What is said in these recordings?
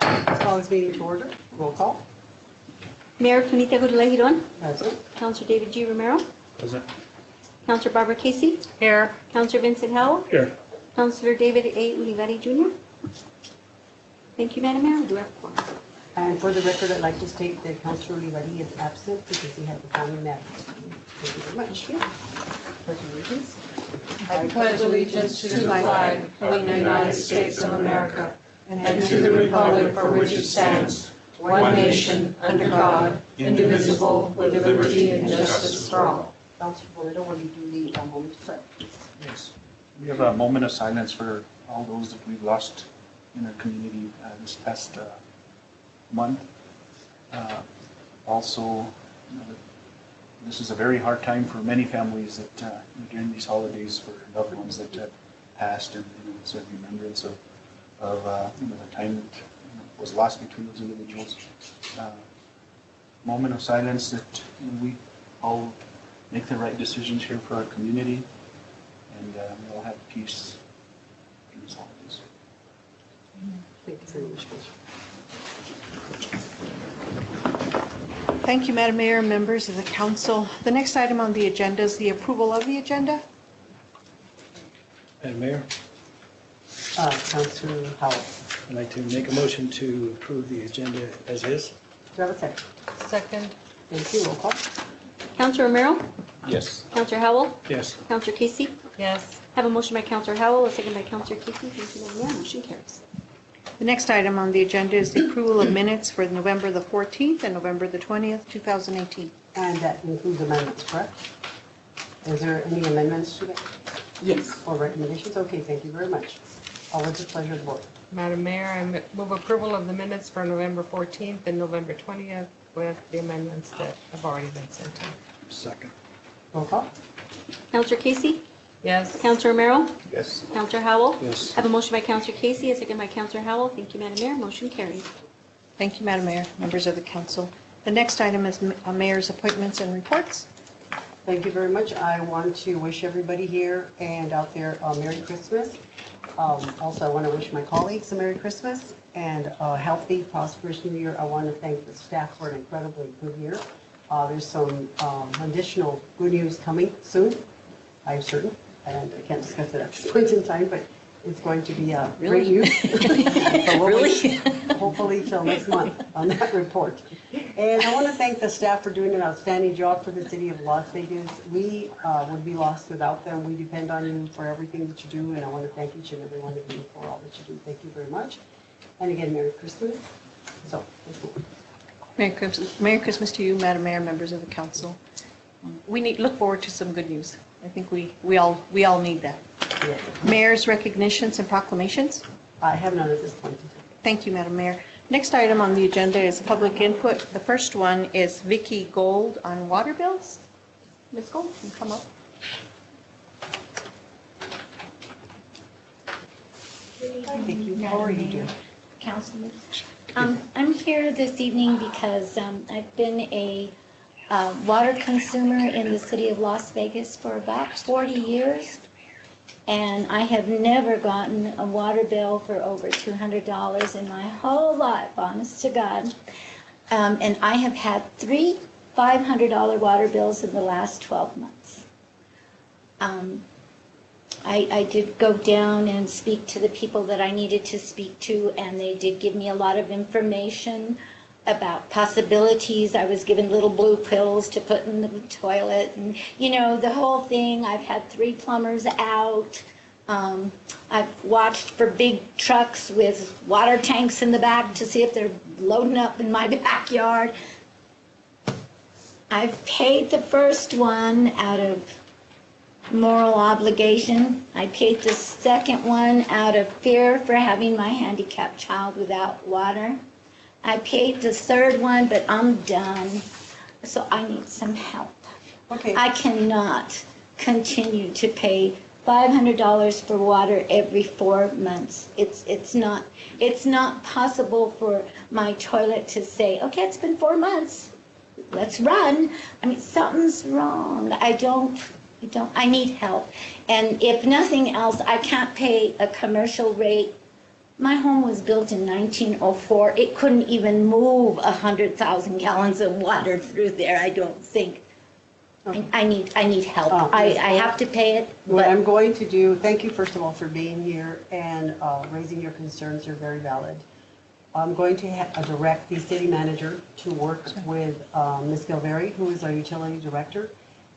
Let's call this meeting to order. Roll call. Mayor Cunita Gurulay Hiron, Present. Councilor David G. Romero, Present. Councilor Barbara Casey, Here. Councilor Vincent Howell, Here. Councilor David A. Ulivari Jr. Thank you, Madam Mayor. We do have a quorum. And for the record, I'd like to state that Councilor Olivari is absent because he has a family matter. Thank you very much. Pledge allegiance. I pledge allegiance to the flag of the United States of America and to the republic for which it stands, one nation, under God, indivisible, with liberty and justice for all. Councilor Bonito, will you do the moment of prayer? Yes. We have a moment of silence for all those that we've lost in our community this past month. Also, this is a very hard time for many families that during these holidays for loved ones that passed, and it's a remembrance of the time that was lost between those individuals. Moment of silence that we all make the right decisions here for our community, and we'll have peace in these holidays. Thank you very much. Thank you, Madam Mayor, members of the council. The next item on the agenda is the approval of the agenda. Madam Mayor, Councilor Howell. I'd like to make a motion to approve the agenda as is. Do you have a second? Second. Thank you. Roll call. Councilor Romero, Yes. Councilor Howell, Yes. Councilor Casey. Yes. Have a motion by Councilor Howell, a second by Councilor Casey. Thank you, Madam Mayor. Motion carries. The next item on the agenda is the approval of minutes for November the 14th and November the 20th, 2018. And that includes amendments, correct? Is there any amendments to that Yes. or recommendations? Okay, thank you very much. What's the pleasure of the board? Madam Mayor, I move approval of the minutes for November 14th and November 20th with the amendments that have already been sent in. Second. Roll call. Councilor Casey, Yes. Councilor Romero, Yes. Councilor Howell. Yes. Have a motion by Councilor Casey, a second by Councilor Howell. Thank you, Madam Mayor. Motion carries. Thank you, Madam Mayor, members of the council. The next item is mayor's appointments and reports. Thank you very much. I want to wish everybody here and out there a Merry Christmas. Also, I want to wish my colleagues a Merry Christmas and a healthy, prosperous New Year. I want to thank the staff for an incredibly good year. There's some additional good news coming soon, I'm certain, and I can't discuss it at this point in time, but it's going to be great news. So we'll wait, hopefully till next month on that report. And I want to thank the staff for doing an outstanding job for the city of Las Vegas. We would be lost without them. We depend on you for everything that you do, and I want to thank each and every one of you for all that you do. Thank you very much. And again, Merry Christmas. So, let's move. Merry Christmas to you, Madam Mayor, members of the council. We look forward to some good news. I think we all need that. Yeah. Mayor's recognitions and proclamations. I have none at this point. Thank you, Madam Mayor. Next item on the agenda is public input. The first one is Vicky Gold on water bills. Ms. Gold, can you come up? Thank you. How are you doing? Councilman. I'm here this evening because I've been a water consumer in the city of Las Vegas for about 40 years, and I have never gotten a water bill for over $200 in my whole life, honest to God. And I have had 3 $500 water bills in the last 12 months. I did go down and speak to the people that I needed to speak to, and they did give me a lot of information about possibilities. I was given little blue pills to put in the toilet, and the whole thing. I've had 3 plumbers out. I've watched for big trucks with water tanks in the back to see if they're loading up in my backyard. I've paid the first one out of moral obligation. I paid the second one out of fear for having my handicapped child without water. I paid the third one, but I'm done. So I need some help. Okay. I cannot continue to pay $500 for water every 4 months. It's not possible for my toilet to say, okay, it's been 4 months. Let's run. I mean, something's wrong. I need help. And if nothing else, I can't pay a commercial rate My home was built in 1904. It couldn't even move 100,000 gallons of water through there, I don't think. I need help. Oh, I yes. have to pay it, What I'm but going to do, thank you first of all for being here and raising your concerns, they're very valid. I'm going to direct the city manager to work with Ms. Gilberry, who is our utility director,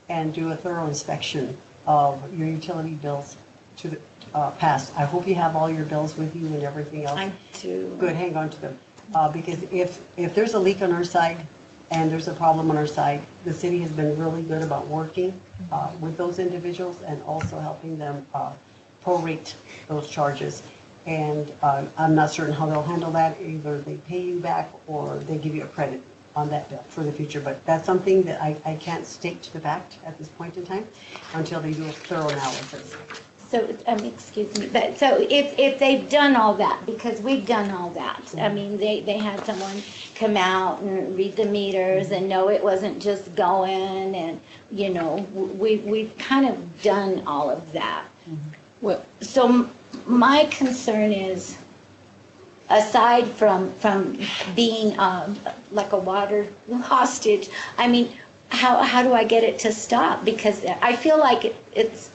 and do a thorough inspection of your utility bills to the past. I hope you have all your bills with you and everything else. I do. Good, hang on to them. Because if there's a leak on our side and there's a problem on our side, the city has been really good about working with those individuals and also helping them prorate those charges. And I'm not certain how they'll handle that. Either they pay you back or they give you a credit on that bill for the future. But that's something that I can't state to the fact at this point in time until they do a thorough analysis. So, excuse me, but so if they've done all that, because we've done all that, I mean, they had someone come out and read the meters and know it wasn't just going and, you know, we've kind of done all of that. Well, So my concern is, aside from being like a water hostage, I mean, how do I get it to stop? Because I feel like it's,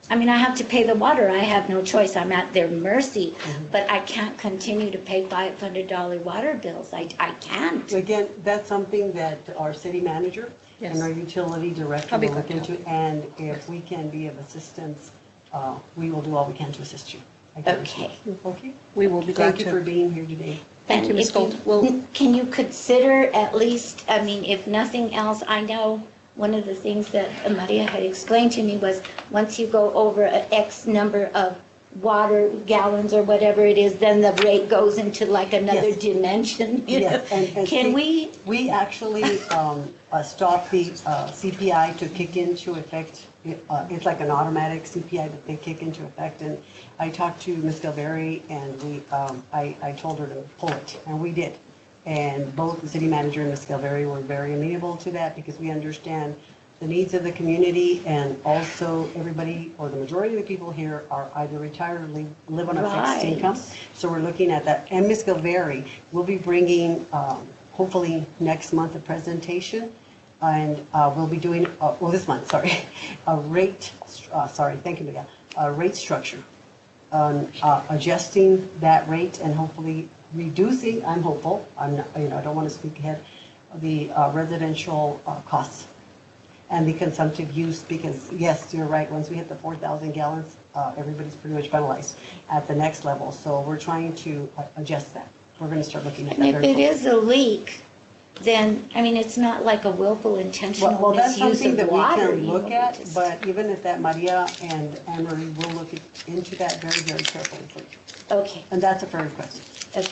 I mean, I have to pay the water. I have no choice. I'm at their mercy, but I can't continue to pay $500 water bills. I can't. Again, that's something that our city manager and Yes. our utility director I'll be will look glad to into. And if we can be of assistance, we will do all we can to assist you. I guarantee. Okay. Okay? we will be glad Thank you for to. being here today. Thank you, And Ms. if Gold. Well- Can you consider at least, I mean, if nothing else, I know one of the things that Maria had explained to me was once you go over an X number of water gallons or whatever it is, then the rate goes into like another Yes. dimension, you know? Yes, and Can we, We actually stopped the CPI to kick into effect. It's like an automatic CPI that they kick into effect. And I talked to Ms. Gilberry and I told her to pull it, and we did. And both the city manager and Ms. Gilberry were very amenable to that because we understand the needs of the community, and also everybody, or the majority of the people here are either retired or live on a fixed Right. income. So we're looking at that. And Ms. Gilberry will be bringing, hopefully next month, a presentation. And we'll be doing, this month, sorry, a rate, thank you, Miguel, a rate structure on adjusting that rate and hopefully reducing, I'm hopeful, I'm not, I don't want to speak ahead, the residential costs and the consumptive use, because yes, you're right, once we hit the 4,000 gallons, everybody's pretty much penalized at the next level. So we're trying to adjust that. We're going to start looking at that. and if very it closely. is a leak, then, I mean, it's not like a willful intentional Well, that's misuse something of that we water. can you look know, at, just- but even at that, Maria and Anne Marie will look into that very, very carefully for you. Okay, And that's a fair request. okay.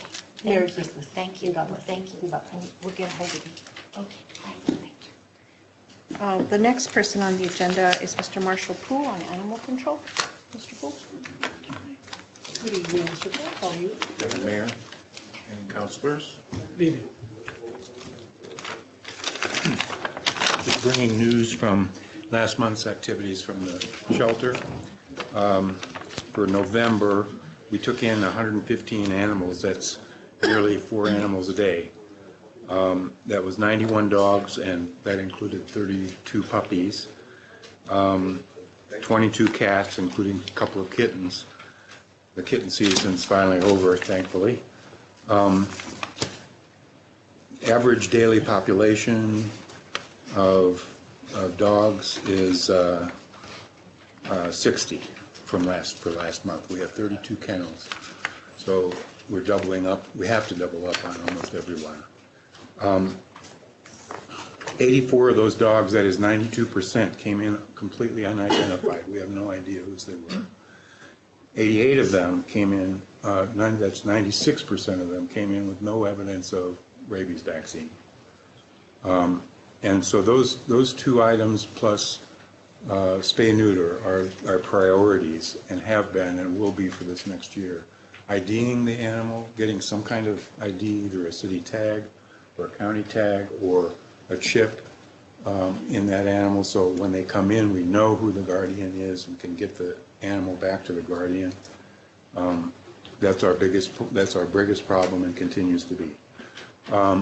Merry Thank you. Christmas. Thank you. And God bless. Thank you. Bye-bye. We'll get a hold of you. Okay, thank you. The next person on the agenda is Mr. Marshall Poole on animal control. Mr. Poole? Good evening, Mr. Paul. How are you? Deputy Mayor and councilors. Leave Just bringing news from last month's activities from the shelter. For November, we took in 115 animals. That's nearly 4 animals a day. That was 91 dogs, and that included 32 puppies, 22 cats, including a couple of kittens. The kitten season's finally over, thankfully. Average daily population of dogs is 60 for last month. We have 32 kennels, so we're doubling up. We have to double up on almost everyone. 84 of those dogs, that is 92%, came in completely unidentified. We have no idea whose they were. 88 of them came in, that's 96% of them came in with no evidence of rabies vaccine. And so those 2 items plus spay and neuter are priorities, and have been and will be for this next year. IDing the animal, getting some kind of ID, either a city tag or a county tag or a chip in that animal, so when they come in, we know who the guardian is and can get the animal back to the guardian. That's our biggest problem and continues to be.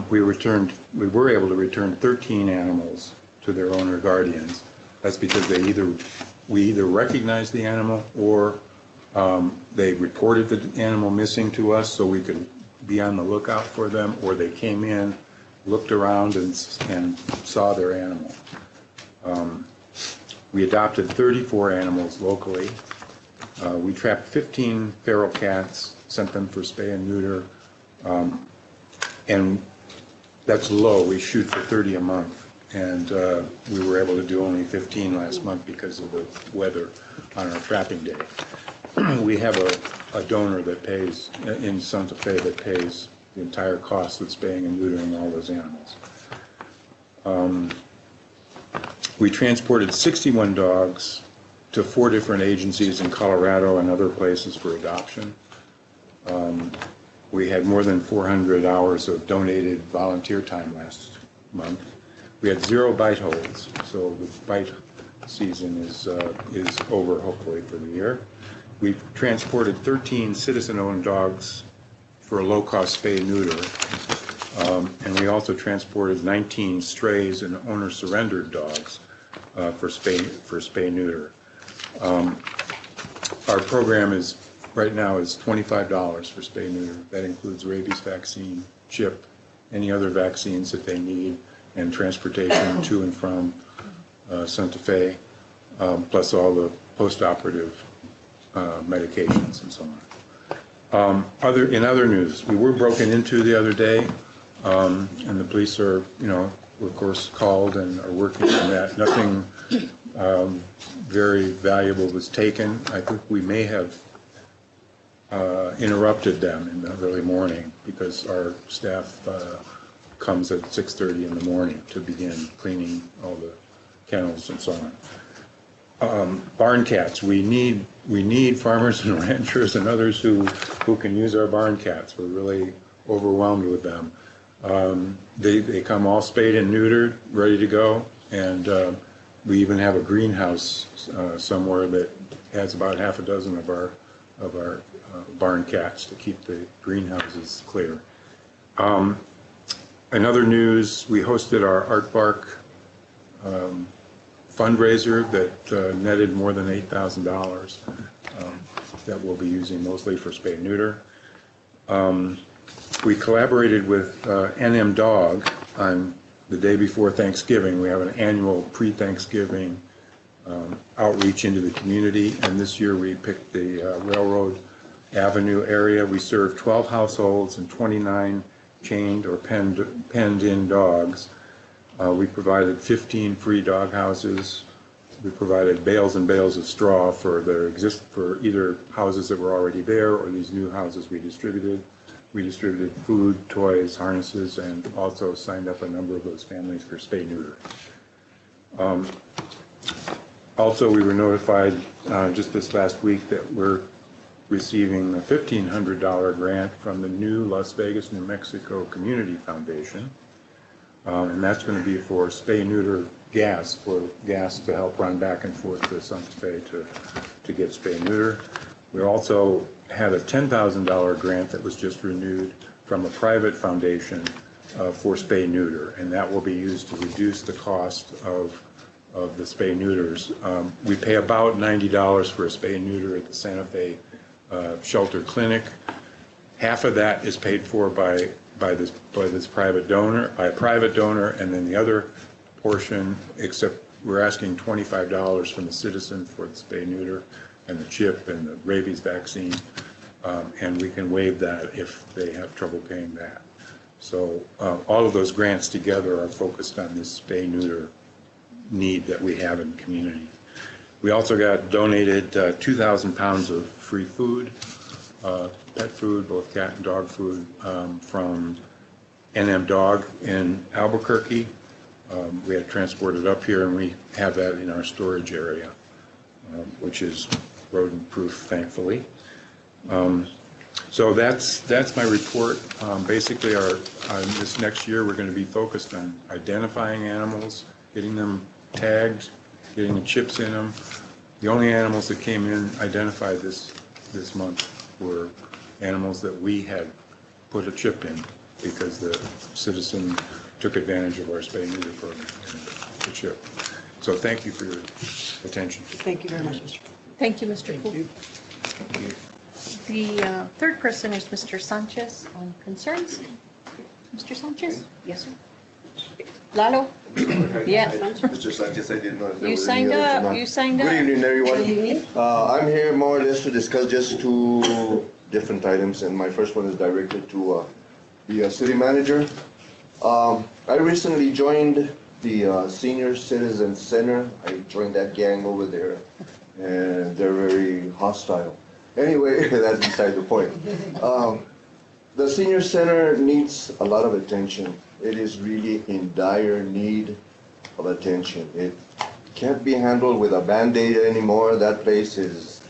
We were able to return 13 animals to their owner guardians. That's because we either recognized the animal or they reported the animal missing to us so we could be on the lookout for them, or they came in, looked around and saw their animal. We adopted 34 animals locally. We trapped 15 feral cats, sent them for spay and neuter, and that's low. We shoot for 30 a month, and we were able to do only 15 last month because of the weather on our trapping day. We have a donor that pays, in Santa Fe, that pays the entire cost of spaying and neutering all those animals. We transported 61 dogs to 4 different agencies in Colorado and other places for adoption. We had more than 400 hours of donated volunteer time last month. We had 0 bite holds, so the bite season is over, hopefully, for the year. We've transported 13 citizen-owned dogs for a low-cost spay-neuter, and we also transported 19 strays and owner-surrendered dogs for spay-neuter. Our program right now is $25 for spay-neuter. That includes rabies vaccine, chip, any other vaccines that they need, and transportation to and from Santa Fe, plus all the post-operative medications and so on. In other news, we were broken into the other day, and the police are, of course, called and are working on that. Nothing very valuable was taken. I think we may have interrupted them in the early morning because our staff comes at 6:30 in the morning to begin cleaning all the kennels and so on. Barn cats. We need farmers and ranchers and others who can use our barn cats. We're really overwhelmed with them. They come all spayed and neutered, ready to go, and we even have a greenhouse somewhere that has about half a dozen of our barn cats to keep the greenhouses clear. In other news, we hosted our Art Bark fundraiser that netted more than $8,000 that we'll be using mostly for spay and neuter. We collaborated with NM Dog on the day before Thanksgiving. We have an annual pre-Thanksgiving outreach into the community, and this year we picked the Railroad Avenue area. We served 12 households and 29 chained or penned-in dogs. We provided 15 free dog houses. We provided bales and bales of straw for either houses that were already there or these new houses we distributed. We distributed food, toys, harnesses, and also signed up a number of those families for spay-neuter. Also, we were notified just this last week that we're receiving a $1,500 grant from the new Las Vegas, New Mexico Community Foundation. And that's going to be for spay-neuter gas, to help run back and forth to Santa Fe to get spay-neuter. We also had a $10,000 grant that was just renewed from a private foundation for spay-neuter, and that will be used to reduce the cost of the spay-neuters. We pay about $90 for a spay-neuter at the Santa Fe Shelter Clinic. Half of that is paid for by a private donor, and then the other portion, except we're asking $25 from the citizen for the spay-neuter and the chip and the rabies vaccine, and we can waive that if they have trouble paying that. So all of those grants together are focused on this spay-neuter need that we have in the community. We also got donated 2,000 pounds of free food, pet food, both cat and dog food, from NM Dog in Albuquerque. We had transported up here, and we have that in our storage area, which is rodent-proof, thankfully. So that's my report. Basically, this next year we're going to be focused on identifying animals, getting them tagged, getting the chips in them. The only animals that came in identified this month were animals that we had put a chip in because the citizen took advantage of our spay and neuter program and the chip. So thank you for your attention. Thank you very much, Mr. Thank you, Mr. Fu. The third person is Mr. Sanchez on concerns. Mr. Sanchez? Yes, sir. Lalo? Yeah. Mr. Sanchez, I didn't know if there You was signed any other up. one. You signed Good up. evening, everyone. I'm here more or less to discuss just two different items, and my first one is directed to the city manager. I recently joined the Senior Citizen Center. I joined that gang over there, and they're very hostile. Anyway, that's beside the point. The senior center needs a lot of attention. It is really in dire need of attention. It can't be handled with a Band-Aid anymore. That place is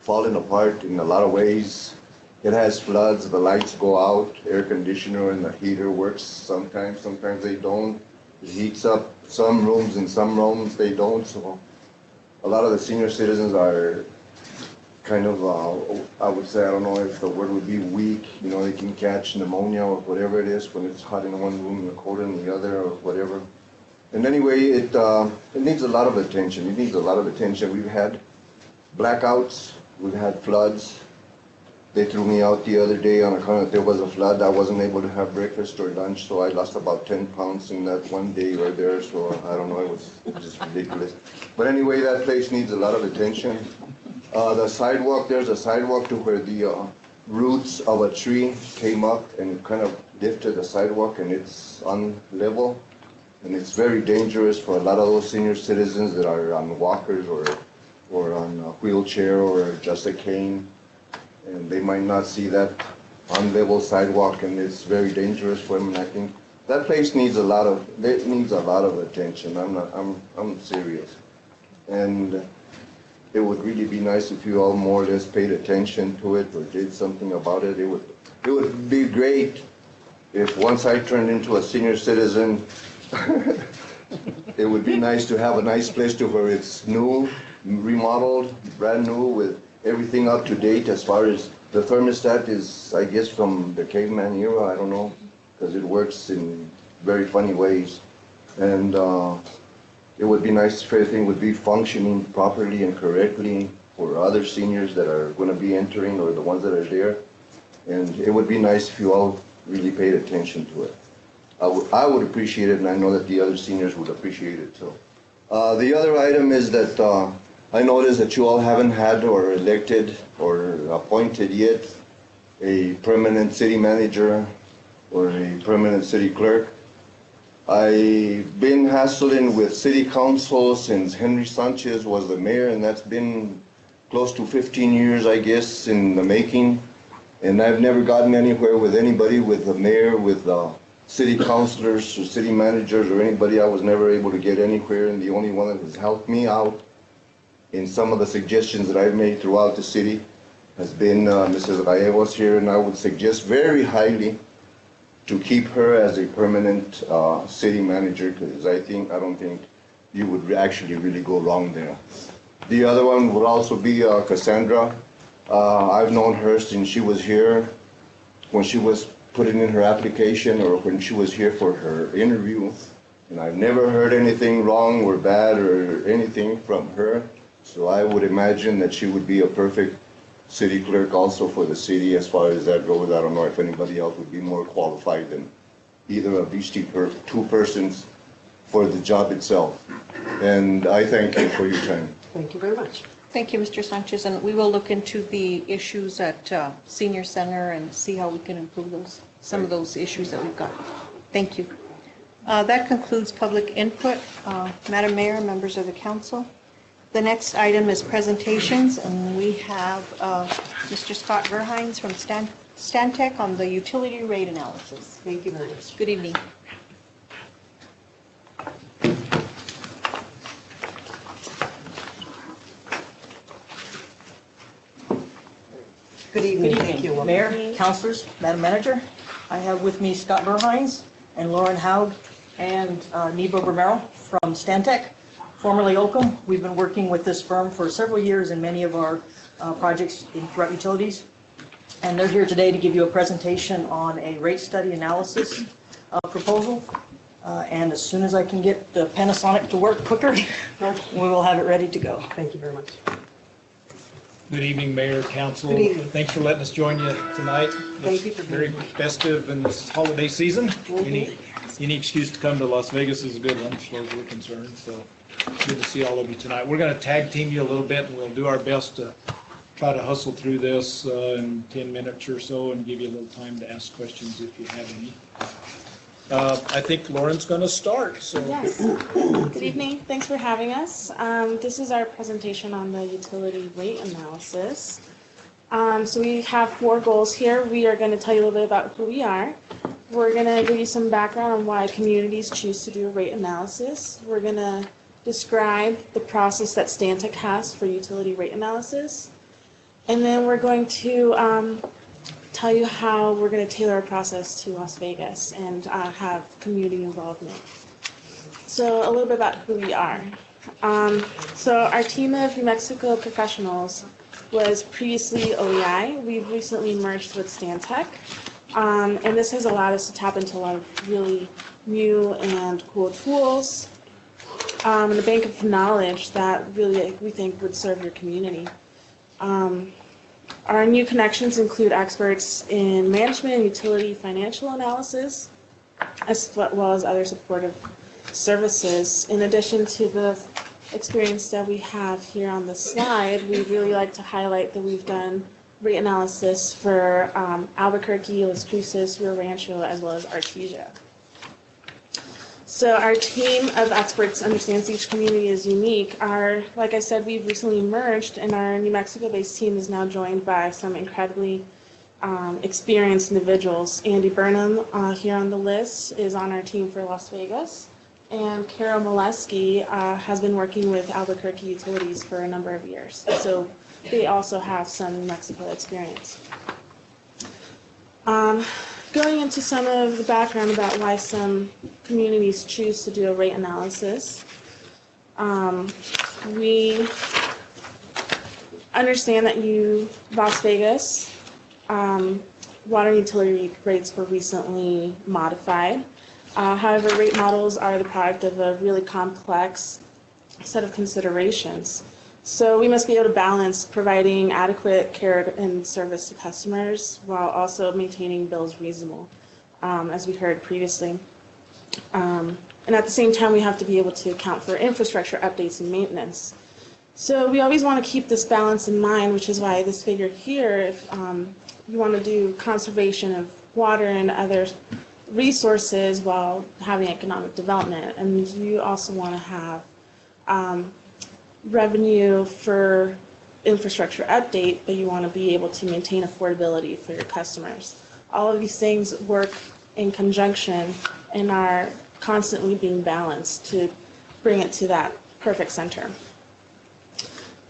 falling apart in a lot of ways. It has floods, the lights go out, air conditioner and the heater works sometimes they don't. It heats up some rooms and some rooms they don't, so a lot of the senior citizens are kind of, I would say, I don't know if the word would be weak, you know, they can catch pneumonia or whatever it is when it's hot in one room and cold in the other or whatever. And anyway, it needs a lot of attention. It needs a lot of attention. We've had blackouts, we've had floods. They threw me out the other day on account that there was a flood. I wasn't able to have breakfast or lunch, so I lost about 10 pounds in that one day right there. So I don't know, it was just ridiculous. But anyway, that place needs a lot of attention. The sidewalk, there's a sidewalk to where the roots of a tree came up and kind of lifted the sidewalk, and it's unlevel. And it's very dangerous for a lot of those senior citizens that are on walkers or on a wheelchair or just a cane. And they might not see that unlevel sidewalk, and it's very dangerous for them. And I think that place needs a lot of attention. I'm serious. And it would really be nice if you all more or less paid attention to it or did something about it. It would be great if once I turned into a senior citizen, it would be nice to have a nice place to where it's new, remodeled, brand new, with everything up to date as far as the thermostat is, I guess, from the caveman era. I don't know, because it works in very funny ways. And it would be nice if everything would be functioning properly and correctly for other seniors that are going to be entering or the ones that are there. And it would be nice if you all really paid attention to it. I would appreciate it, and I know that the other seniors would appreciate it too. The other item is that I noticed that you all haven't had or elected or appointed yet a permanent city manager or a permanent city clerk. I've been hassling with city council since Henry Sanchez was the mayor, and that's been close to 15 years, I guess, in the making. And I've never gotten anywhere with anybody, with the mayor, with city councilors or city managers or anybody. I was never able to get anywhere, and the only one that has helped me out in some of the suggestions that I've made throughout the city has been Mrs. Gallegos here, and I would suggest very highly to keep her as a permanent city manager, because I don't think you would actually really go wrong there. The other one would also be Cassandra. I've known her since she was here, when she was putting in her application or when she was here for her interview, and I've never heard anything wrong or bad or anything from her. So I would imagine that she would be a perfect city clerk also for the city as far as that goes. I don't know if anybody else would be more qualified than either of these two persons for the job itself. And I thank you for your time. Thank you very much. Thank you, Mr. Sanchez, and we will look into the issues at Senior Center and see how we can improve some of those issues that we've got. Thank you. That concludes public input. Madam Mayor, members of the council. The next item is presentations, and we have Mr. Scott Verhines from Stantec on the utility rate analysis. Thank you very much. Good evening. Good evening. Thank you. Welcome. Mayor, councilors, Madam Manager. I have with me Scott Verhines and Lauren Haug and Nebo Romero from Stantec, formerly Oakham. We've been working with this firm for several years in many of our projects throughout utilities. and they're here today to give you a presentation on a rate study analysis proposal. And as soon as I can get the Panasonic to work quicker, we will have it ready to go. Thank you very much. Good evening, Mayor, Council. Good evening. Thanks for letting us join you tonight. Thank you for Very being here. festive in this holiday season. Any excuse to come to Las Vegas is a good one, as far as we're concerned. So good to see all of you tonight. We're going to tag team you a little bit, and we'll do our best to try to hustle through this in 10 minutes or so and give you a little time to ask questions if you have any. I think Lauren's going to start. So. Yes. Good evening. Thanks for having us. This is our presentation on the utility rate analysis. So we have 4 goals here. We are going to tell you a little bit about who we are. We're going to give you some background on why communities choose to do a rate analysis. We're going to describe the process that Stantec has for utility rate analysis. And then we're going to tell you how we're going to tailor our process to Las Vegas and have community involvement. So a little bit about who we are. So our team of New Mexico professionals was previously OEI. We've recently merged with Stantec. And this has allowed us to tap into a lot of really new and cool tools and a bank of knowledge that really we think would serve your community. Our new connections include experts in management, utility, financial analysis, as well as other supportive services. In addition to the experience that we have here on the slide, we'd really like to highlight that we've done rate analysis for Albuquerque, Las Cruces, Rio Rancho, as well as Artesia. So our team of experts understands each community is unique. Like I said, we've recently merged, and our New Mexico-based team is now joined by some incredibly experienced individuals. Andy Burnham, here on the list, is on our team for Las Vegas, and Carol Molesky has been working with Albuquerque Utilities for a number of years. So they also have some New Mexico experience. Going into some of the background about why some communities choose to do a rate analysis, we understand that Las Vegas, water and utility rates were recently modified. However, rate models are the product of a really complex set of considerations. So we must be able to balance providing adequate care and service to customers while also maintaining bills reasonable, as we heard previously. And at the same time, we have to be able to account for infrastructure updates and maintenance. So we always want to keep this balance in mind, which is why this figure here, if you want to do conservation of water and other resources while having economic development, and you also want to have revenue for infrastructure update, but you want to be able to maintain affordability for your customers. All of these things work in conjunction and are constantly being balanced to bring it to that perfect center.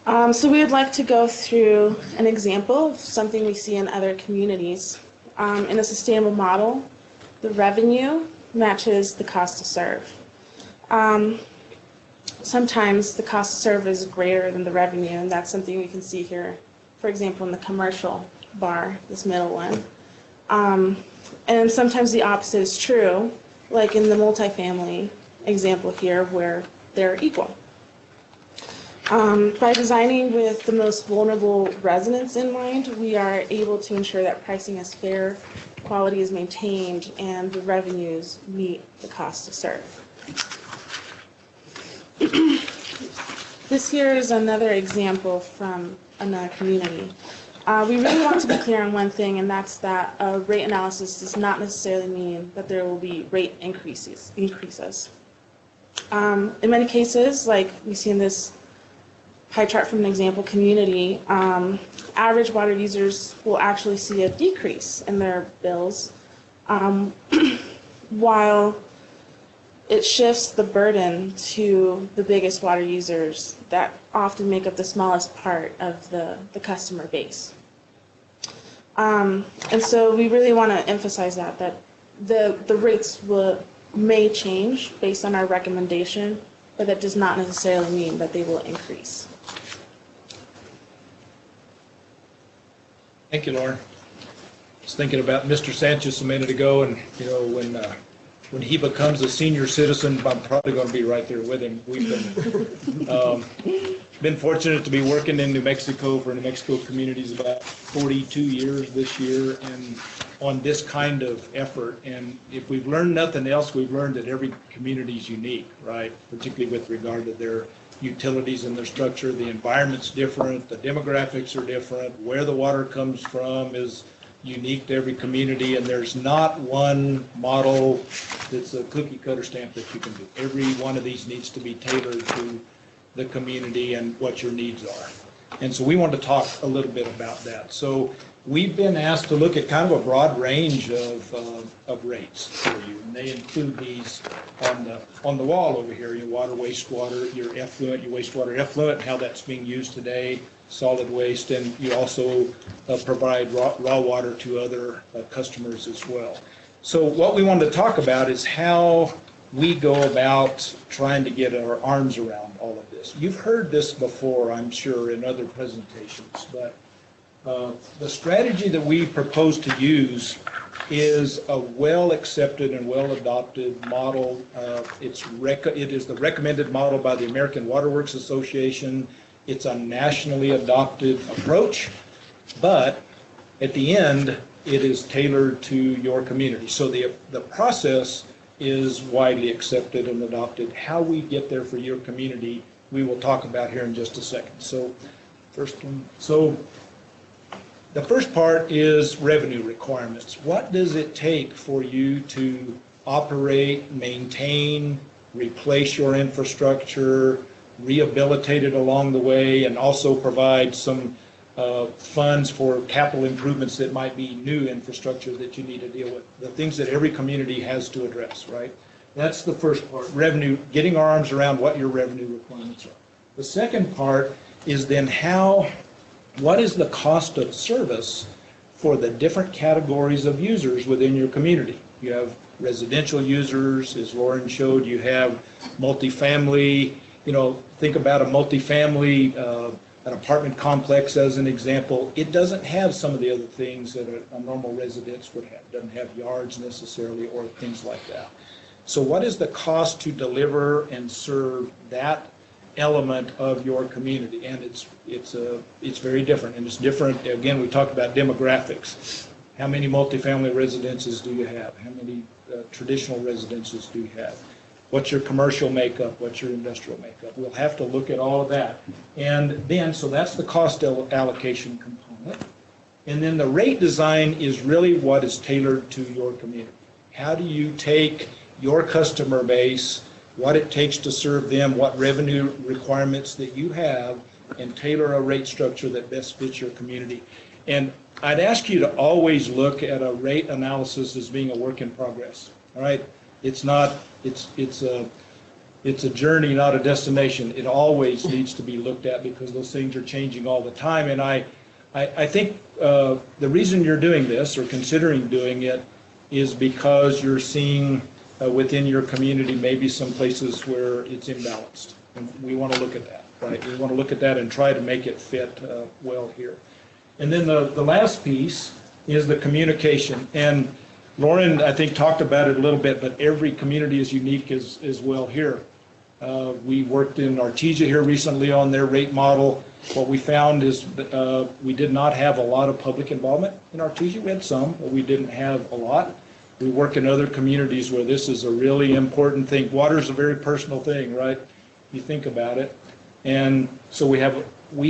So we would like to go through an example of something we see in other communities. In a sustainable model, the revenue matches the cost to serve. Sometimes the cost to serve is greater than the revenue, and that's something we can see here, for example, in the commercial bar, this middle one. And sometimes the opposite is true, like in the multifamily example here, where they're equal. By designing with the most vulnerable residents in mind, we are able to ensure that pricing is fair, quality is maintained, and the revenues meet the cost to serve. This here is another example from another community. We really want to be clear on one thing, and that's that a rate analysis does not necessarily mean that there will be rate increases. In many cases, like we see in this pie chart from an example community, average water users will actually see a decrease in their bills, while it shifts the burden to the biggest water users that often make up the smallest part of the customer base. And so we really want to emphasize that the rates may change based on our recommendation, but that does not necessarily mean that they will increase. Thank you, Lauren. was thinking about Mr. Sanchez a minute ago, and, you know, when he becomes a senior citizen, I'm probably going to be right there with him. We've been fortunate to be working in New Mexico for New Mexico Communities about 42 years this year, and on this kind of effort. And if we've learned nothing else, we've learned that every community is unique, right? Particularly with regard to their utilities and their structure. The environment's different, the demographics are different, where the water comes from is unique to every community, and there's not one model that's a cookie cutter stamp that you can do. Every one of these needs to be tailored to the community and what your needs are. And so we want to talk a little bit about that. So we've been asked to look at kind of a broad range of rates for you, and they include these on the wall over here, your water, wastewater, your effluent, your wastewater effluent, how that's being used today, solid waste, and you also provide raw water to other customers as well. So what we want to talk about is how we go about trying to get our arms around all of this. You've heard this before, I'm sure, in other presentations, but the strategy that we propose to use is a well-accepted and well-adopted model. It is the recommended model by the American Water Works Association. It's a nationally adopted approach, but at the end, it is tailored to your community. So the process is widely accepted and adopted. How we get there for your community, we will talk about here in just a second. So first one. So the first part is revenue requirements. What does it take for you to operate, maintain, replace your infrastructure, rehabilitate it along the way, and also provide some funds for capital improvements that might be new infrastructure that you need to deal with, the things that every community has to address, right? That's the first part, revenue, getting our arms around what your revenue requirements are. The second part is then what is the cost of service for the different categories of users within your community? You have residential users, as Lauren showed, you have multifamily, you know, think about a multifamily, an apartment complex as an example. It doesn't have some of the other things that a normal residence would have. It doesn't have yards necessarily or things like that. So what is the cost to deliver and serve that element of your community? And it's very different, and it's different. Again, we talked about demographics. How many multifamily residences do you have? How many traditional residences do you have? What's your commercial makeup? What's your industrial makeup? We'll have to look at all of that. And then, so that's the cost allocation component. And then the rate design is really what is tailored to your community. How do you take your customer base, what it takes to serve them, what revenue requirements that you have, and tailor a rate structure that best fits your community. And I'd ask you to always look at a rate analysis as being a work in progress. All right? It's a journey, not a destination. It always needs to be looked at because those things are changing all the time. And I think the reason you're doing this or considering doing it is because you're seeing within your community maybe some places where it's imbalanced. And we want to look at that, right? We want to look at that and try to make it fit well here. And then the last piece is the communication. And Lauren, I think, talked about it a little bit, but every community is unique as well here. We worked in Artesia here recently on their rate model. What we found is we did not have a lot of public involvement in Artesia. We had some, but we didn't have a lot. We work in other communities where this is a really important thing. Water is a very personal thing, right? You think about it. And so we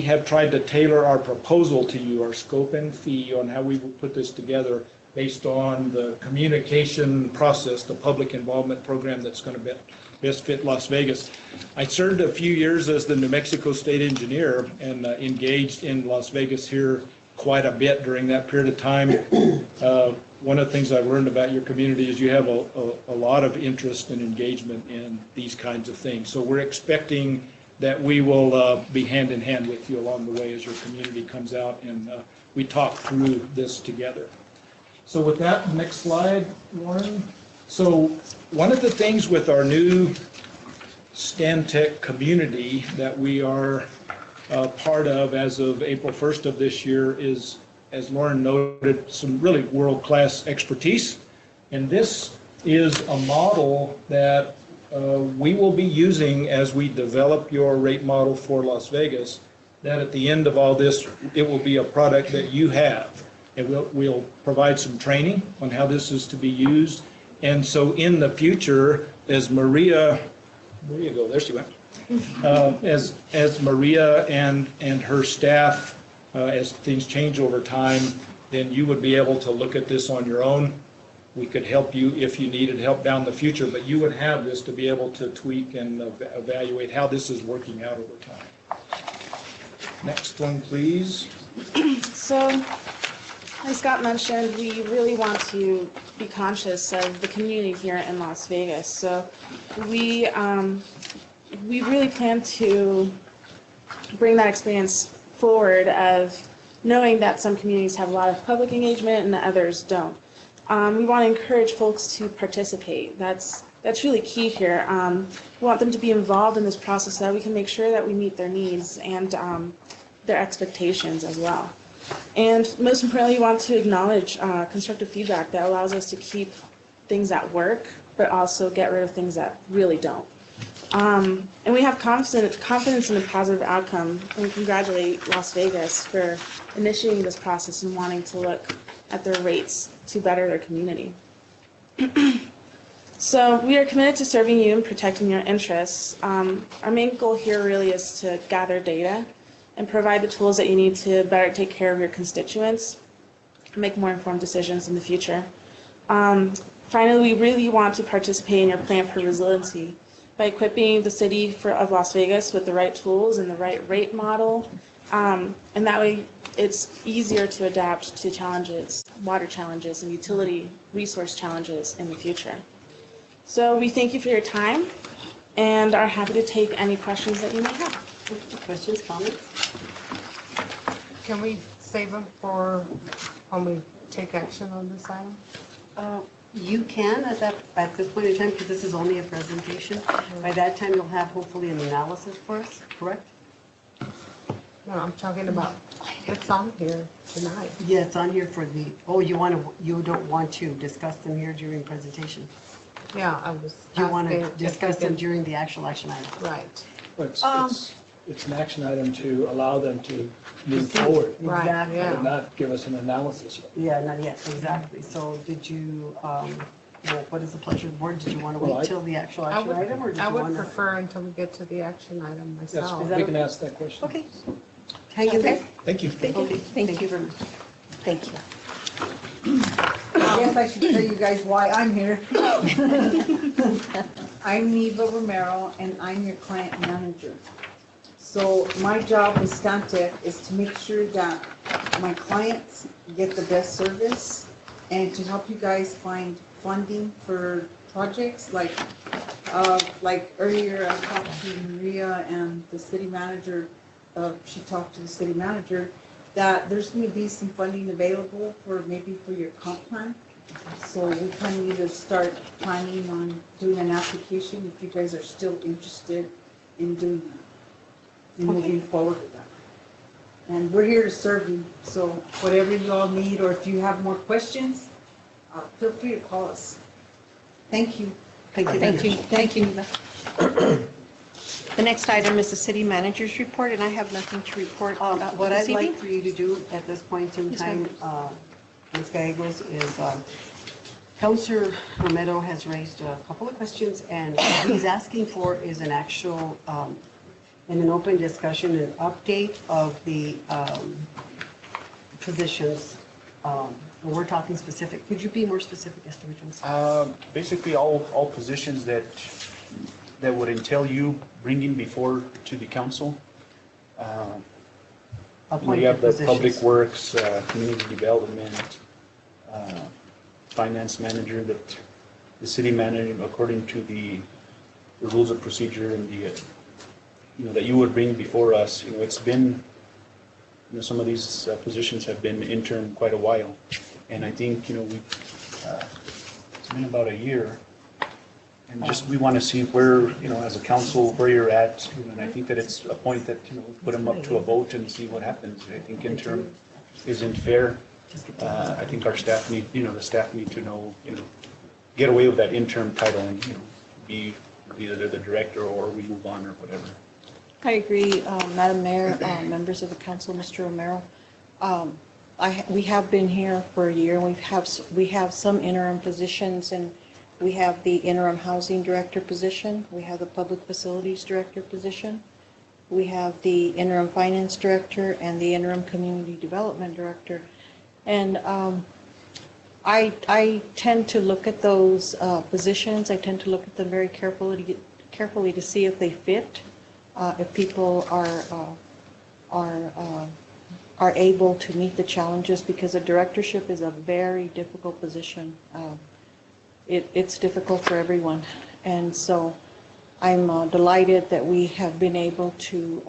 have tried to tailor our proposal to you, our scope and fee on how we will put this together based on the communication process, the public involvement program that's going to best fit Las Vegas. I served a few years as the New Mexico State Engineer and engaged in Las Vegas here quite a bit during that period of time. One of the things I've learned about your community is you have a lot of interest and engagement in these kinds of things. So we're expecting that we will be hand in hand with you along the way as your community comes out and we talk through this together. So with that, next slide, Lauren. So one of the things with our new Stantec community that we are part of as of April 1st of this year is as Lauren noted, some really world-class expertise. And this is a model that we will be using as we develop your rate model for Las Vegas, that at the end of all this, it will be a product that you have. And we'll provide some training on how this is to be used. And so in the future, as Maria, where do you go? There she went. As Maria and her staff, as things change over time, then you would be able to look at this on your own. We could help you if you needed help down the future, but you would have this to be able to tweak and evaluate how this is working out over time. Next one, please. So, like Scott mentioned, we really want to be conscious of the community here in Las Vegas. So we really plan to bring that experience forward of knowing that some communities have a lot of public engagement and that others don't. We want to encourage folks to participate. That's really key here. We want them to be involved in this process so that we can make sure that we meet their needs and their expectations as well. And most importantly, we want to acknowledge constructive feedback that allows us to keep things that work, but also get rid of things that really don't. And we have confidence in the positive outcome, and we congratulate Las Vegas for initiating this process and wanting to look at their rates to better their community. So we are committed to serving you and protecting your interests. Our main goal here really is to gather data and provide the tools that you need to better take care of your constituents and make more informed decisions in the future. Finally, we really want to participate in your plan for resiliency by equipping the city of Las Vegas with the right tools and the right rate model. And that way it's easier to adapt to challenges, water challenges and utility resource challenges in the future. So we thank you for your time and are happy to take any questions that you may have. Questions, comments? Can we save them for when we take action on this item? You can at this point in time, because this is only a presentation. By that time, you'll have hopefully an analysis for us, correct? No, I'm talking about, it's on here tonight. Yeah, it's on here for the, you don't want to discuss them here during presentation. Yeah, I was You want asking to if discuss we them could- during the actual action item. Right. It's an action item to allow them to move forward, Right, Exactly. yeah. but not give us an analysis yet. Yeah, not yet, exactly. So did you, what is the pleasure of the board? Did you want to Well, wait till the actual action item, or did I you would want to? prefer until we get to the action item Yes, myself. that we can okay? ask that question. Okay. Hang in there. Thank you. Okay, thank you very much. Thank you. I guess I should tell you guys why I'm here. I'm Neva Romero, and I'm your client manager. So my job with Stantec is to make sure that my clients get the best service and to help you guys find funding for projects like earlier I talked to Maria and the city manager. She talked to the city manager that there's going to be some funding available for maybe for your comp plan. So we kind of need to start planning on doing an application if you guys are still interested in doing that and moving forward with that. And we're here to serve you. So whatever you all need, or if you have more questions, feel free to call us. Thank you. Thank you. Thank you, thank you. The next item is the city manager's report, and I have nothing to report about What this I'd like evening. for you to do at this point in Yes, time, ma'am. Ms. Gallegos, is Councilor Romero has raised a couple of questions, and what he's asking for is an actual, in an open discussion, an update of the positions. We're talking specific. Could you be more specific as to which ones? Basically, all positions that would entail you bringing before to the council. We Appointed have the public positions. works, community development, finance manager, that the city manager, according to the rules of procedure and the, that you would bring before us. It's been, some of these positions have been interim quite a while. And I think, it's been about a year. And just, we want to see where, as a council, where you're at. And I think that it's a point that, put them up to a vote and see what happens. I think interim isn't fair. I think our staff need, the staff need to know, get away with that interim title and, be either the director or we move on or whatever. I agree, Madam Mayor, members of the council, Mr. Romero. We have been here for a year, and we have some interim positions, and we have the interim housing director position, we have the public facilities director position, we have the interim finance director and the interim community development director. And I tend to look at those positions, I tend to look at them very carefully to see if they fit, if people are able to meet the challenges, because a directorship is a very difficult position. It's difficult for everyone. And so I'm delighted that we have been able to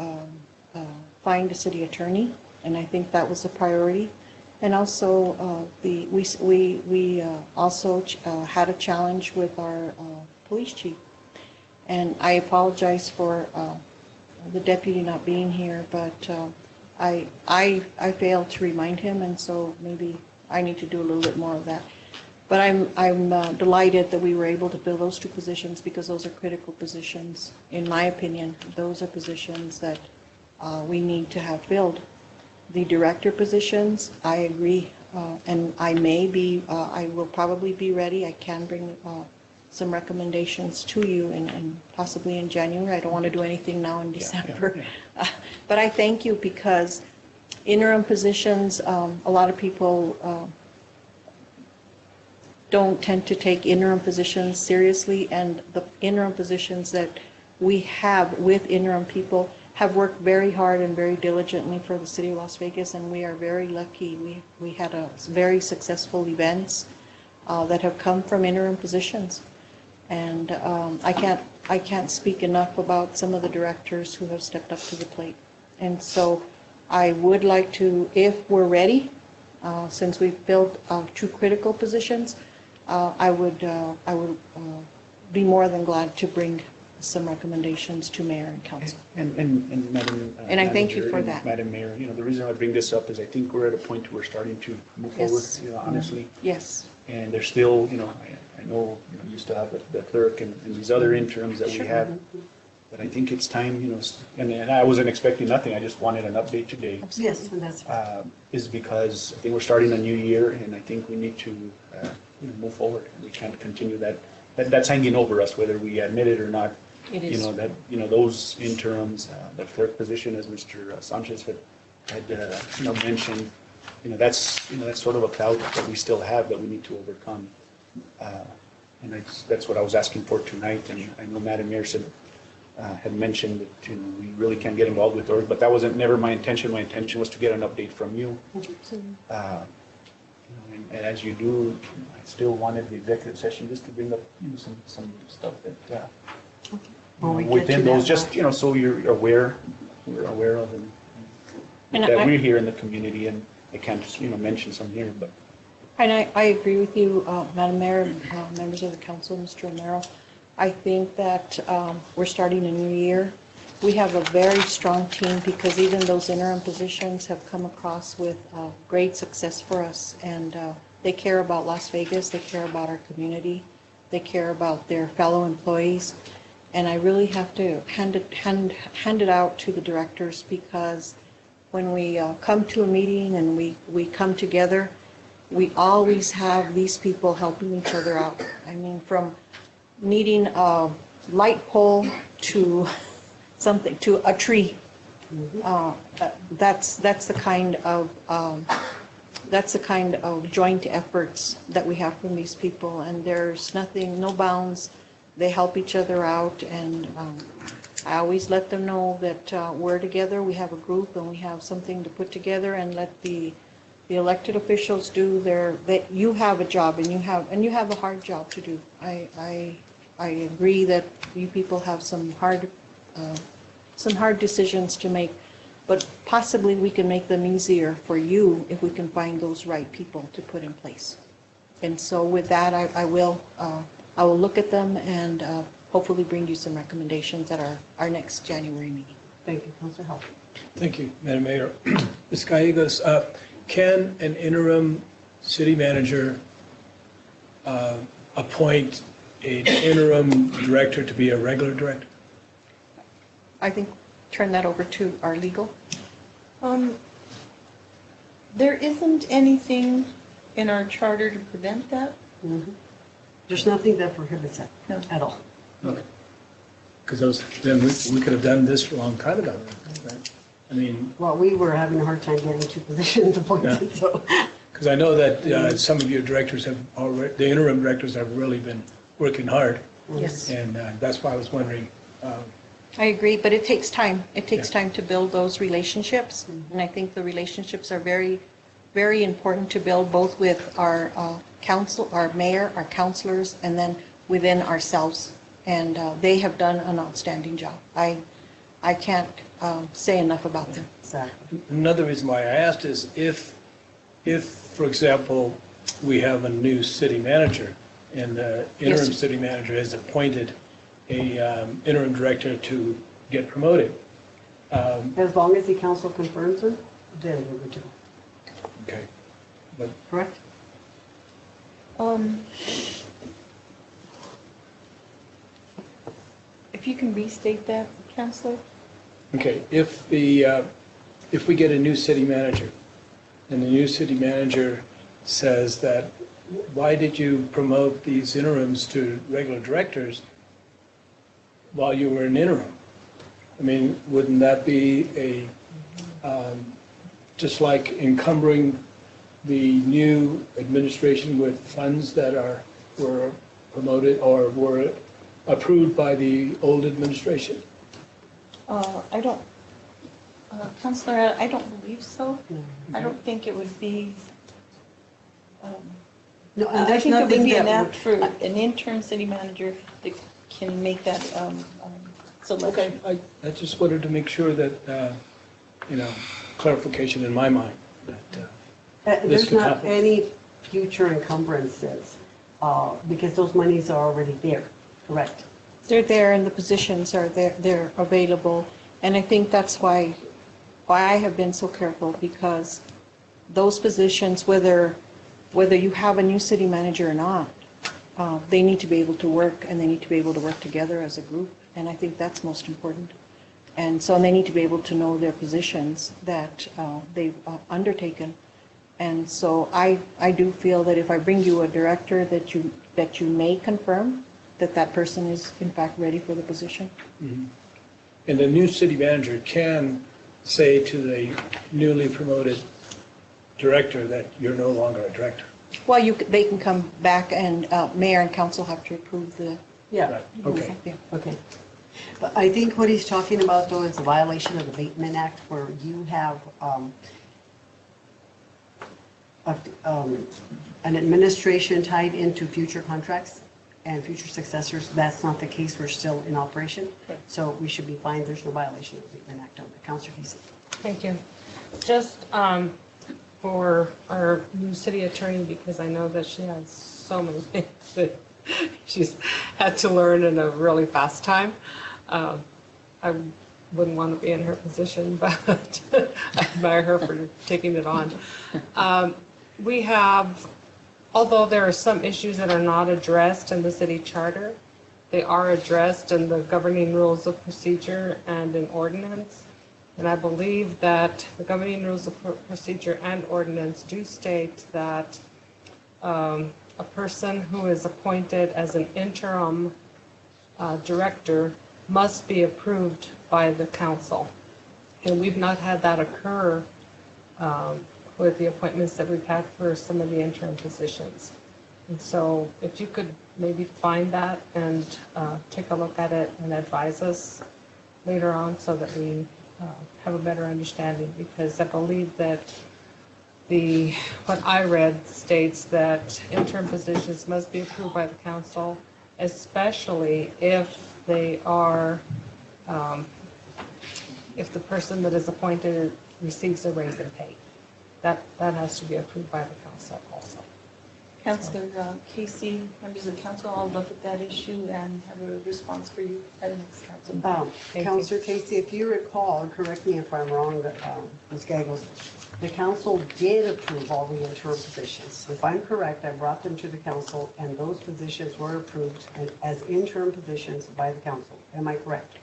find a city attorney, and I think that was a priority. And also, we also had a challenge with our police chief. And I apologize for the deputy not being here, but I failed to remind him, and so maybe I need to do a little bit more of that. But I'm delighted that we were able to fill those two positions, because those are critical positions. In my opinion, those are positions that we need to have filled. The director positions, I agree, and I will probably be ready. I can bring some recommendations to you and possibly in January. I don't want to do anything now in December. But I thank you, because interim positions, a lot of people don't tend to take interim positions seriously, and the interim positions that we have with interim people have worked very hard and very diligently for the city of Las Vegas, and we are very lucky. We had a very successful events that have come from interim positions. And I can't speak enough about some of the directors who have stepped up to the plate. And so I would like to, if we're ready, since we've filled two critical positions, I would be more than glad to bring some recommendations to mayor and council. And Madam And I thank you for that. Madam Mayor, the reason I bring this up is I think we're at a point where we're starting to move forward, honestly. Yes. And there's still, I know you still have the clerk and these other interims that we have, but I think it's time, and I wasn't expecting nothing, I just wanted an update today. Yes, and that's right. Is because I think we're starting a new year, and I think we need to move forward. We can't continue that's hanging over us, whether we admit it or not. It is. Those interims, the clerk position, as Mr. Sanchez had mentioned, that's sort of a cloud that we still have that we need to overcome. And that's what I was asking for tonight. And I know Madam Mayor had mentioned that we really can't get involved with those, but that wasn't never my intention. My intention was to get an update from you. And as you do, I still wanted the executive session just to bring up some stuff that within those, just so you're aware, we're aware of, and that we're here in the community, and I can't just mention some here, but. And I agree with you, Madam Mayor, members of the council, Mr. Romero. I think that we're starting a new year. We have a very strong team, because even those interim positions have come across with great success for us, and they care about Las Vegas, they care about our community, they care about their fellow employees. And I really have to hand it out to the directors, because when we come to a meeting and we come together, we always have these people helping each other out. I mean, from needing a light pole to something, to a tree. That's the kind of joint efforts that we have from these people, and there's no bounds. They help each other out, and I always let them know that we're together, we have a group, and we have something to put together, and let the elected officials do that you have a job, and you have a hard job to do. I agree that you people have some hard decisions to make, but possibly we can make them easier for you if we can find those right people to put in place. And so with that, I will look at them and hopefully bring you some recommendations at our next January meeting. Thank you, Councilor Hall. Thank you, Madam Mayor. Ms. Gallegos, Can an interim city manager appoint an interim director to be a regular director? I think, turn that over to our legal. There isn't anything in our charter to prevent that. There's nothing that prohibits it No. at all. Because then we could have done this a long time ago, right? I mean, Well, we were having a hard time getting two positions appointed, so. because I know that some of your directors have already, the interim directors have really been working hard, Yes. and that's why I was wondering. I agree, but it takes time. It takes time to build those relationships. And I think the relationships are very, very important to build both with our council, our mayor, our councilors, and then within ourselves. And they have done an outstanding job. I can't say enough about them. Exactly. Another reason why I asked is if, for example, we have a new city manager, and the interim Yes. city manager has appointed a interim director to get promoted. As long as the council confirms them, then we're good to go. Okay. But Correct? If you can restate that, Counselor? Okay, if we get a new city manager, and the new city manager says that, why did you promote these interims to regular directors while you were an interim? I mean, wouldn't that be just like encumbering the new administration with funds that were promoted or were approved by the old administration? I don't, Counselor, I don't believe so. I don't think it would be, No, and I there's think it would nothing be an that act for an interim city manager that can make that selection. Okay, I just wanted to make sure that, clarification in my mind that this there's could not happen. any future encumbrances, because those monies are already there, correct? They're there and the positions are there, they're available. And I think that's why I have been so careful, because those positions, whether you have a new city manager or not, they need to be able to work, and they need to be able to work together as a group. And I think that's most important. And so they need to be able to know their positions that they've undertaken. And so I do feel that if I bring you a director that you may confirm that person is in fact ready for the position. Mhm. And the new city manager can say to the newly promoted director that you're no longer a director. Well, they can come back, and mayor and council have to approve the. Yeah. Right, okay. Yeah. Okay. But I think what he's talking about, though, is a violation of the Bateman Act, where you have an administration tied into future contracts and future successors. That's not the case. We're still in operation. So we should be fine. There's no violation of the Bateman Act on it. Councilor Casey. Thank you. Just for our new city attorney, because I know that she has so many things that she's had to learn in a really fast time. I wouldn't want to be in her position, but I admire her for taking it on. We have, although there are some issues that are not addressed in the city charter, they are addressed in the governing rules of procedure and in ordinance. And I believe that the governing rules of procedure and ordinance do state that a person who is appointed as an interim director must be approved by the council. And we've not had that occur with the appointments that we've had for some of the interim positions. And so if you could maybe find that and take a look at it and advise us later on so that we have a better understanding, because I believe that what I read states that interim positions must be approved by the council, especially if they are, if the person that is appointed receives a raise in pay. That has to be approved by the council also. Councilor Casey, members of the council, I'll look at that issue and have a response for you at the next council. Councilor Casey, if you recall, correct me if I'm wrong, Ms. Gagos, the council did approve all the interim positions. If I'm correct, I brought them to the council, and those positions were approved as interim positions by the council. Am I correct?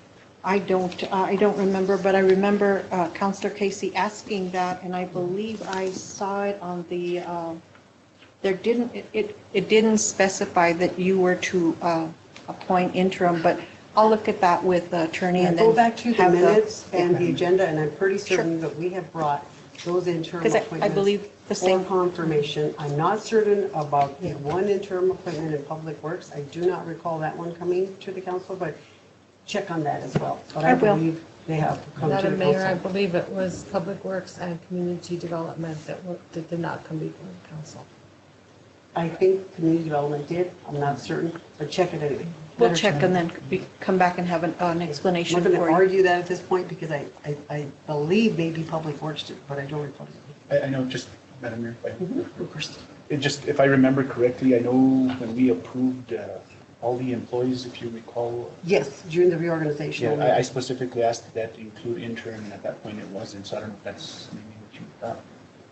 I don't remember, but I remember Counselor Casey asking that, and I believe I saw it on the, it didn't specify that you were to appoint interim, but I'll look at that with the attorney and then Go back to the have minutes and the agenda, and I'm pretty certain that we have brought those interim Because appointments. I believe the For same, confirmation. I'm not certain about the one interim appointment in Public Works. I do not recall that one coming to the council, but check on that as well. But I will. believe they have come to the Madam Mayor, I council. believe it was Public Works and Community Development that did not come before the council. I think community development did. I'm not certain, but check it anyway. we'll check and then come back and have an explanation I'm not for going to you. argue that at this point because I believe maybe Public Works did, but I don't recall. I know, just, Madam Mayor, Of course. if I remember correctly, I know when we approved all the employees, if you recall, Yes, during the reorganization. yeah, I specifically asked that to include interim, and at that point it wasn't, so I don't know if that's maybe what you thought.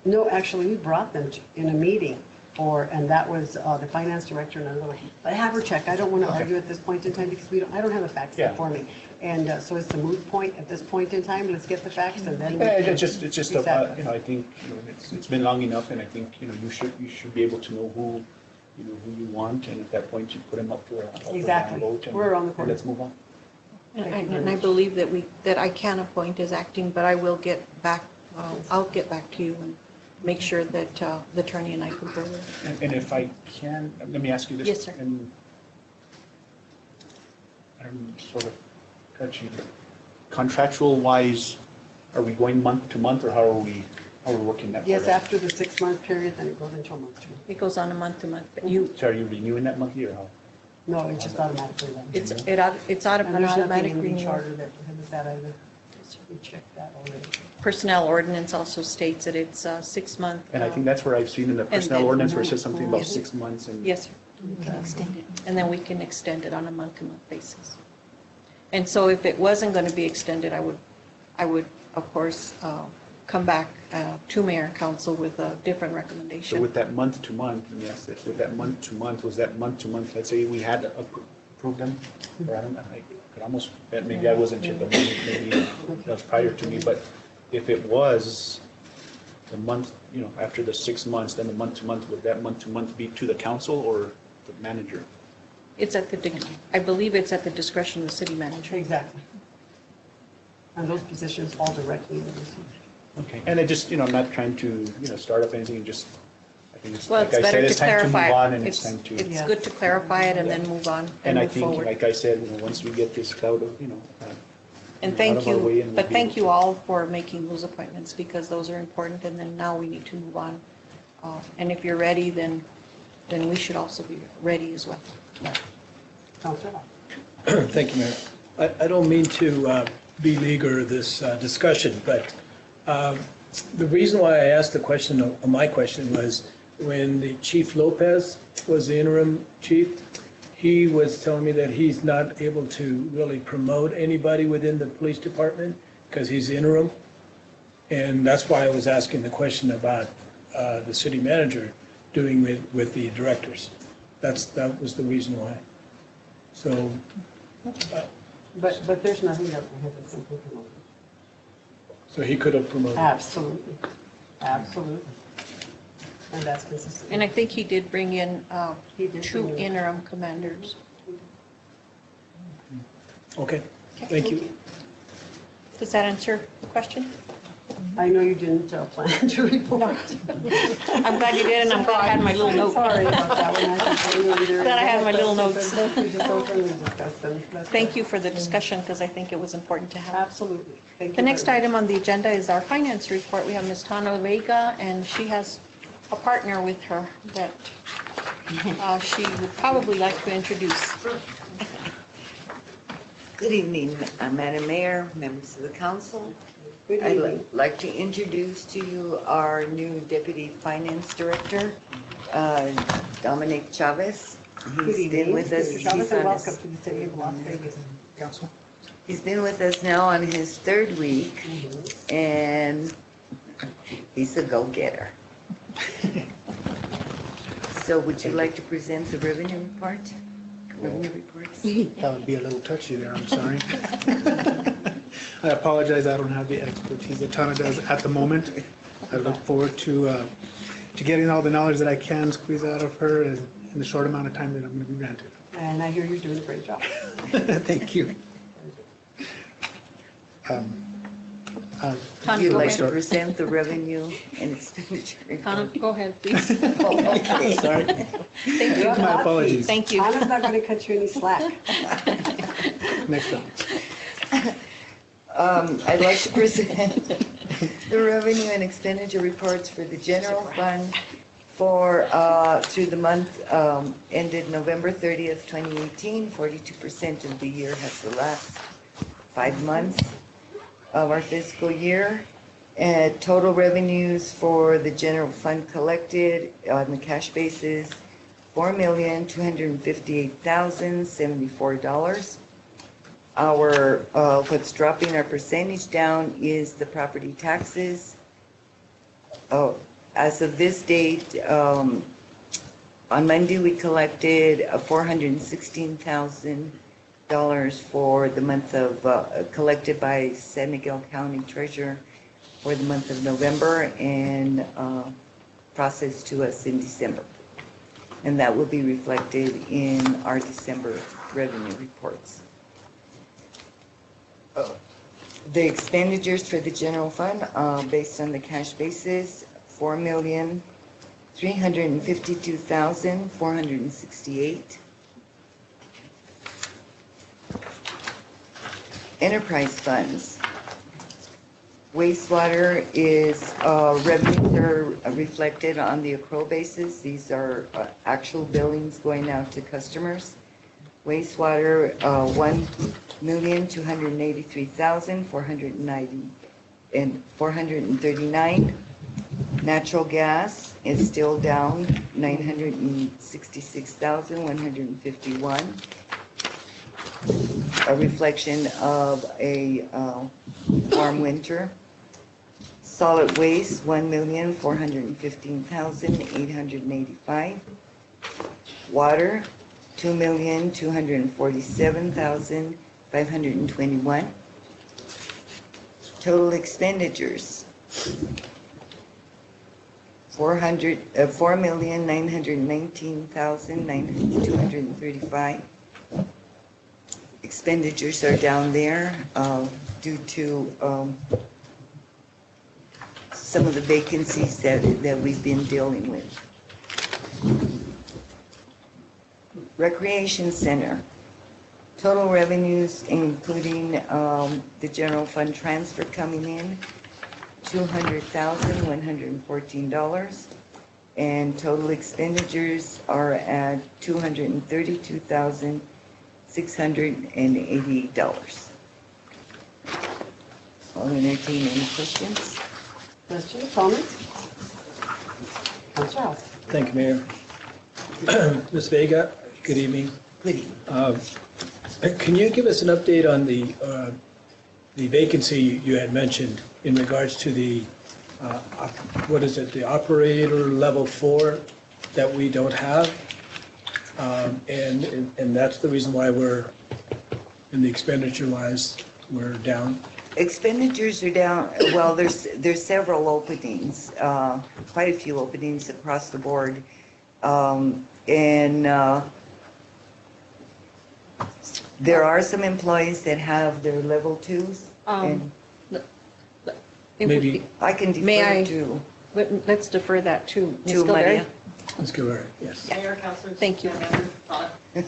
No, actually, we brought them in a meeting and that was the finance director and another one. But have her check. I don't want to argue at this point in time because I don't have a fax Yeah. for me. And so it's a moot point at this point in time. Let's get the facts and then. Yeah, it's just, Exactly. you know, I think, you know, it's been long enough, and I think, you know, you should be able to know who you want, and at that point, you put them up for a Exactly. vote. And We're on the corner. Let's move on. And I believe that I can appoint as acting, but I will get back, I'll get back to you and make sure that the attorney and I confirm it. And if I can, let me ask you this. Yes, sir. And I'm sort of touchy. Contractual wise, are we going month to month, or how are we working that? Yes, part out? after the 6-month period, then it goes into a month to month. It goes on a month to month, but you, So are you renewing that monthly, or how? No, it's just automatically then. it's And there's automatic nothing in the renewal. charter that prohibits that either. We checked that already. Personnel ordinance also states that it's 6 month. And I think that's where I've seen in the personnel then- ordinance where it says something about Yes. 6 months and. Yes, sir. You can extend it. And then we can extend it on a month-to-month basis. And so if it wasn't going to be extended, I would, of course, come back to mayor and council with a different So recommendation. with that month to month, let me ask this, with that month to month, was that month to month, let's say we had approved them? Or I don't know, I could almost, bet maybe I wasn't sure, but maybe that was prior to me, but if it was the month, you know, after the 6 months, then the month to month, would that month to month be to the council or the manager? It's I believe it's at the discretion of the city manager. Exactly. And those positions fall directly into this. Okay. And I just, you know, I'm not trying to, you know, start up anything, just, I think it's, Well, like it's I better said, to it's time to move clarify. on and it's time to. It's good to clarify it and then move on And and I move think, forward. like I said, you know, once we get this cloud of, you know. And out thank of our way you, and but we'll be thank able you to- all for making those appointments because those are important and then now we need to move on. And if you're ready, then we should also be ready as well. Councilor? Thank you, Mayor. I don't mean to beleaguer this discussion, but the reason why I asked the question, my question was when the Chief Lopez was the interim chief, he was telling me that he's not able to really promote anybody within the police department because he's interim. And that's why I was asking the question about the city manager doing with the directors. That was the reason why. So, But there's nothing that prohibits him from promoting. so he could have promoted. Absolutely. Absolutely. And that's consistent. And I think he did bring in He did two bring in- interim commanders. Okay, thank you. Does that answer the question? I know you didn't plan to report. I'm glad you did and I'm glad I had my little note. Sorry about that one. Glad I had my little notes. We just openly discussed them. That's Thank all. you for the discussion because I think it was important to have. Absolutely. Thank you The next very much. item on the agenda is our finance report. We have Ms. Tana Vega, and she has a partner with her that she would probably like to introduce. Good evening, Madam Mayor, members of the council. Good I'd evening. like to introduce to you our new Deputy Finance Director, Dominic Chavez. Good He's evening. been with us. Mr. Chavez, he's and on welcome his- to the city of Las Vegas. Council? He's been with us now on his third week, and He's a go-getter. So would you like to present the revenue report? Revenue reports? That would be a little touchy there, I'm sorry. I apologize, I don't have the expertise that Tana does at the moment. I look forward to getting all the knowledge that I can squeeze out of her in the short amount of time that I'm going to be granted. And I hear you're doing a great job. Thank you. Would you like to present the revenue and expenditure Tana, report? go ahead, please. Oh, okay. Sorry. Thank you. My apologies. Thank you. I'm not going to cut you any slack. Next time. I'd like to present the revenue and expenditure reports for the general fund for, through the month ended November 30th, 2018. 42% of the year has the last 5 months of our fiscal year. And total revenues for the general fund collected on the cash basis, $4,258,074. Our, what's dropping our percentage down is the property taxes. Oh, as of this date, on Monday, we collected $416,000 for the month of, collected by San Miguel County Treasurer for the month of November and processed to us in December. And that will be reflected in our December revenue reports. The expenditures for the general fund, based on the cash basis, $4,352,468. Enterprise funds. Wastewater is, revenues are reflected on the accrual basis. These are actual billings going out to customers. Wastewater, $1,283,439. Natural gas is still down, $966,151. A reflection of a warm winter. Solid waste, $1,415,885. Water, $2,247,521. Total expenditures, $4,919,235. Expenditures are down there due to some of the vacancies that we've been dealing with. Recreation Center. Total revenues, including the general fund transfer coming in, $200,114. And total expenditures are at $232,688. I'll entertain any questions. Questions, comments? Councilor House. Thank you, Mayor. Ms. Vega, good evening. Good evening. Can you give us an update on the vacancy you had mentioned in regards to the, what is it, the operator level 4 that we don't have? And that's the reason why we're, in the expenditure wise, we're down? Expenditures are down. Well, there's several openings, quite a few openings across the board. There are some employees that have their level 2s. And Maybe. I can May I- defer to Let's defer that to Ms. to Maria. Let's go right, yes. Mayor, Councilors. Thank you. Thank you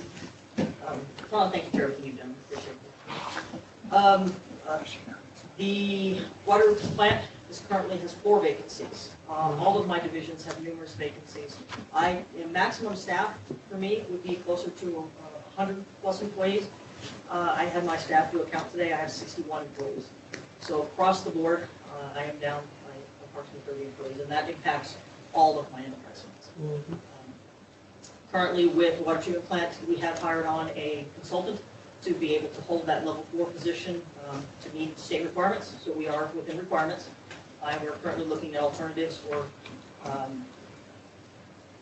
for everything you've done. Appreciate it. The water plant currently has 4 vacancies. All of my divisions have numerous vacancies. Maximum staff for me would be closer to 100 plus employees. I had my staff do a count today. I have 61 employees. So across the board, I am down by approximately 30 employees, and that impacts all of my enterprise funds. Currently with the water treatment plant, we have hired on a consultant to be able to hold that level 4 position to meet state requirements. So we are within requirements. We're currently looking at alternatives for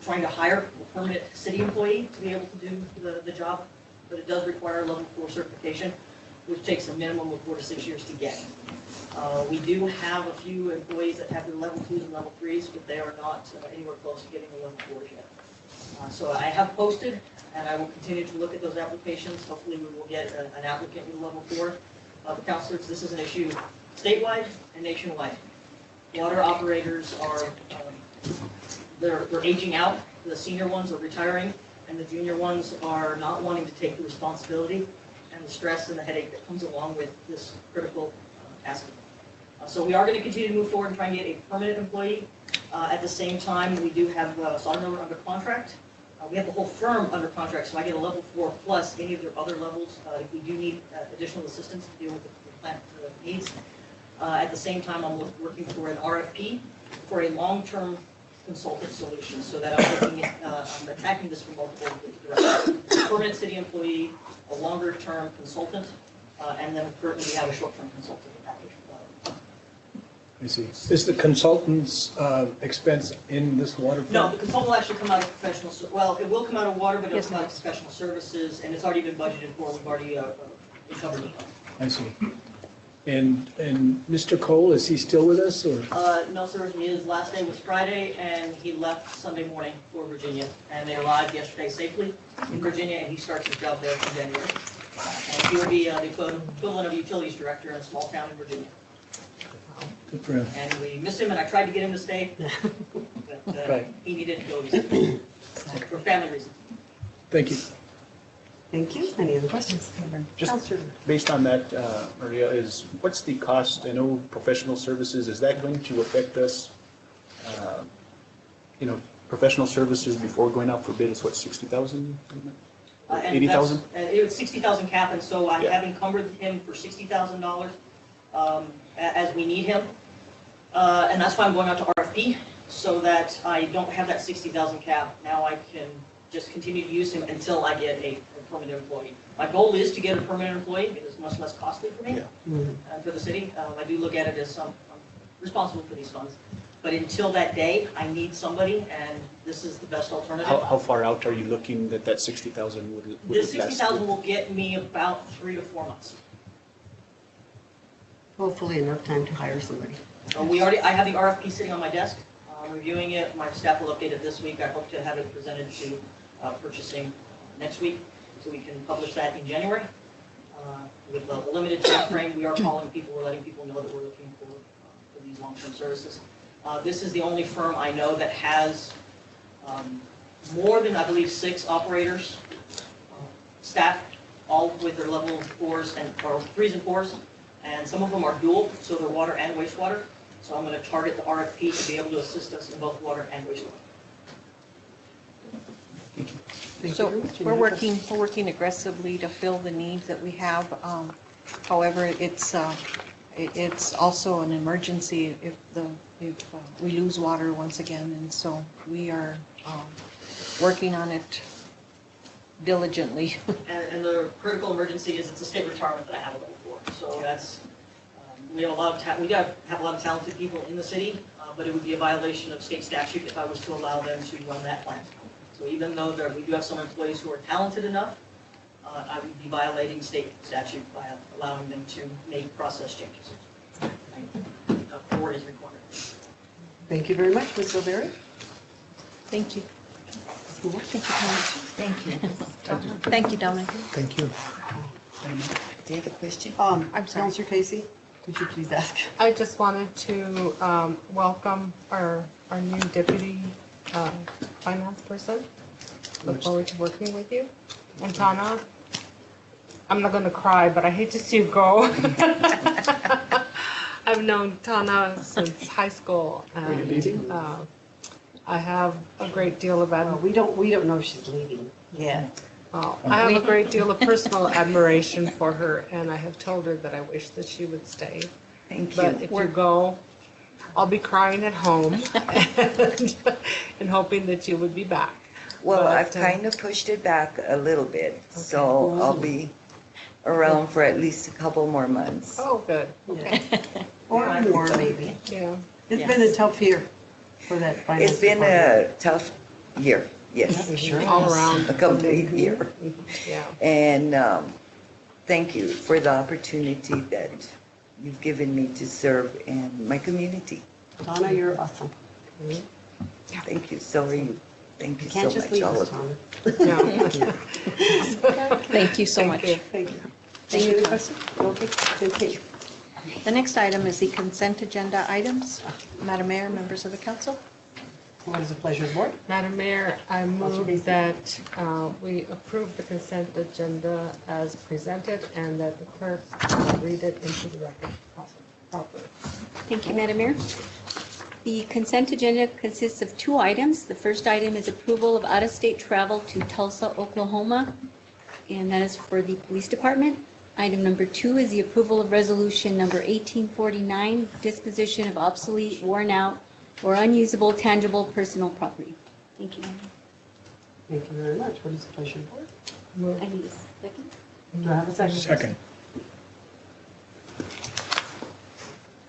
trying to hire a permanent city employee to be able to do the job, but it does require level 4 certification, which takes a minimum of 4 to 6 years to get. We do have a few employees that have their level 2s and level 3s, but they are not anywhere close to getting the level 4s yet. So I have posted, and I will continue to look at those applications. Hopefully we will get an applicant with level 4. But councilors, this is an issue statewide and nationwide. Water operators are, they're aging out. The senior ones are retiring, and the junior ones are not wanting to take the responsibility and the stress and the headache that comes along with this critical task. So we are going to continue to move forward and try and get a permanent employee. At the same time, we do have Sawmiller under contract. We have the whole firm under contract, so I get a level 4 plus any of their other levels if we do need additional assistance to deal with the plant needs. At the same time, I'm working for an RFP for a long-term consultant solution, so that I'm attacking this from multiple directions. Permanent city employee, a longer-term consultant, and then currently we have a short-term consultant package. I see. Is the consultant's expense in this water fund? No, the consultant will actually come out of professional, well, it will come out of water, but it'll come out of professional services, and it's already been budgeted for. We've already covered it. I see. And Mr. Cole, is he still with us, or? No, sir. His last day was Friday, and he left Sunday morning for Virginia. And they arrived yesterday safely in Virginia, and he starts his job there in January. And he will be the equivalent of utilities director in a small town in Virginia. Good for him. And we miss him, and I tried to get him to stay, but Right. he needed to go for family reasons. Thank you. Thank you. Any other questions? Just Counselor. based on that, Maria, what's the cost? I know professional services, is that going to affect us? Professional services before going out for bid is what, 60,000? 80,000? It was 60,000 cap, and so I have encumbered him for $60,000 as we need him. And that's why I'm going out to RFP, so that I don't have that 60,000 cap. Now I can just continue to use him until I get a permanent employee. My goal is to get a permanent employee. It is much less costly for me and for the city. I do look at it as I'm responsible for these funds. But until that day, I need somebody, and this is the best alternative. How far out are you looking that 60,000 would last? The 60,000 will get me about 3 to 4 months. Hopefully enough time to hire somebody. I have the RFP sitting on my desk. I'm reviewing it. My staff will update it this week. I hope to have it presented to purchasing next week, so we can publish that in January. With a limited time frame, we are calling people, we're letting people know that we're looking for these long-term services. This is the only firm I know that has more than, I believe, 6 operators, staff, all with their level 4s or 3s and 4s, and some of them are dual, so they're water and wastewater. So I'm going to target the RFP to be able to assist us in both water and wastewater. So we're working aggressively to fill the needs that we have. However, it's also an emergency if we lose water once again, and so we are working on it diligently. And the critical emergency is it's a state retirement that I have a level 4. So that's we have a lot of have a lot of talented people in the city, but it would be a violation of state statute if I was to allow them to run that plant. So even though we do have some employees who are talented enough, I would be violating state statute by allowing them to make process changes. 4 is required. Thank you very much, Ms. Silveri. Thank you. Thank you. Thank you, Dominic. Thank you. Do you have a question? I'm sorry. Counselor Casey, could you please ask? I just wanted to welcome our new deputy finance person. Look forward to working with you. And Tana, I'm not going to cry, but I hate to see you go. I've known Tana since high school, and I have a great deal of we don't know if she's leaving. Yeah. I have a great deal of personal admiration for her, and I have told her that I wish that she would stay. Thank you. But if you go, I'll be crying at home and hoping that you would be back. Well, But, I've kind of pushed it back a little bit, so I'll be around for at least a couple more months. Oh, good. Or more, maybe. Yeah. It's been a tough year for that finance It's been department. a tough year, yes. Yeah, sure All has. around. A complete year. Yeah. And thank you for the opportunity that you've given me to serve in my community. Donna, you're awesome. Thank you, so are you. Thank you You can't so just much, leave all us, of you. Donna. Thank you so much. Thank you. Any other questions? Okay, okay. The next item is the consent agenda items. Madam Mayor, members of the council. What is the pleasure of the board? Madam Mayor, I Councilor move Casey. that we approve the consent agenda as presented and that the clerk read it into the record properly. Thank you, Madam Mayor. The consent agenda consists of two items. The first item is approval of out-of-state travel to Tulsa, Oklahoma, and that is for the police department. Item number 2 is the approval of resolution number 1849, disposition of obsolete, worn out, or unusable tangible personal property. Thank you, Madam Thank you very much. What is the pleasure of the board? Mayor. I need a second. Do I have a second? Second.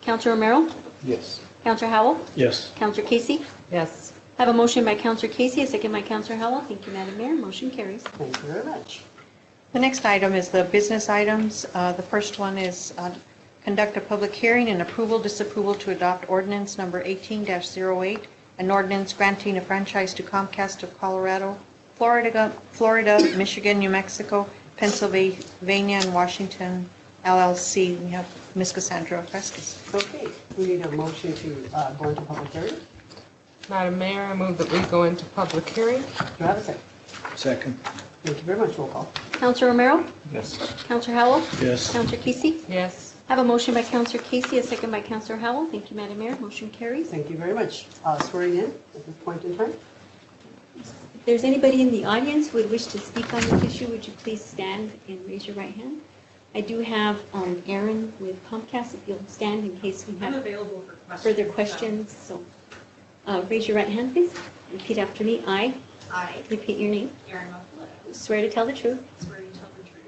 Counselor Romero? Yes. Counselor Howell? Yes. Counselor Casey? Yes. I have a motion by Counselor Casey, a second by Counselor Howell. Thank you, Madam Mayor. Motion carries. Thank you very much. The next item is the business items. The first one is conduct a public hearing and approval, disapproval to adopt ordinance number 18-08, an ordinance granting a franchise to Comcast of Colorado, Florida, Michigan, New Mexico, Pennsylvania, and Washington LLC. We have Ms. Cassandra Vasquez. Okay, we need a motion to go into public hearing. Madam Mayor, I move that we go into public hearing. Do I have a second? Second. Thank you very much. Roll call. Counselor Romero? Yes. Counselor Howell? Yes. Counselor Casey? Yes. I have a motion by Counselor Casey, a second by Counselor Howell. Thank you, Madam Mayor. Motion carries. Thank you very much. Swearing in at this point in time. If there's anybody in the audience who would wish to speak on this issue, would you please stand and raise your right hand? I do have Aaron with Comcast, if you'll stand in case we I'm have available for questions. further questions. So raise your right hand, please. Repeat after me. I I, repeat your name. Aaron Mafaletta, Swear to tell the truth swear to tell the truth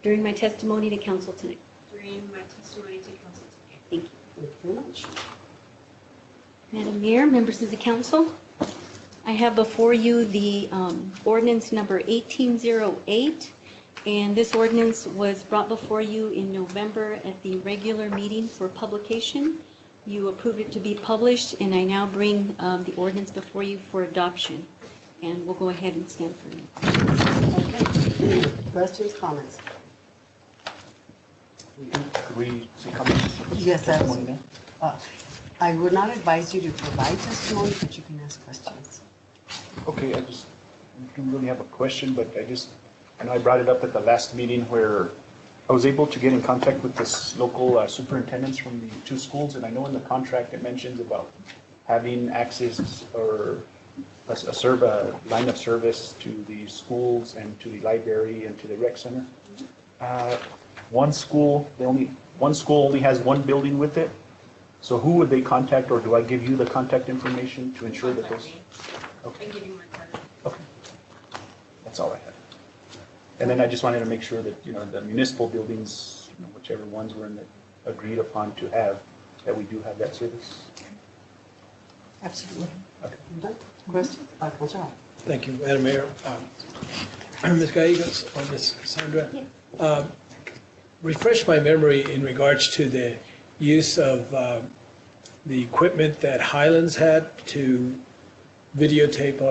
during my testimony to council tonight. during my testimony to council today. Thank you. Thank you very much. Madam Mayor, members of the council, I have before you the ordinance number 1808, and this ordinance was brought before you in November at the regular meeting for publication. You approved it to be published, and I now bring the ordinance before you for adoption, and we'll go ahead and stand for it. Okay. Questions, comments? Could we see comments? Yes, that's, Testimony now? I would not advise you to provide testimony, but you can ask questions. Okay, I don't really have a question, but I know I brought it up at the last meeting where I was able to get in contact with this local superintendents from the two schools, and I know in the contract it mentions about having access or a line of service to the schools and to the library and to the rec center. One school only has one building with it. So who would they contact, or do I give you the contact information to ensure that those? Okay. I give you my card. Okay. That's all I had. And then I just wanted to make sure that, the municipal buildings, whichever ones were agreed upon to have, that we do have that service. Absolutely. Okay. Questions? Councilor Howell. Thank you, Madam Mayor. Ms. Gallegos or Ms. Cassandra, refresh my memory in regards to the use of the equipment that Highlands had to videotape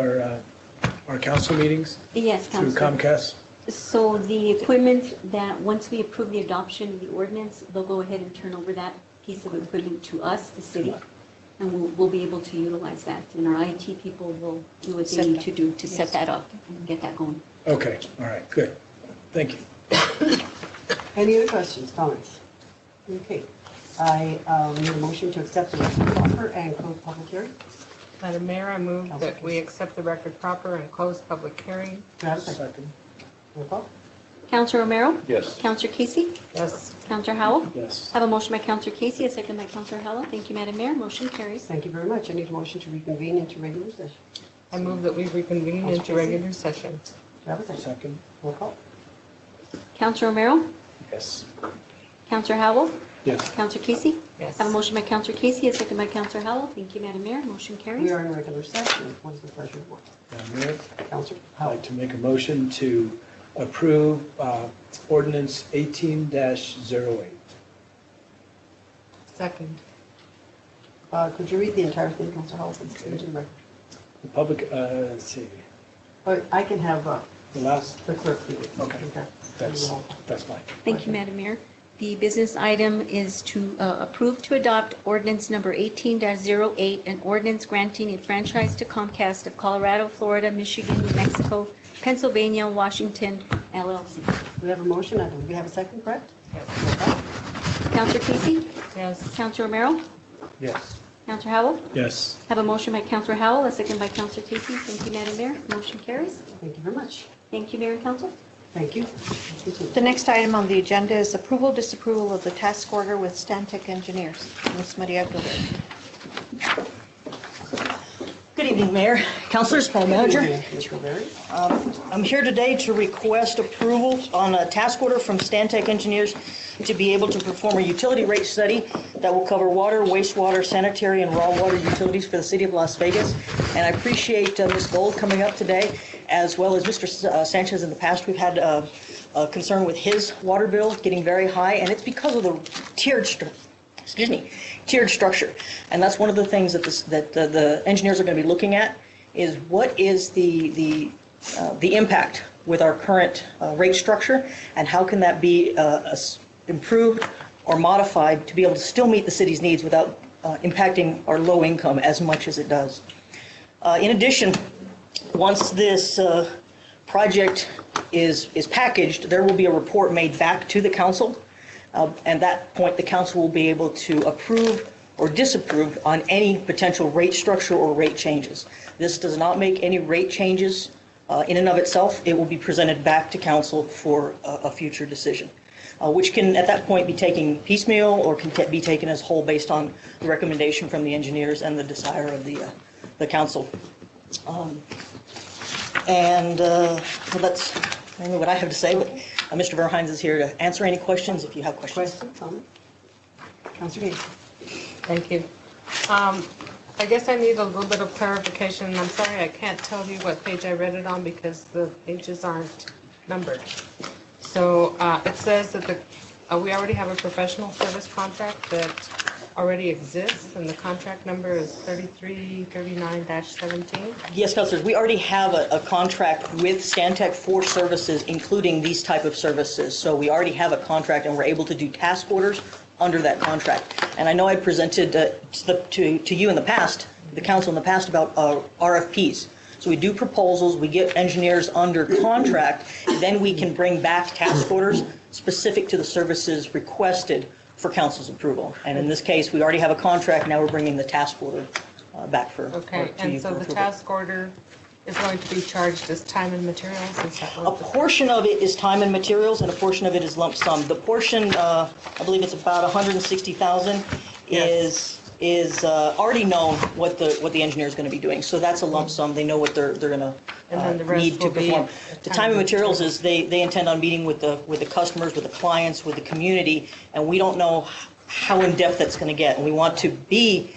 our council meetings Yes, through Councilor. Comcast. So the equipment that, once we approve the adoption of the ordinance, they'll go ahead and turn over that piece of equipment to us, the city, and we'll be able to utilize that. And our IT people will do what they need to do to set that up and get that going. Okay, all right, good. Thank you. Any other questions, comments? Okay. I need a motion to accept the record offer and close public hearing. Madam Mayor, I move that we accept the record proper and close public hearing. Do I have a second? Roll call. Counselor Romero? Yes. Counselor Casey? Yes. Counselor Howell? Yes. I have a motion by Counselor Casey, a second by Counselor Howell. Thank you, Madam Mayor. Motion carries. Thank you very much. I need a motion to reconvene into regular session. I move that we reconvene into regular session. Do I have a second? Second. Roll call. Counselor Romero? Yes. Counselor Howell? Yes. Counselor Casey? Yes. I have a motion by Counselor Casey, a second by Counselor Howell. Thank you, Madam Mayor. Motion carries. We are in regular session. What is the pleasure of the board? Madam Mayor, Counselor I'd Howell. like to make a motion to approve ordinance 18-08. Second. Could you read the entire thing, Counselor Howell, please? Into the record. The public, let's see, I can have the last, the clerk read it. Okay. that's fine. Thank you, Madam Mayor. The business item is to approve to adopt ordinance number 18-08, an ordinance granting a franchise to Comcast of Colorado, Florida, Michigan, New Mexico, Pennsylvania, Washington, LLC. We have a motion. I believe we have a second, correct? Counselor Casey? Yes. Counselor Romero? Yes. Counselor Howell? Yes. Have a motion by Counselor Howell, a second by Counselor Casey. Thank you, Madam Mayor. Motion carries. Thank you very much. Thank you, Mayor and Council. Thank you. The next item on the agenda is approval, disapproval of the task order with Stantec Engineers. Ms. Maria Aguilera. Good evening, Mayor, Councilors, Madam Manager. Mr. Rivera. I'm here today to request approval on a task order from Stantec Engineers to be able to perform a utility rate study that will cover water, wastewater, sanitary, and raw water utilities for the city of Las Vegas. And I appreciate Ms. Gold coming up today, as well as Mr. Sanchez. In the past, we've had a concern with his water bill getting very high, and it's because of the tiered structure. And that's one of the things that the engineers are going to be looking at, is what is the impact with our current rate structure, and how can that be improved or modified to be able to still meet the city's needs without impacting our low income as much as it does. In addition, once this project is packaged, there will be a report made back to the council. And at that point, the council will be able to approve or disapprove on any potential rate structure or rate changes. This does not make any rate changes in and of itself. It will be presented back to council for a future decision, which can at that point be taken piecemeal or can be taken as whole based on the recommendation from the engineers and the desire of the council. Well, that's mainly what I have to say, but Mr. Verhines is here to answer any questions if you have questions. Questions, comments? Counselor Casey. Thank you. I guess I need a little bit of clarification. I'm sorry, I can't tell you what page I read it on because the pages aren't numbered. So it says that we already have a professional service contract that already exists, and the contract number is 3339-17. Yes, Councilors, we already have a contract with Stantec for services, including these type of services. So we already have a contract, and we're able to do task orders under that contract. And I know I presented to you in the past, the council in the past, about RFPs. So we do proposals, we get engineers under contract, then we can bring back task orders specific to the services requested for council's approval. And in this case, we already have a contract, now we're bringing the task order back for Okay, to you and so for the approval. task order is going to be charged as time and materials? Is that A what portion of it is time and materials, and a portion of it is lump sum. The portion, I believe it's about 160,000, is already known what the engineer is going to be doing. So that's a lump sum. They know what they're going to And then the rest need to will be perform. The time and materials is they intend on meeting with the customers, with the clients, with the community, and we don't know how in depth that's going to get. And we want to be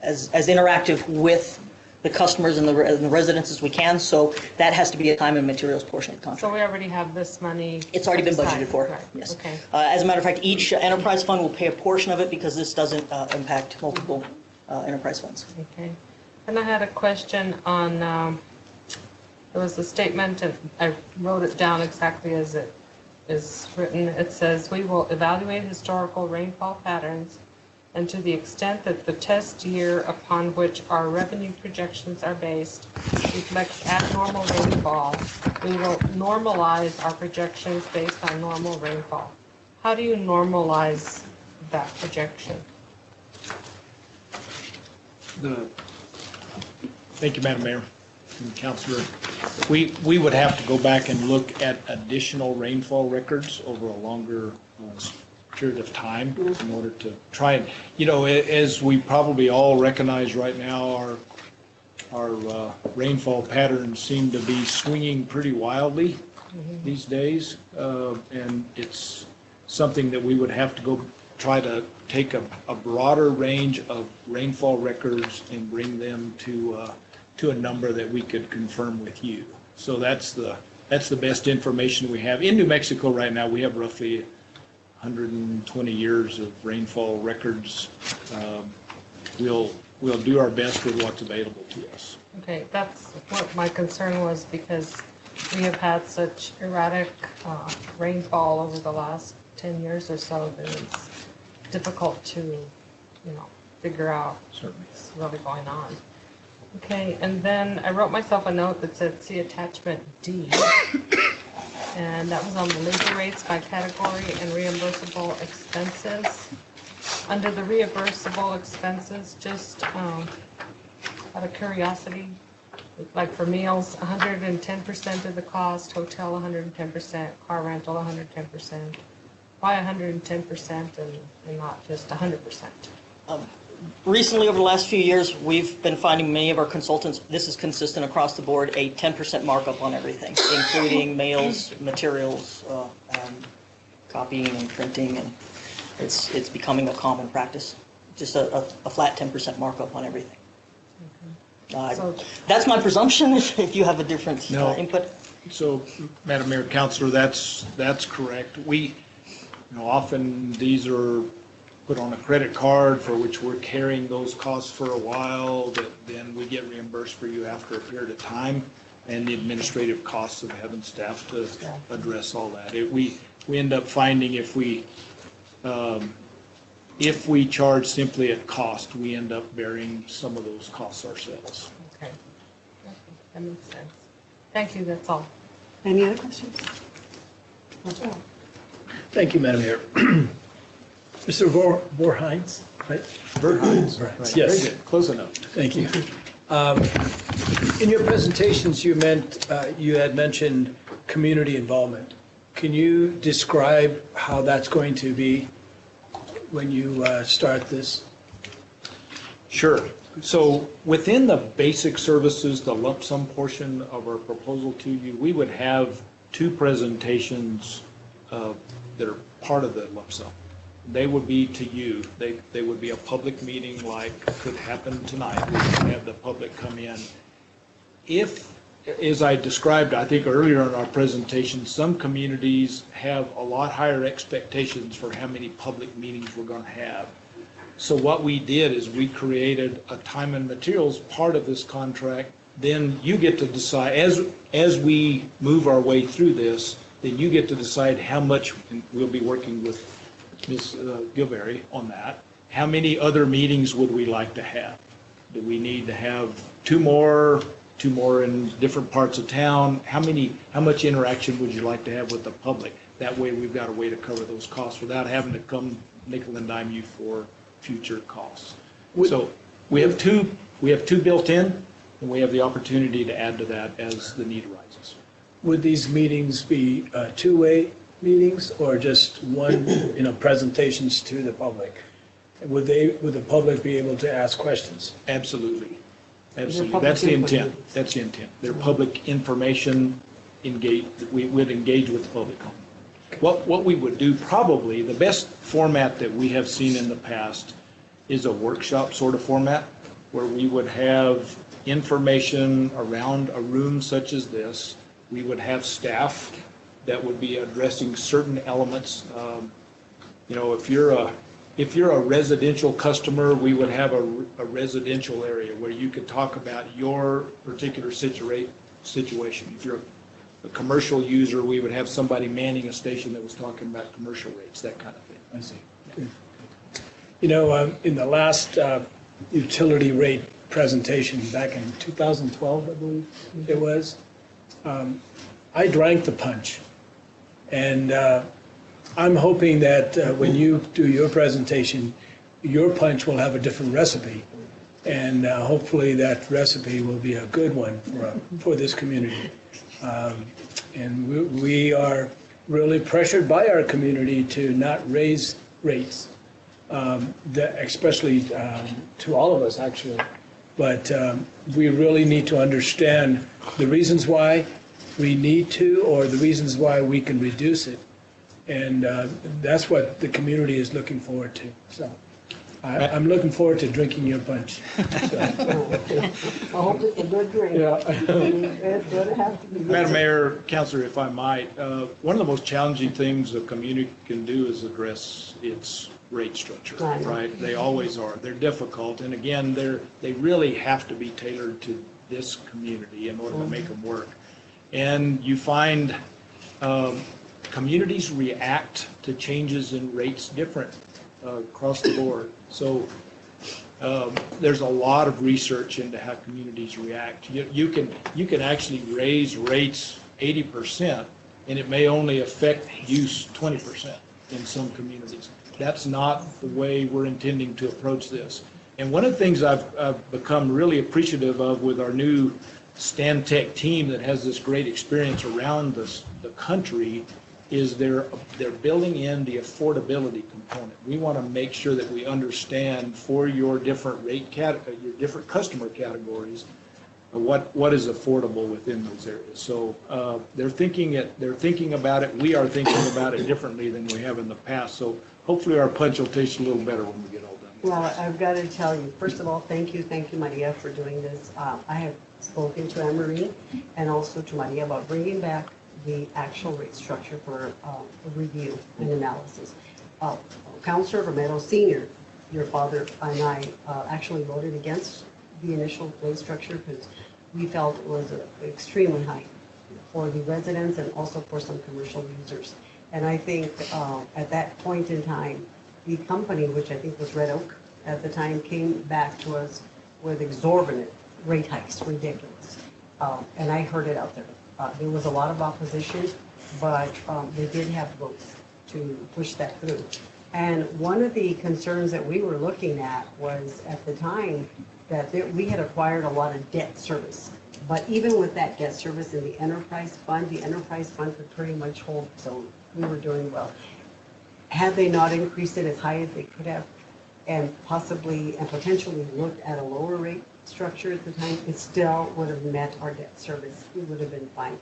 as interactive with the customers and the residents as we can. So that has to be a time and materials portion of the contract. So we already have this money? It's already been budgeted for, Right. yes. Okay. As a matter of fact, each enterprise fund will pay a portion of it because this doesn't impact multiple enterprise funds. Okay. And I had a question on, there was a statement, and I wrote it down exactly as it is written. It says, "We will evaluate historical rainfall patterns, and to the extent that the test year upon which our revenue projections are based reflects abnormal rainfall, we will normalize our projections based on normal rainfall." How do you normalize that projection? Thank you, Madam Mayor and Councilor. We would have to go back and look at additional rainfall records over a longer period of time in order to try and, as we probably all recognize right now, our rainfall patterns seem to be swinging pretty wildly these days, and it's something that we would have to go try to take a broader range of rainfall records and bring them to a number that we could confirm with you. So that's the best information we have. In New Mexico right now, we have roughly 120 years of rainfall records. We'll do our best with what's available to us. Okay, that's what my concern was, because we have had such erratic rainfall over the last 10 years or so that it's difficult to, figure out what's really going on. Okay, and then I wrote myself a note that said, see attachment D. And that was on the labor rates by category and reimbursable expenses. Under the reimbursable expenses, just out of curiosity, like for meals, 110% of the cost, hotel 110%, car rental 110%. Why 110% and not just 100%? Recently, over the last few years, we've been finding many of our consultants, this is consistent across the board, a 10% markup on everything, including mails, materials, copying and printing, and it's becoming a common practice. Just a flat 10% markup on everything. That's my presumption, if you have a different input. So, Madam Mayor, Councilor, that's correct. We, often these are put on a credit card for which we're carrying those costs for a while, that then we get reimbursed for you after a period of time, and the administrative costs of having staff to address all that. We end up finding if we charge simply at cost, we end up bearing some of those costs ourselves. Okay, that makes sense. Thank you, that's all. Any other questions? Thank you, Madam Mayor. Mr. Vorhines, right? Vorhines, right. Very Yes. good. Close enough. Thank you. In your presentations, you had mentioned community involvement. Can you describe how that's going to be when you start this? Sure. So within the basic services, the lump sum portion of our proposal to you, we would have two presentations that are part of the lump sum. They would be to you. They would be a public meeting like could happen tonight. We would have the public come in. If, as I described, I think earlier in our presentation, some communities have a lot higher expectations for how many public meetings we're going to have. So what we did is we created a time and materials part of this contract. Then you get to decide, as we move our way through this, then you get to decide how much, and we'll be working with Ms. Gilberry on that. How many other meetings would we like to have? Do we need to have two more in different parts of town? How much interaction would you like to have with the public? That way we've got a way to cover those costs without having to come nickel and dime you for future costs. So we have two built in, and we have the opportunity to add to that as the need arises. Would these meetings be two-way meetings or just one, presentations to the public? Would the public be able to ask questions? Absolutely. Absolutely. That's the intent. That's the intent. They're public information engaged. We would engage with the public. What we would do, probably the best format that we have seen in the past is a workshop sort of format where we would have information around a room such as this. We would have staff that would be addressing certain elements. If you're a residential customer, we would have a residential area where you could talk about your particular situation. If you're a commercial user, we would have somebody manning a station that was talking about commercial rates, that kind of thing. I see. Good. In the last utility rate presentation back in 2012, I believe it was, I drank the punch. And I'm hoping that when you do your presentation, your punch will have a different recipe. And hopefully that recipe will be a good one for this community. And we are really pressured by our community to not raise rates, especially to all of us, actually. But we really need to understand the reasons why we need to, or the reasons why we can reduce it. And that's what the community is looking forward to. So I'm looking forward to drinking your punch. I hope it's a good drink. Yeah. It's gonna have to be. Madam Mayor, Councilor, if I might, one of the most challenging things a community can do is address its rate structure, Right. right? They always are. They're difficult, and again, they really have to be tailored to this community in order to make them work. And you find communities react to changes in rates different across the board. So there's a lot of research into how communities react. You can actually raise rates 80%, and it may only affect use 20% in some communities. That's not the way we're intending to approach this. And one of the things I've become really appreciative of with our new Stantec team that has this great experience around the country is they're building in the affordability component. We want to make sure that we understand for your different your different customer categories, what is affordable within those areas. So they're thinking about it. We are thinking about it differently than we have in the past. So hopefully our punch will taste a little better when we get all done. Well, I've got to tell you, first of all, thank you, Maria, for doing this. I have spoken to Anne-Marie and also to Maria about bringing back the actual rate structure for a review and analysis. Councilor Romero Sr., your father and I actually voted against the initial rate structure because we felt it was extremely high for the residents and also for some commercial users. And I think at that point in time, the company, which I think was Red Oak at the time, came back to us with exorbitant rate hikes, ridiculous. And I heard it out there. There was a lot of opposition, but they did have votes to push that through. And one of the concerns that we were looking at was at the time that we had acquired a lot of debt service. But even with that debt service in the enterprise fund could pretty much hold, so we were doing well. Had they not increased it as high as they could have, and possibly and potentially looked at a lower rate structure at the time, it still would have met our debt service. We would have been fine.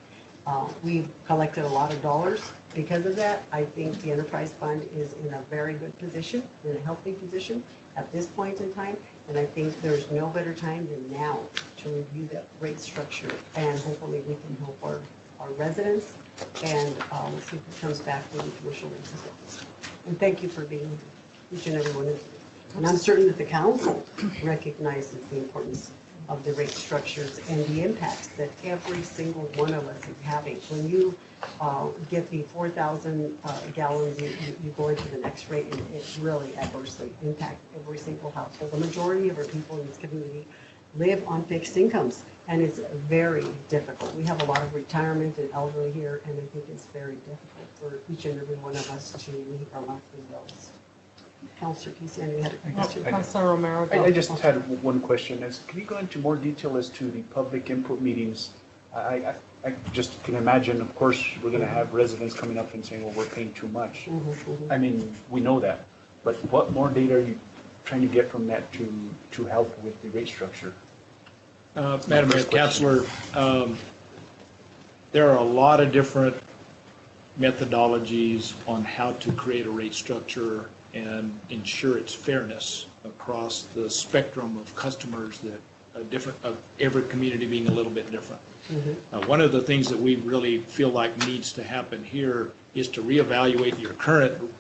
We've collected a lot of dollars because of that. I think the enterprise fund is in a very good position, in a healthy position at this point in time. And I think there's no better time than now to review that rate structure. And hopefully we can help our residents. And we'll see if it comes back with the commercial rates as well. And thank you for being here, each and every one of you. And I'm certain that the council recognizes the importance of the rate structures and the impacts that every single one of us is having. When you get the 4,000 gallons, you go into the next rate, and it really adversely impacts every single household. The majority of our people in this community live on fixed incomes, and it's very difficult. We have a lot of retirement and elderly here, and I think it's very difficult for each and every one of us to meet our monthly bills. Councilor Casey, you had a question? Councilor Romero. I just had one question. Can you go into more detail as to the public input meetings? I just can imagine, of course, we're going to have residents coming up and saying, well, we're paying too much. I mean, we know that. But what more data are you trying to get from that to help with the rate structure? Madam Mayor, Councilor, there are a lot of different methodologies on how to create a rate structure and ensure its fairness across the spectrum of customers that are different, of every community being a little bit different. One of the things that we really feel like needs to happen here is to reevaluate your current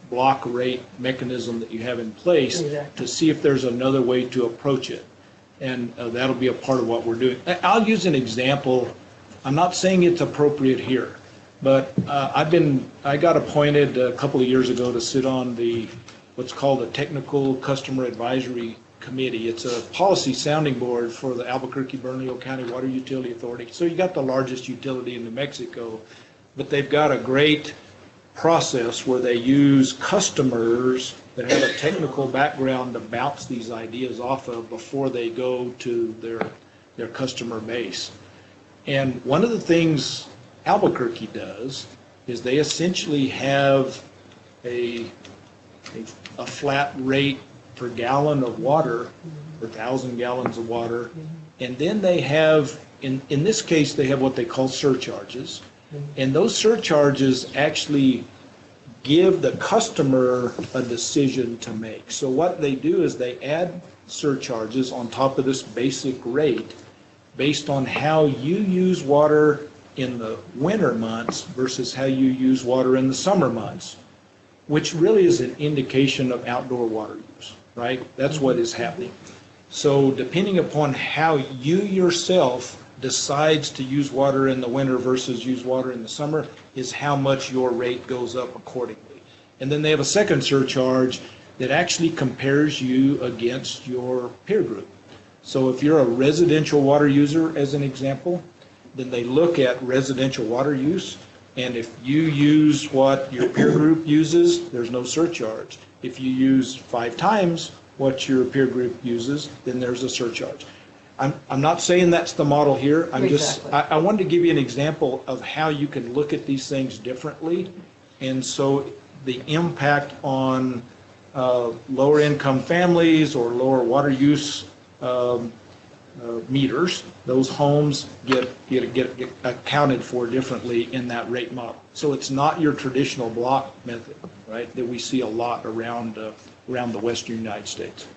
block rate mechanism that you have in place to see if there's another way to approach it. And that'll be a part of what we're doing. I'll use an example. I'm not saying it's appropriate here, but I got appointed a couple of years ago to sit on what's called a Technical Customer Advisory Committee. It's a policy sounding board for the Albuquerque-Bernalillo County Water Utility Authority. So you got the largest utility in New Mexico, but they've got a great process where they use customers that have a technical background to bounce these ideas off of before they go to their customer base. And one of the things Albuquerque does is they essentially have a flat rate per gallon of water, per 1,000 gallons of water, and then they have, in this case, they have what they call surcharges, and those surcharges actually give the customer a decision to make. So what they do is they add surcharges on top of this basic rate based on how you use water in the winter months versus how you use water in the summer months, which really is an indication of outdoor water use, right? That's what is happening. So depending upon how you yourself decides to use water in the winter versus use water in the summer is how much your rate goes up accordingly. And then they have a second surcharge that actually compares you against your peer group. So if you're a residential water user, as an example, then they look at residential water use, and if you use what your peer group uses, there's no surcharge. If you use 5 times what your peer group uses, then there's a surcharge. I'm not saying that's the model here. I'm just, I wanted to give you an example of how you can look at these things differently. And so the impact on lower income families or lower water use meters, those homes get accounted for differently in that rate model. So it's not your traditional block method, right, that we see a lot around the western United States.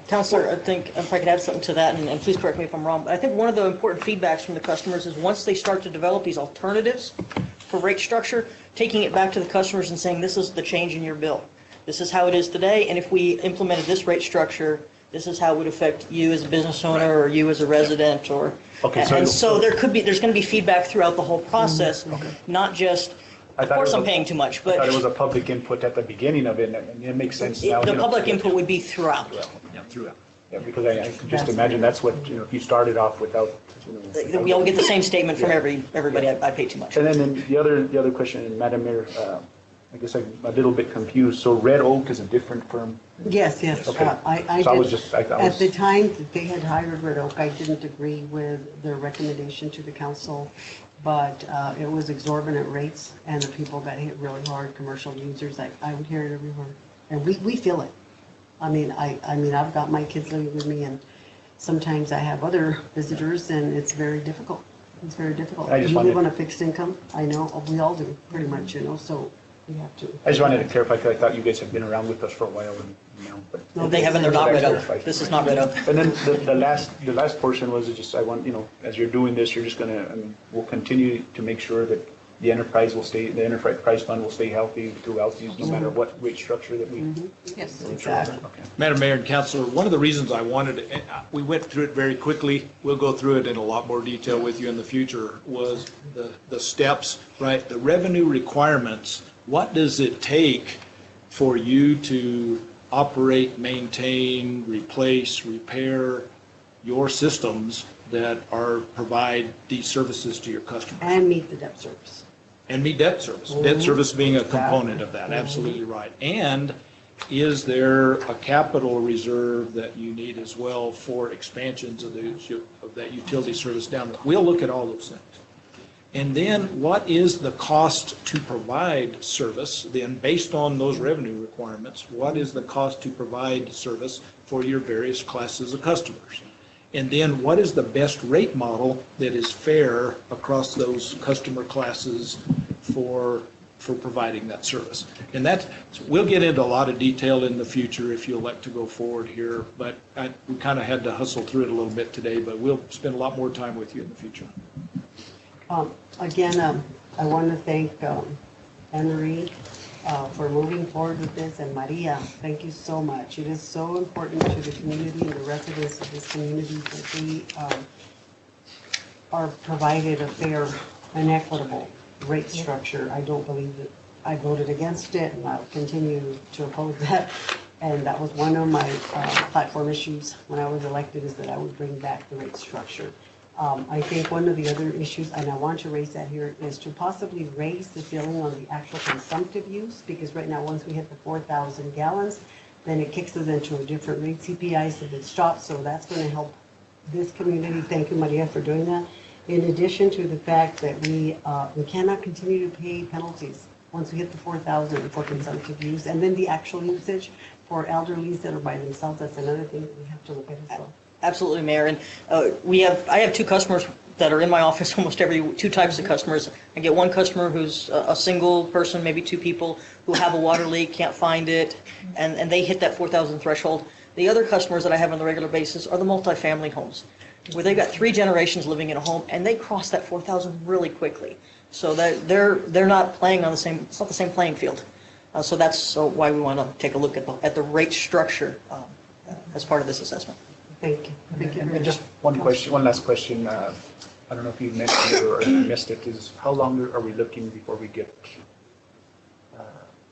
Counselor, I think if I could add something to that, and please correct me if I'm wrong, but I think one of the important feedbacks from the customers is once they start to develop these alternatives for rate structure, taking it back to the customers and saying, this is the change in your bill. This is how it is today, and if we implemented this rate structure, this is how it would affect you as a business owner or you as a resident, or and so there's going to be feedback throughout the whole process, not just, of course I'm paying too much, but I thought it was a public input at the beginning of it, and it makes sense now. The public input would be throughout. Yeah, throughout. Yeah, because I can just imagine that's what, if you started off without, We all get the same statement from everybody, I pay too much. And then the other question, Madam Mayor, I guess I'm a little bit confused. So Red Oak is a different firm? Yes. Okay. At the time that they had hired Red Oak, I didn't agree with their recommendation to the council, but it was exorbitant rates, and the people got hit really hard, commercial users. I would hear it everywhere, and we feel it. I mean, I've got my kids living with me, and sometimes I have other visitors, and it's very difficult. It's very difficult. You live on a fixed income. I know, we all do, pretty much, so we have to. I just wanted to clarify, because I thought you guys have been around with us for a while, and, but. No, they haven't, they're not Red Oak. This is not Red Oak. And then the last portion was just, I want, as you're doing this, you're just gonna, we'll continue to make sure that the enterprise fund will stay healthy throughout these, no matter what rate structure that we. Yes, exactly. Okay. Madam Mayor and Councilor, one of the reasons I wanted to, we went through it very quickly, we'll go through it in a lot more detail with you in the future, was the steps, right? The revenue requirements. What does it take for you to operate, maintain, replace, repair your systems that provide these services to your customers? And meet the debt service. And meet debt service. Debt service being a component of that, absolutely right. And is there a capital reserve that you need as well for expansions of that utility service down? We'll look at all those things. And then what is the cost to provide service? Then based on those revenue requirements, what is the cost to provide service for your various classes of customers? And then what is the best rate model that is fair across those customer classes for providing that service? And we'll get into a lot of detail in the future if you'll like to go forward here, but we kind of had to hustle through it a little bit today, but we'll spend a lot more time with you in the future. Again, I want to thank Anne-Marie for moving forward with this, and Maria, thank you so much. It is so important to the community and the residents of this community that we are provided a fair and equitable rate structure. I don't believe that I voted against it, and I'll continue to oppose that. And that was one of my platform issues when I was elected, is that I would bring back the rate structure. I think one of the other issues, and I want to raise that here, is to possibly raise the ceiling on the actual consumptive use, because right now, once we hit the 4,000 gallons, then it kicks us into a different rate. CPI said it stopped, so that's going to help this community. Thank you, Maria, for doing that. In addition to the fact that we cannot continue to pay penalties once we hit the 4,000 for consumptive use, and then the actual usage for elderlies that are by themselves. That's another thing that we have to look at as well. Absolutely, Mayor. And I have two customers that are in my office almost every, two types of customers. I get one customer who's a single person, maybe two people, who have a water leak, can't find it, and they hit that 4,000 threshold. The other customers that I have on the regular basis are the multifamily homes, where they've got 3 generations living in a home, and they cross that 4,000 really quickly. So that they're not playing on the same, it's not the same playing field. So that's why we want to take a look at the rate structure as part of this assessment. Thank you. Thank you. And just one question, one last question. I don't know if you mentioned it or I missed it, is how long are we looking before we get?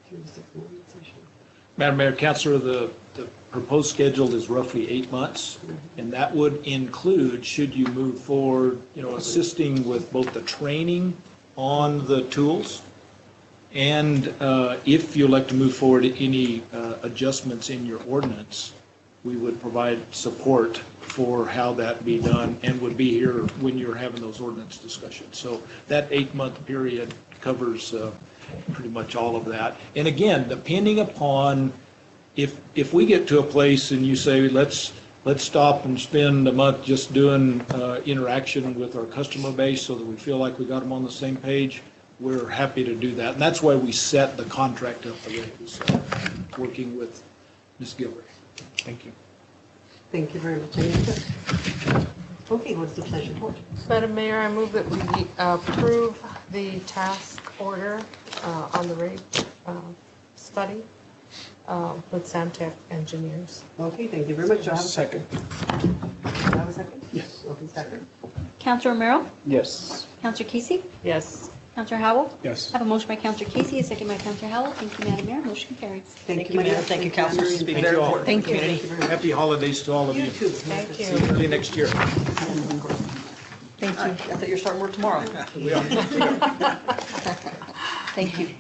3 to 6 months. Madam Mayor, Councilor, the proposed schedule is roughly 8 months, and that would include, should you move forward, assisting with both the training on the tools, and if you elect to move forward, any adjustments in your ordinance, we would provide support for how that be done and would be here when you're having those ordinance discussions. So that 8-month period covers pretty much all of that. And again, depending upon if we get to a place and you say, let's stop and spend a month just doing interaction with our customer base so that we feel like we got them on the same page, we're happy to do that. And that's why we set the contract up the way it was, working with Ms. Gilbert. Thank you. Thank you very much. Any other questions? Okay, what's the pleasure for? Madam Mayor, I move that we approve the task order on the rate study with Samtec Engineers. Okay, thank you very much. Do I have a Second. Do I have a second? Yes. Okay, second. Councilor Romero? Yes. Councilor Casey? Yes. Councilor Howell? Yes. I have a motion by Councilor Casey, a second by Councilor Howell. Thank you, Madam Mayor. Motion carries. Thank you, Mayor. Mayor. Thank you, councilors. This will be Thank very you. important. Thank you. Thank you very much. Happy holidays to all of you. You too. Thank See you you. early next year. Thank you. I thought you were starting work tomorrow. We are. Thank you.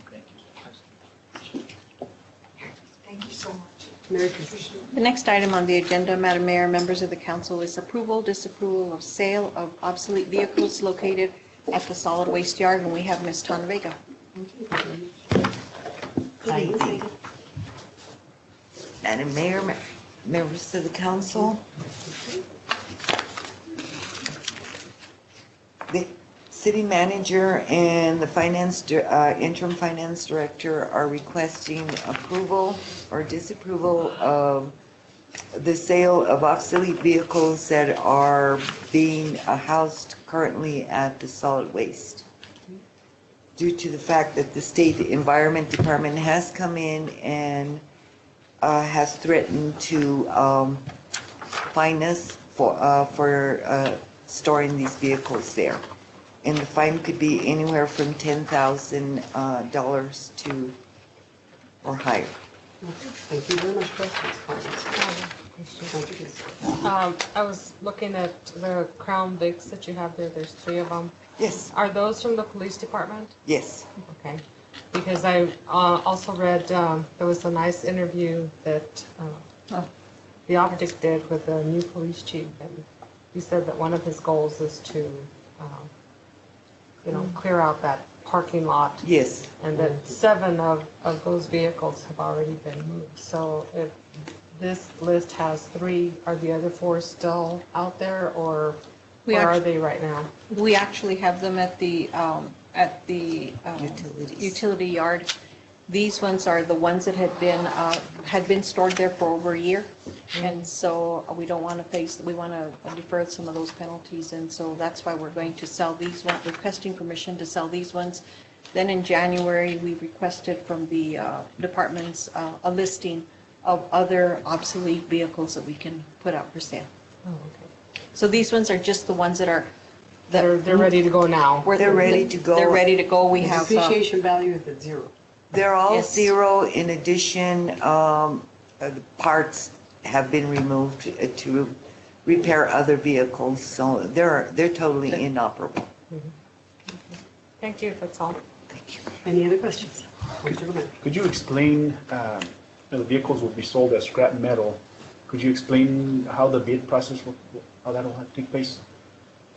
Thank you so much. Merry Christmas. The next item on the agenda, Madam Mayor, members of the council, is approval, disapproval of sale of obsolete vehicles located at the solid waste yard, and we have Ms. Tana Vega. Madam Mayor, members of the council, the city manager and the interim finance director are requesting approval or disapproval of the sale of obsolete vehicles that are being housed currently at the solid waste, due to the fact that the state environment department has come in and has threatened to fine us for storing these vehicles there. And the fine could be anywhere from $10,000 to or higher. Thank you very much. Questions? I was looking at the Crown Vics that you have there. There's 3 of them. Yes. Are those from the police department? Yes. Okay. Because I also read there was a nice interview that the optic did with the new police chief, and he said that one of his goals is to, clear out that parking lot. Yes. And that 7 of those vehicles have already been moved. So if this list has 3, are the other 4 still out there, or where are they right now? We actually have them at the utility yard. These ones are the ones that had been stored there for over a year. And so we don't want to we want to defer some of those penalties. And so that's why we're going to sell these ones, requesting permission to sell these ones. Then in January, we requested from the departments a listing of other obsolete vehicles that we can put out for sale. Oh, okay. So these ones are just the ones that are They're ready to go now. They're ready to go. They're ready to go. We have Depreciation value is at 0. They're all Yes. 0. In addition, the parts have been removed to repair other vehicles, so they're totally inoperable. Thank you, that's all. Thank you. Any other questions? Could you explain, the vehicles will be sold as scrap metal. Could you explain how the bid process, how that'll have to take place?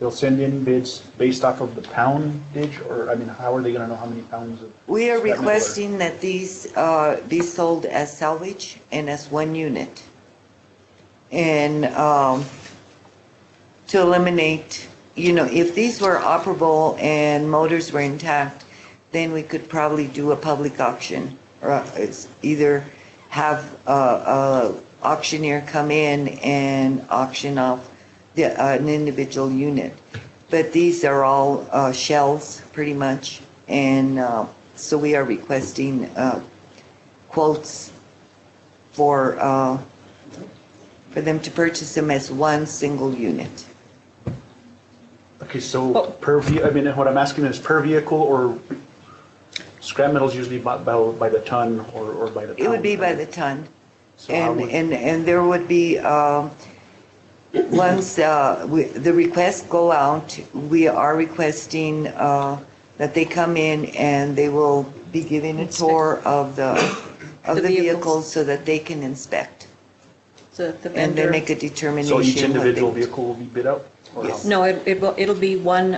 They'll send in bids based off of the poundage, or, how are they gonna know how many pounds of? We are scrap metal requesting that these be sold as salvage and as one unit. And to eliminate you know, if these were operable and motors were intact, then we could probably do a public auction, or it's either have a auctioneer come in and auction off an individual unit. But these are all shells, pretty much, and so we are requesting quotes for them to purchase them as one single unit. Okay, so I mean, what I'm asking is per vehicle, or scrap metal is usually by the ton or by the pound? It would be by the ton. So how would- And there would be, once the requests go out, we are requesting that they come in and they will be giving a tour of the vehicles so that they can inspect. So the And they vendor, make a determination. So each what they- individual vehicle will be bid out? Or Yes. how? no, it'll be one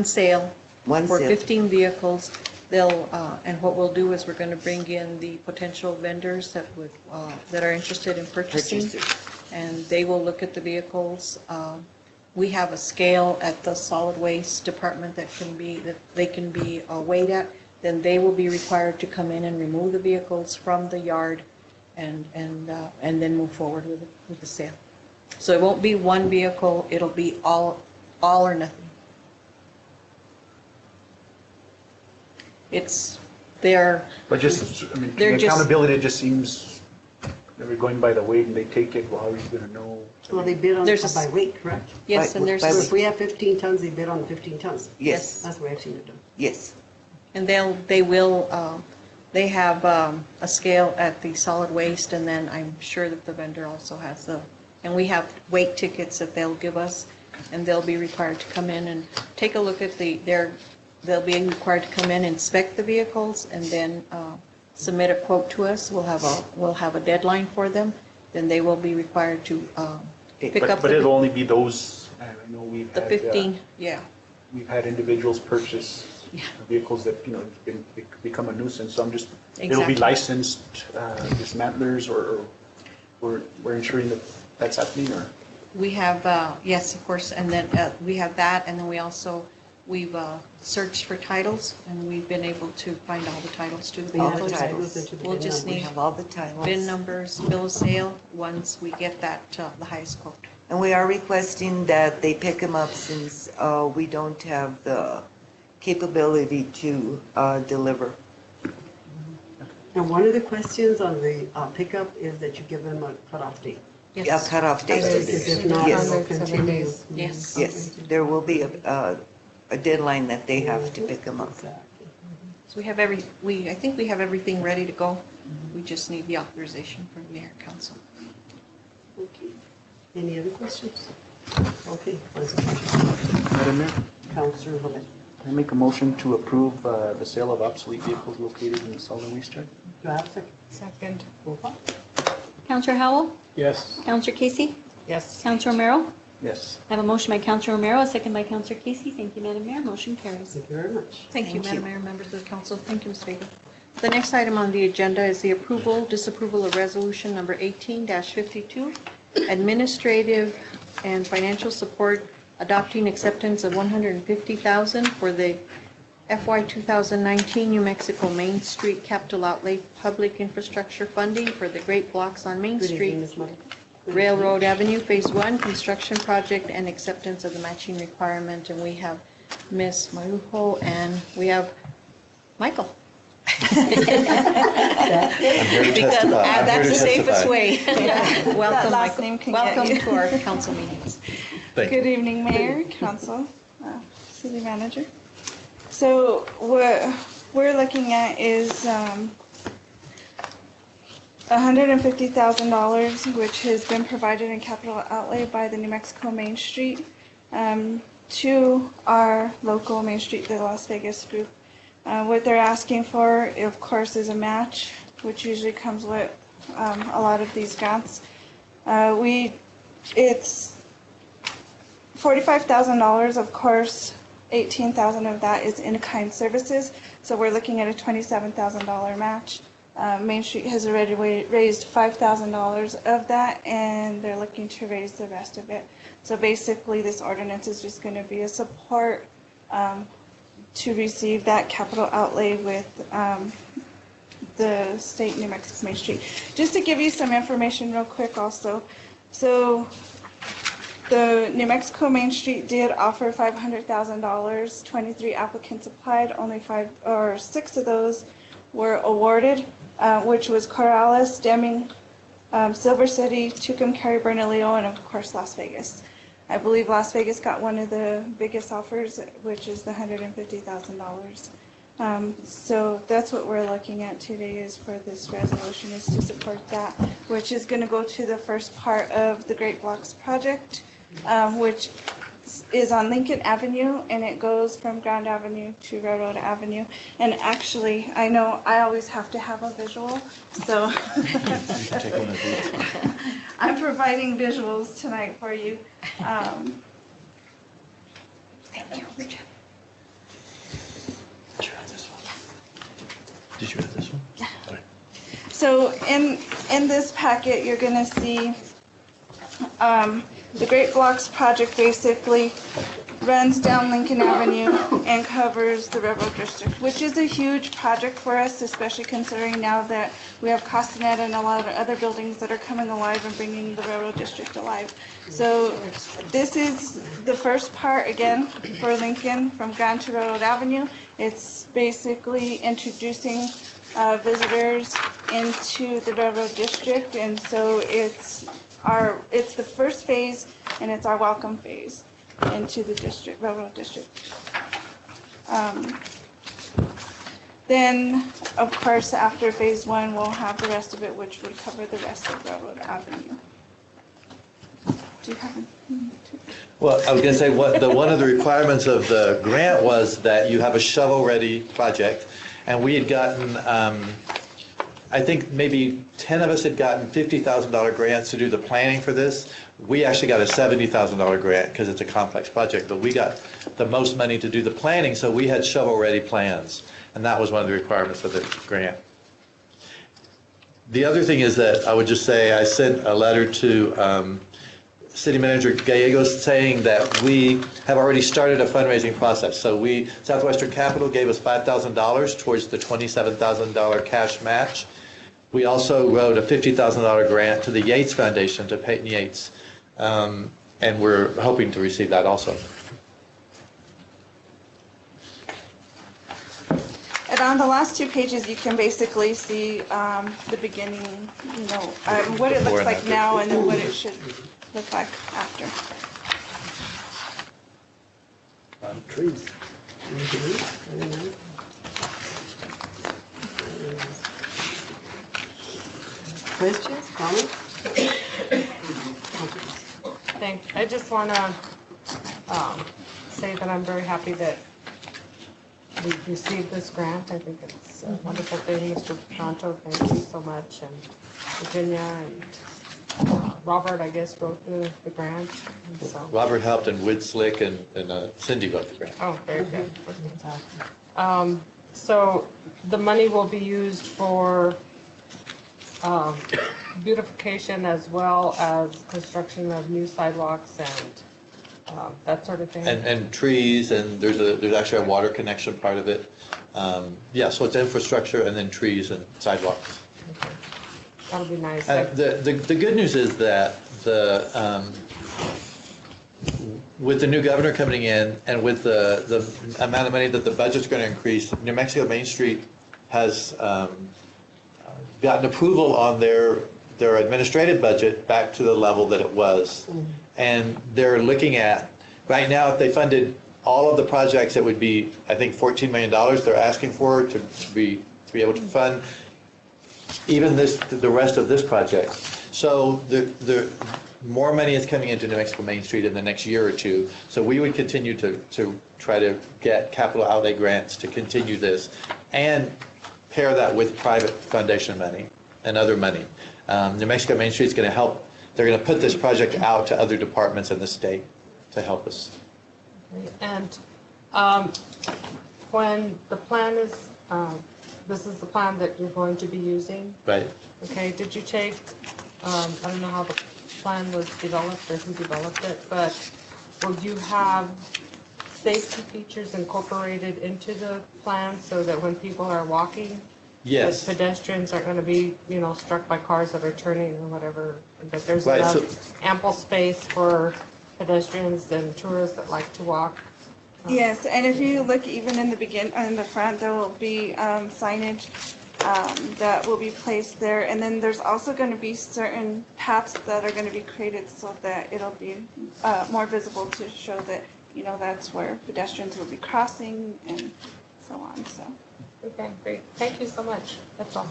sale One for sale. 15 vehicles. They'll, and what we'll do is we're going to bring in the potential vendors that would, that are interested in purchasing. And they will look at the vehicles. We have a scale at the solid waste department that they can be weighed at. Then they will be required to come in and remove the vehicles from the yard and then move forward with the sale. So it won't be one vehicle, it'll be all or nothing. But just, I mean, they're the just- accountability just seems, they're going by the weight and they take it, well, how are you gonna know? Well, they bid on by weight, correct? Yes, and there's, So if we have 15 tons, they bid on the 15 tons. Yes. That's the way I've seen it done. Yes. and they have a scale at the solid waste, and then I'm sure that the vendor also has and we have weight tickets that they'll give us, and they'll be required to come in and take a look at they'll be required to come in, inspect the vehicles, and then submit a quote to us. We'll have a deadline for them, then they will be required to pick up But it'll only be those, I know we've the had. 15, yeah. We've had individuals purchase vehicles that, you know, become a nuisance, so I'm just, it'll be Exactly. licensed dismantlers, or we're ensuring that that's happening, or? We have, yes, of course, and then we have that, and then we've searched for titles, and we've been able to find all the titles to the All the vehicles. titles. We'll just We need have all the titles. VIN numbers, bill of sale, once we get that, the highest quote. And we are requesting that they pick them up since we don't have the capability to deliver. And one of the questions on the pickup is that you give them a cutoff date. A cutoff date. Because if not, Yes. it will continue. Yes. Yes, there will be a deadline that they have to pick them up. So we have I think we have everything ready to go. We just need the authorization from Mayor and Council. Okay. Any other questions? Okay. Madam Mayor, Councilor Lopez. I make a motion to approve the sale of obsolete vehicles located in the solid waste yard. Do I have a second? Second. Roll call. Counselor Howell? Yes. Counselor Casey? Yes. Counselor Romero? Yes. I have a motion by Counselor Romero, a second by Counselor Casey. Thank you, Madam Mayor. Motion carries. Thank you very much. Thank you, Madam Mayor, members of the council. Thank you, Ms. Vega. The next item on the agenda is the disapproval of resolution number 18-52, administrative and financial support, adopting acceptance of $150,000 for the FY 2019 New Mexico Main Street Capital Outlay Public Infrastructure Funding for the Great Blocks on Main Good evening, Street, Ms. Monica. Railroad Avenue Phase 1 construction project, and acceptance of the matching requirement. And we have Ms. Marujo and we have Michael. Because that's the safest way. Welcome, last Michael. name can get Welcome you. to our council meetings. Good evening, Mayor, Council, City Manager. So what we're looking at is $150,000, which has been provided in capital outlay by the New Mexico Main Street to our local Main Street, the Las Vegas group. What they're asking for, of course, is a match, which usually comes with a lot of these grants. It's $45,000, of course, $18,000 of that is in-kind services, so we're looking at a $27,000 match. Main Street has already raised $5,000 of that, and they're looking to raise the rest of it. So basically, this ordinance is just going to be a support to receive that capital outlay with the state New Mexico Main Street. Just to give you some information real quick also. So the New Mexico Main Street did offer $500,000. 23 applicants applied. Only 5 or 6 of those were awarded, which was Corrales, Deming, Silver City, Tucumcari, Bernalillo, and of course Las Vegas. I believe Las Vegas got one of the biggest offers, which is the $150,000. So that's what we're looking at today is for this resolution is to support that, which is going to go to the first part of the Great Blocks project, which is on Lincoln Avenue, and it goes from Grand Avenue to Railroad Avenue. And actually, I know I always have to have a visual, so I'm providing visuals tonight for you. Thank you, Richard. Did you have this one? Yeah. So in this packet, you're going to see the Great Blocks project basically runs down Lincoln Avenue and covers the Railroad District, which is a huge project for us, especially considering now that we have Castanet and a lot of other buildings that are coming alive and bringing the Railroad District alive. So this is the first part, again, for Lincoln from Grand to Railroad Avenue. It's basically introducing visitors into the Railroad District, and so it's the first phase, and it's our welcome phase into the district, Railroad District. Then, of course, after phase 1, we'll have the rest of it, which would cover the rest of Railroad Avenue. Do you have anything to? Well, I was going to say one of the requirements of the grant was that you have a shovel-ready project, and we had gotten, I think maybe 10 of us had gotten $50,000 grants to do the planning for this. We actually got a $70,000 grant because it's a complex project, but we got the most money to do the planning, so we had shovel-ready plans, and that was one of the requirements of the grant. The other thing is that I would just say I sent a letter to City Manager Gallegos saying that we have already started a fundraising process. So Southwestern Capital gave us $5,000 towards the $27,000 cash match. We also wrote a $50,000 grant to the Yates Foundation, to Peyton Yates, and we're hoping to receive that also. And on the last 2 pages, you can basically see the beginning, what it looks like now and then what it should look like after. Trees. Questions, comments? I just want to say that I'm very happy that we received this grant. I think it's a wonderful thing. Mr. Pronto, thank you so much, and Virginia and Robert, I guess, wrote the grant. And so. Robert helped, and Wood Slick and Cindy wrote the grant. Oh, very good. So the money will be used for beautification as well as construction of new sidewalks and that sort of thing. And trees, and there's actually a water connection part of it. Yeah, so it's infrastructure and then trees and sidewalks. Okay. That'll be nice. The good news is that with the new governor coming in and with the amount of money that the budget's going to increase, New Mexico Main Street has gotten approval on their administrative budget back to the level that it was. And they're looking at, right now, if they funded all of the projects, it would be, I think, $14 million they're asking for to be able to fund even the rest of this project. So the more money is coming into New Mexico Main Street in the next year or 2. So we would continue to try to get capital outlay grants to continue this and pair that with private foundation money and other money. New Mexico Main Street is going to help. They're going to put this project out to other departments in the state to help us. And when the plan is this is the plan that you're going to be using? Right. Okay, did you take, I don't know how the plan was developed or who developed it, but will you have safety features incorporated into the plan so that when people are walking, Yes. that pedestrians aren't going to be, struck by cars that are turning or whatever, that there's Right, enough ample space for pedestrians and tourists that like to walk? Yes, and if you look even in the front, there will be signage that will be placed there. And then there's also going to be certain paths that are going to be created so that it'll be more visible to show that, that's where pedestrians will be crossing and so on, so. Okay, great. Thank you so much. That's all.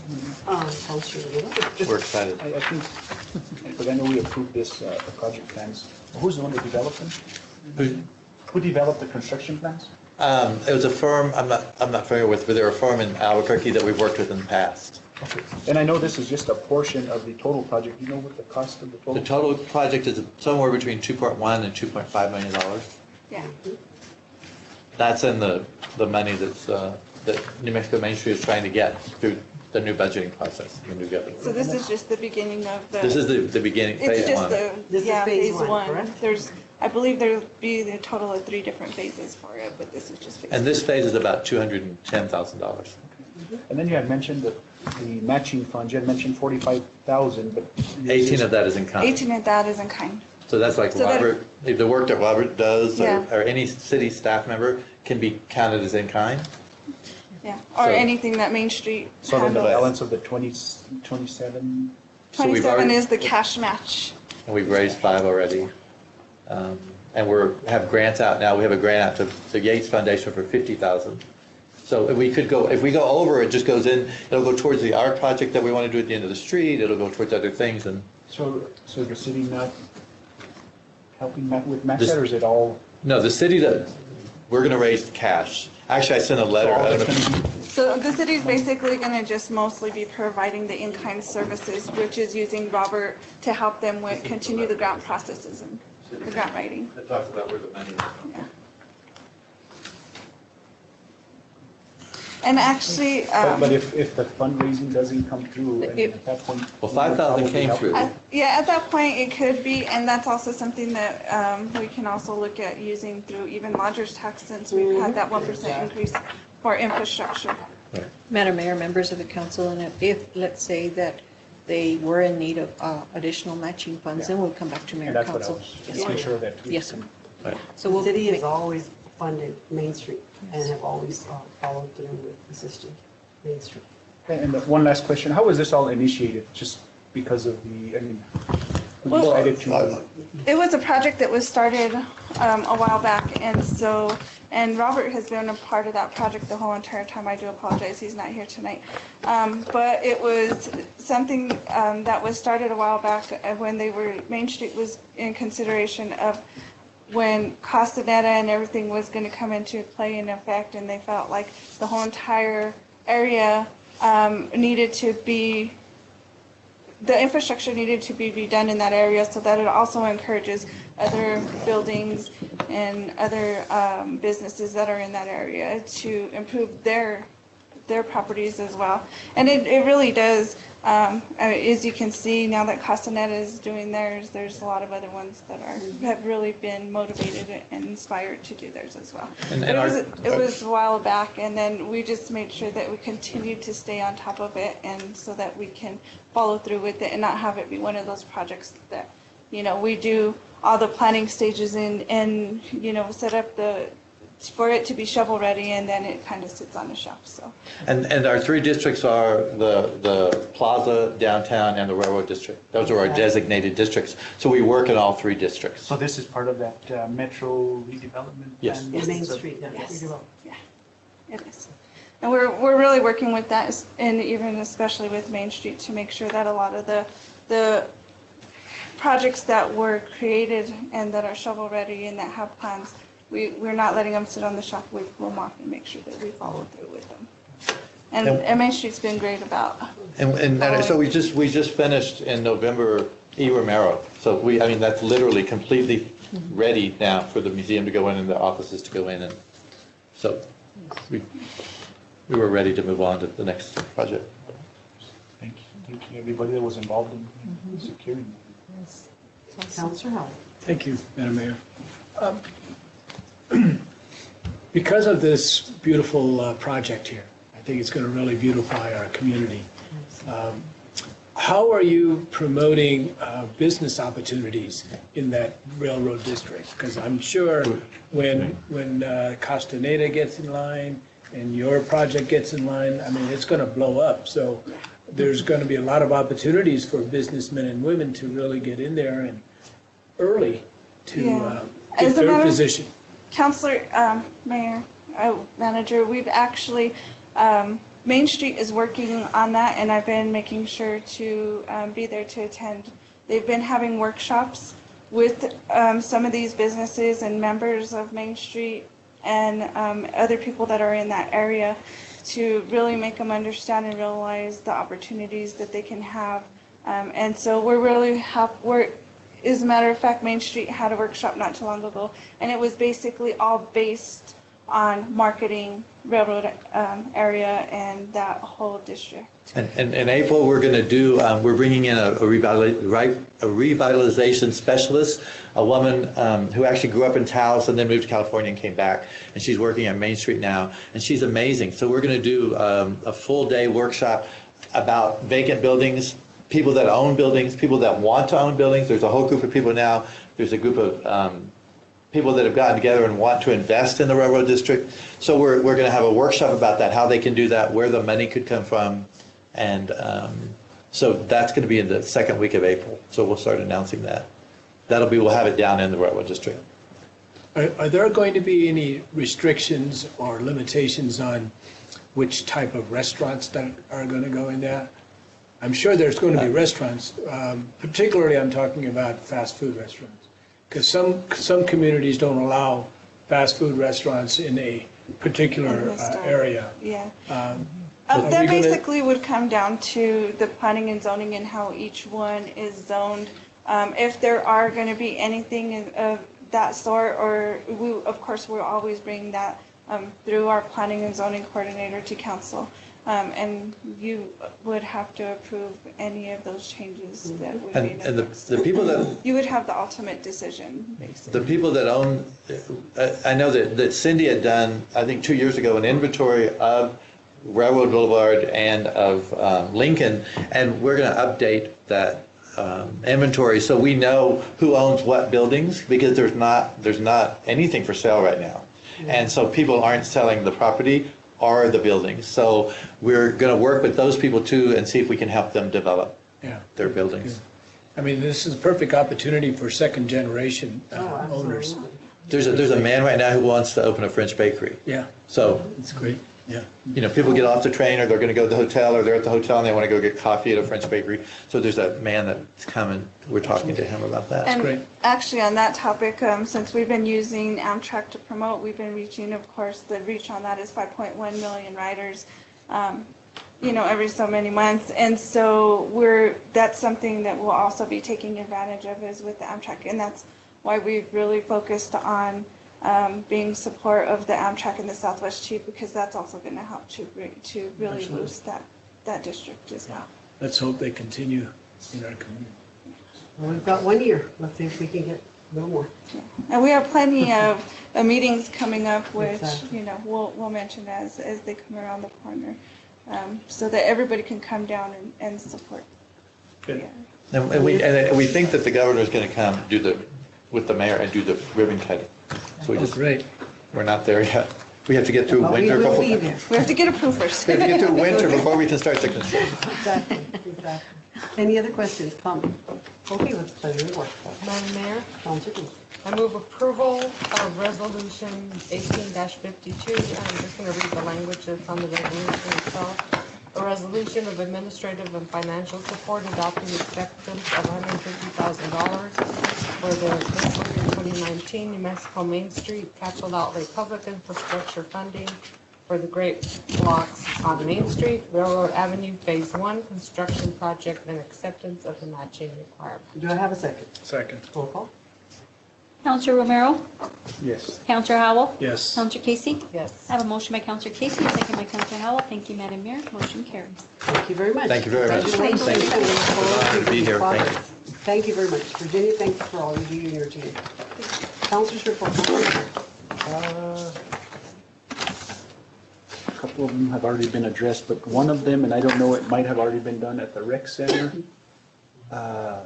Just- We're excited. I think, because I know we approved this, the project plans. Who's the one that developed them? Who developed the construction plans? It was a firm, I'm not familiar with, but they're a firm in Albuquerque that we've worked with in the past. Okay. And I know this is just a portion of the total project. Do you know what the cost of the total? The total project is somewhere between $2.1 and $2.5 million. Yeah. That's in the money that New Mexico Main Street is trying to get through the new budgeting process, the new government. So this is just the beginning of the. This is the beginning, It's phase just one. phase one. I believe there'll be a total of 3 different phases for it, but this is just phase And this phase is about $210,000. And then you had mentioned that the matching fund, you had mentioned 45,000, but. 18 of that is in kind. 18 of that is in kind. So that's like So that- Robert, the work that Robert does, Yeah. or any city staff member can be counted as in kind. Yeah, or So- anything that Main Street So then the handles. balance of the 27? So we've 27 already- is the cash match. And we've raised 5 already. And have grants out now. We have a grant out to the Yates Foundation for 50,000. So if we go over, it just goes in, it'll go towards the art project that we want to do at the end of the street. It'll go towards other things and. So the city not helping with match This- that, or is it all? No, the city we're going to raise cash. Actually, I sent a letter. I don't know. So the city's basically going to just mostly be providing the in-kind services, which is using Robert to help them continue the grant processes and the grant writing. It talks about where the money is. Yeah. And actually. But if the fundraising doesn't come through, and at that point. Well, 5,000 came through. Yeah, at that point, it could be, and that's also something that we can also look at using through even lodger's tax, since we've had that 1% increase for infrastructure. Madam Mayor, members of the council, and if, let's say that they were in need of additional matching funds, then we'll come back to mayor And that's what I council. was Yes, making ma'am. sure that. Yes, sir. So the city has always funded Main Street and have always followed through with assisting Main Street. And one last question, how was this all initiated? Just because of the, I mean, we Well, decided to. It was a project that was started a while back, and Robert has been a part of that project the whole entire time. I do apologize, he's not here tonight. But it was something that was started a while back when Main Street was in consideration of when Castaneda and everything was going to come into play in effect, and they felt like the whole entire area needed to be, the infrastructure needed to be redone in that area so that it also encourages other buildings and other businesses that are in that area to improve their properties as well. And it really does, as you can see, now that Castaneda is doing theirs, there's a lot of other ones that have really been motivated and inspired to do theirs as well. And It was a while back, and then we just made sure that we continued to stay on top of it, and so that we can follow through with it and not have it be one of those projects that, we do all the planning stages and set up for it to be shovel ready, and then it kind of sits on the shelf, so. And our 3 districts are the Plaza, Downtown, and the Railroad District. Those are our designated districts. So we work in all 3 districts. So this is part of that metro redevelopment? Yes. plan? In Main Street, yeah. Yes. Yeah, it is. And we're really working with that, and even especially with Main Street, to make sure that a lot of the projects that were created and that are shovel ready and that have plans, we're not letting them sit on the shelf. We pull them off and make sure that we follow through with them. And Main Street's been great about. And so we just finished in November E. Romero. So that's literally completely ready now for the museum to go in and the offices to go in. And so we were ready to move on to the next project. Thank you. Thank you, everybody that was involved in securing that. Counselor Howell. Thank you, Madam Mayor. Because of this beautiful project here, I think it's going to really beautify our community. How are you promoting business opportunities in that railroad district? Because I'm sure when Castaneda gets in line and your project gets in line, I mean, it's going to blow up. So there's going to be a lot of opportunities for businessmen and women to really get in there and early to get their position. Counselor, Mayor, Manager, we've actually, Main Street is working on that, and I've been making sure to be there to attend. They've been having workshops with some of these businesses and members of Main Street and other people that are in that area to really make them understand and realize the opportunities that they can have. And so we're really as a matter of fact, Main Street had a workshop not too long ago, and it was basically all based on marketing railroad area and that whole district. And in April, we're going to do, we're bringing in a revitalization specialist, a woman who actually grew up in Taos and then moved to California and came back. And she's working on Main Street now, and she's amazing. So we're going to do a full day workshop about vacant buildings, people that own buildings, people that want to own buildings. There's a whole group of people now. There's a group of people that have gotten together and want to invest in the railroad district. So we're going to have a workshop about that, how they can do that, where the money could come from. And so that's going to be in the second week of April. So we'll start announcing that. We'll have it down in the railroad district. Are there going to be any restrictions or limitations on which type of restaurants that are going to go in there? I'm sure there's going to be restaurants, particularly I'm talking about fast food restaurants, because some communities don't allow fast food restaurants in a particular area. Yeah. That basically would come down to the planning and zoning and how each one is zoned. If there are going to be anything of that sort, or we, of course, we'll always bring that through our planning and zoning coordinator to council. And you would have to approve any of those changes that would be made. And the people that... You would have the ultimate decision. The people that own, I know that Cindy had done, I think 2 years ago, an inventory of Railroad Boulevard and of Lincoln, and we're going to update that inventory so we know who owns what buildings, because there's not anything for sale right now. And so people aren't selling the property or the buildings. So we're going to work with those people too and see if we can help them develop their buildings. I mean, this is a perfect opportunity for second generation owners. There's a man right now who wants to open a French bakery. Yeah. So it's great. Yeah. You know, people get off the train or they're going to go to the hotel or they're at the hotel and they want to go get coffee at a French bakery. So there's a man that's coming. We're talking to him about that. And great. Actually, on that topic, since we've been using Amtrak to promote, we've been reaching, of course, the reach on that is 5.1 million riders, every so many months. And so that's something that we'll also be taking advantage of is with the Amtrak. And that's why we've really focused on being support of the Amtrak in the Southwest too, because that's also going to help to really boost that district as well. Let's hope they continue in our community. Well, we've got 1 year. Let's see if we can get a little more. Yeah. And we have plenty of meetings coming up, which we'll mention as they come around the corner, so that everybody can come down and support. Good. Yeah. And we think that the governor is going to come with the mayor and do the ribbon cutting. So great. We're not there yet. We have to get through winter. We have to get approved first. We have to get through winter before we can start the construction. Exactly. Any other questions, comments? Okay, let's play the work. Madam Mayor, I move approval of resolution 18-52. I'm just going to read the language that's on the resolution itself. A resolution of administrative and financial support adopting acceptance of $150,000 for the fiscal year 2019 New Mexico Main Street Capital Outlay Public Infrastructure Funding for the Great Blocks on Main Street, Railroad Avenue Phase 1 construction project and acceptance of the matching requirement. Do I have a second? Second. Roll call. Counselor Romero? Yes. Counselor Howell? Yes. Counselor Casey? Yes. I have a motion by Counselor Casey, a second by Counselor Howell. Thank you, Madam Mayor. Motion carries. Thank you very much. Thank you very much. Congratulations. Thank you. And we look forward To be here. Thank you. progress. Thank you very much. Virginia, thanks for all you do in your team. Councilors report. A couple of them have already been addressed, but one of them, and I don't know, it might have already been done at the rec center. I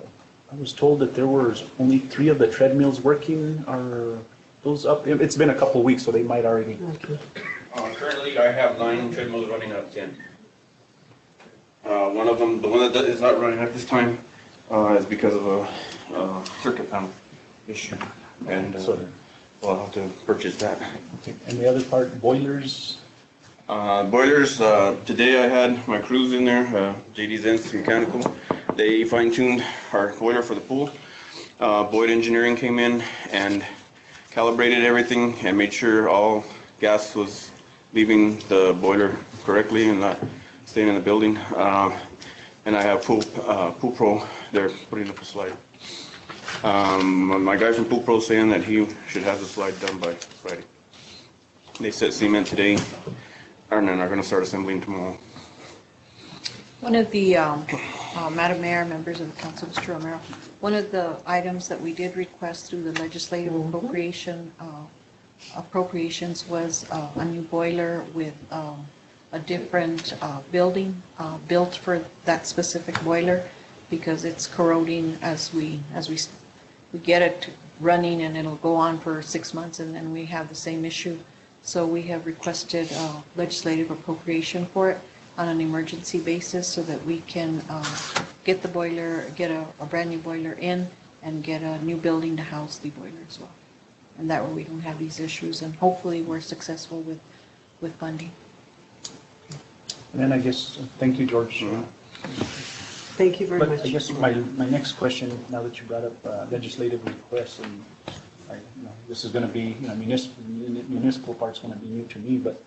was told that there were only 3 of the treadmills working. Are those up? It's been a couple of weeks, so they might already. Currently, I have 9 treadmills running out of 10. One of them, the one that is not running at this time, is because of a circuit panel issue, and so I'll have to purchase that. Okay. And the other part, boilers? Boilers, today I had my crews in there, JD Zens Mechanical. They fine-tuned our boiler for the pool. Boyd Engineering came in and calibrated everything and made sure all gas was leaving the boiler correctly and not staying in the building. And I have Pool Pro, they're putting up a slide. My guy from Pool Pro saying that he should have the slide done by Friday. They set cement today, and then are gonna start assembling tomorrow. One of the, Madam Mayor, members of the council, Mr. Romero, one of the items that we did request through the legislative appropriations was a new boiler with a different building built for that specific boiler, because it's corroding as we get it running, and it'll go on for 6 months, and then we have the same issue. So we have requested legislative appropriation for it on an emergency basis, so that we can get the boiler, get a brand new boiler in, and get a new building to house the boiler as well. And that way we don't have these issues, and hopefully we're successful with funding. And then I guess, thank you, George. Thank you very much. But I guess my next question, now that you brought up legislative requests, and this is going to be, municipal part's going to be new to me, but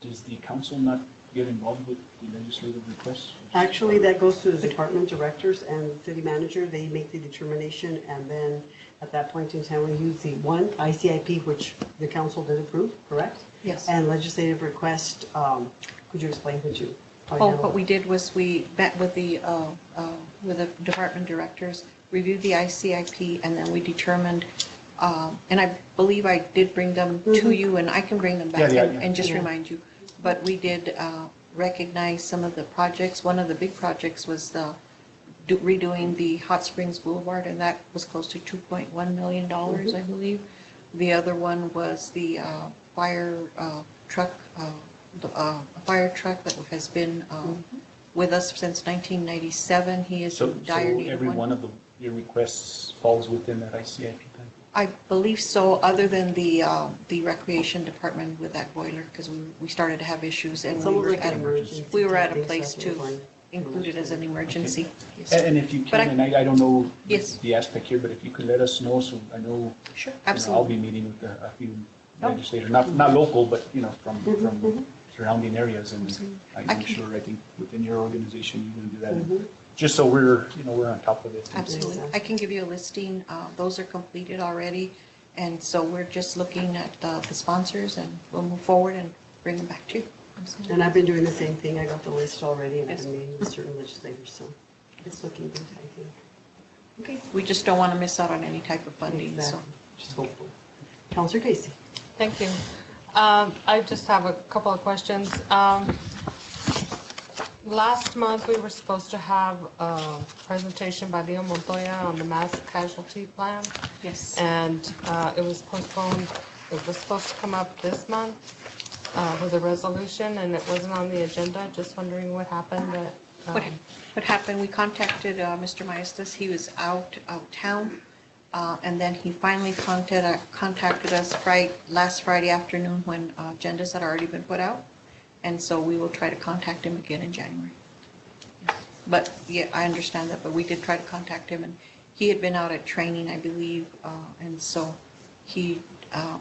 does the council not get involved with the legislative requests? Actually, that goes to the department directors and the city manager. They make the determination, and then at that point in time, we use the one ICIP, which the council did approve, correct? Yes. And legislative request, could you explain what you? What we did was we met with the department directors, reviewed the ICIP, and then we determined, and I believe I did bring them to you, and I can bring them back and just remind you. But we did recognize some of the projects. One of the big projects was redoing the Hot Springs Boulevard, and that was close to $2.1 million, I believe. The other one was the fire truck that has been with us since 1997. He is in dire need of every one of your requests falls within that ICIP plan? I believe so, other than the recreation department with that boiler, because we started to have issues, and we were at a place to include it as an emergency. Yes. And if you can, and I don't know the aspect here, but if you could let us know, so I know. Sure, I'll be meeting with a few legislators, not local, but from surrounding areas, and I'm sure, I think within your organization, you can do that. Just so we're on top of it. Absolutely. I can give you a listing. Those are completed already. And so we're just looking at the sponsors, and we'll move forward and bring them back to you. Absolutely. And I've been doing the same thing. I got the list already, and I've been meeting with certain legislators, so it's looking good, I think. Okay. We just don't want to miss out on any type of funding. Exactly. So just hopeful. Councilor Casey. Thank you. I just have a couple of questions. Last month, we were supposed to have a presentation by Leo Montoya on the mass casualty plan. Yes. And it was postponed. It was supposed to come up this month with a resolution, and it wasn't on the agenda. Just wondering what happened. What happened, we contacted Mr. Maestas. He was out of town. And then he finally contacted us last Friday afternoon when agendas had already been put out. And so we will try to contact him again in January. But yeah, I understand that, but we did try to contact him, and he had been out at training, I believe, and so he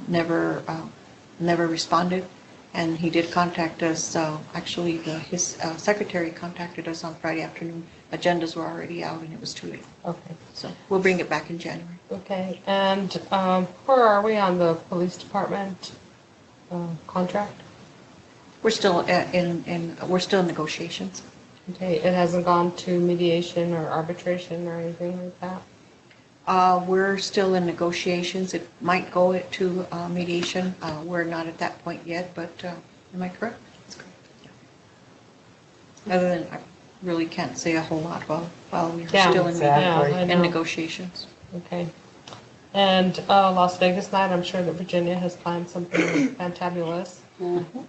never responded. And he did contact us, actually, his secretary contacted us on Friday afternoon. Agendas were already out and it was too late. Okay. So we'll bring it back in January. Okay, and where are we on the police department contract? We're still we're still in negotiations. Okay, it hasn't gone to mediation or arbitration or anything like that? We're still in negotiations. It might go to mediation. We're not at that point yet, but am I correct? That's correct. Yeah. Other than I really can't say a whole lot while we're still in negotiations. Okay. And Las Vegas night, I'm sure that Virginia has planned something fantabulous.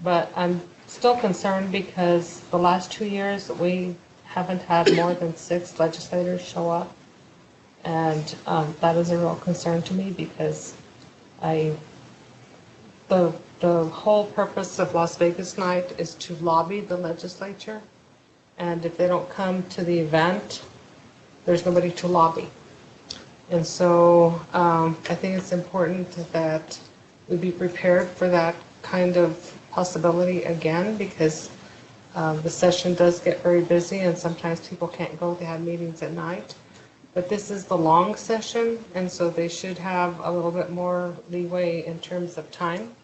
But I'm still concerned because the last 2 years we haven't had more than 6 legislators show up. And that is a real concern to me because the whole purpose of Las Vegas night is to lobby the legislature. And if they don't come to the event, there's nobody to lobby. And so I think it's important that we be prepared for that kind of possibility again because the session does get very busy and sometimes people can't go. They have meetings at night. But this is the long session, and so they should have a little bit more leeway in terms of time.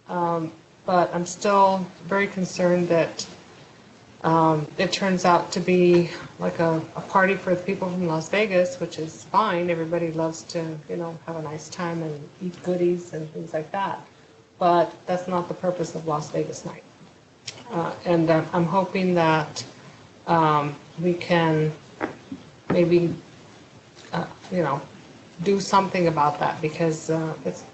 But I'm still very concerned that it turns out to be like a party for the people from Las Vegas, which is fine. Everybody loves to, have a nice time and eat goodies and things like that. But that's not the purpose of Las Vegas night. And I'm hoping that we can maybe do something about that because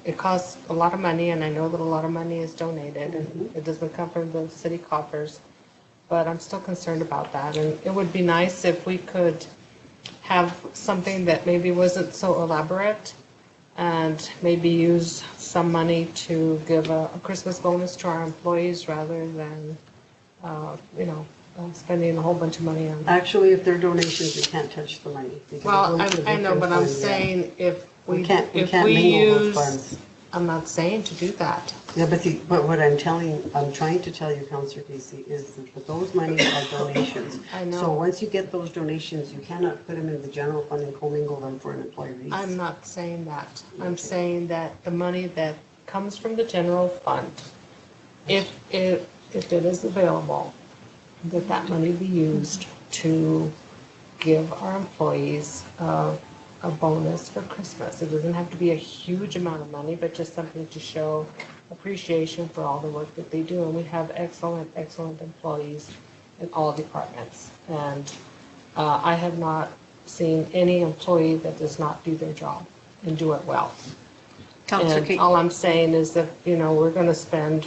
it costs a lot of money, and I know that a lot of money is donated and it doesn't come from the city coffers, but I'm still concerned about that. And it would be nice if we could have something that maybe wasn't so elaborate and maybe use some money to give a Christmas bonus to our employees rather than, spending a whole bunch of money on. Actually, if they're donations, we can't touch the money. because it Well, goes to I know, different but I'm funds, yeah. saying if we can't mingle those funds. I'm not saying to do that. Yeah, but what I'm trying to tell you, Councilor Casey, is that those monies are donations. I know. So once you get those donations, you cannot put them in the general fund and commingle them for an employee. I'm not saying that. I'm saying that the money that comes from the general fund, if it is available, that money be used to give our employees a bonus for Christmas. It doesn't have to be a huge amount of money, but just something to show appreciation for all the work that they do. And we have excellent, excellent employees in all departments. And I have not seen any employee that does not do their job and do it well. And all I'm saying is that, we're going to spend,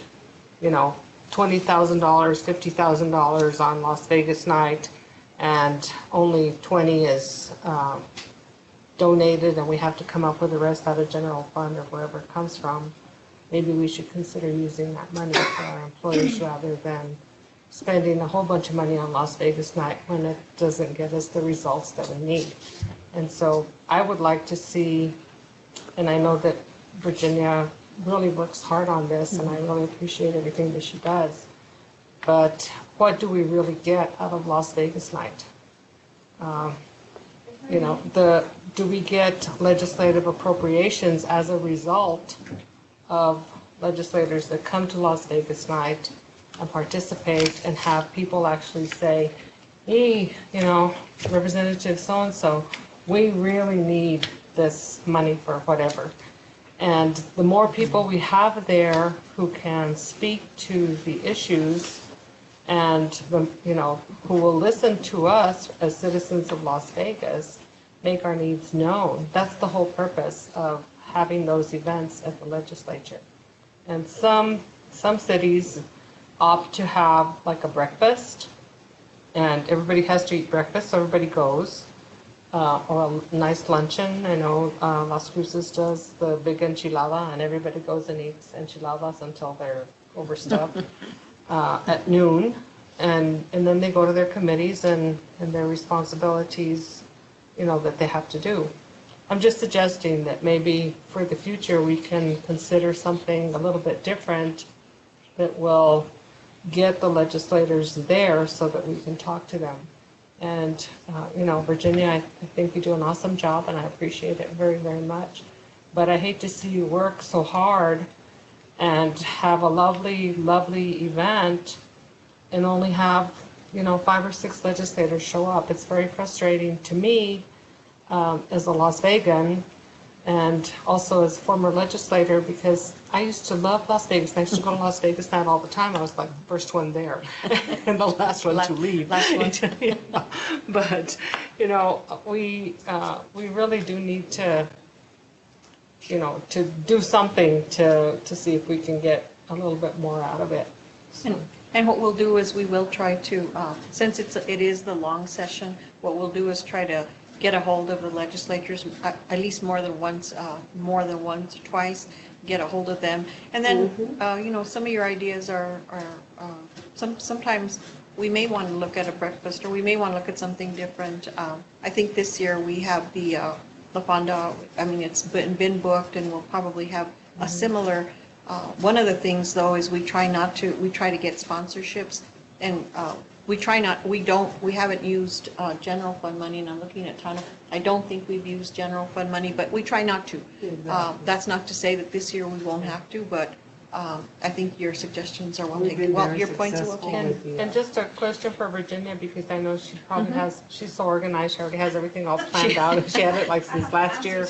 $20,000, $50,000 on Las Vegas night, and only 20 is donated, and we have to come up with the rest out of general fund or wherever it comes from. Maybe we should consider using that money for our employees rather than spending a whole bunch of money on Las Vegas night when it doesn't get us the results that we need. And so I would like to see, and I know that Virginia really works hard on this, and I really appreciate everything that she does. But what do we really get out of Las Vegas night? Do we get legislative appropriations as a result of legislators that come to Las Vegas night and participate and have people actually say, hey, Representative so-and-so, we really need this money for whatever. And the more people we have there who can speak to the issues and, who will listen to us as citizens of Las Vegas, make our needs known. That's the whole purpose of having those events at the legislature. And some cities opt to have like a breakfast, and everybody has to eat breakfast, so everybody goes. Or a nice luncheon. I know Las Cruces does the big enchilada, and everybody goes and eats enchiladas until they're overstuffed at noon. And then they go to their committees and their responsibilities, that they have to do. I'm just suggesting that maybe for the future we can consider something a little bit different that will get the legislators there so that we can talk to them. And, Virginia, I think you do an awesome job, and I appreciate it very, very much. But I hate to see you work so hard and have a lovely, lovely event and only have, 5 or 6 legislators show up. It's very frustrating to me as a Las Vegan and also as former legislator, because I used to love Las Vegas. I used to go to Las Vegas night all the time. I was like the first one there and the last one to leave. Last one. Yeah. But, we really do need to, to do something to see if we can get a little bit more out of it. So. And what we'll do is we will try to, since it is the long session, what we'll do is try to get a hold of the legislatures at least more than once or twice, get a hold of them. And then, some of your ideas are sometimes we may want to look at a breakfast, or we may want to look at something different. I think this year we have the La Fonda, it's been booked, and we'll probably have a similar. One of the things, though, is we try to get sponsorships, and we haven't used general fund money, and I'm looking at Tana. I don't think we've used general fund money, but we try not to. That's not to say that this year we won't have to, but I think your suggestions are well taken. Well, your points are well taken. And just a question for Virginia, because I know she probably has, she's so organized, she already has everything all planned out. She had it like since last year.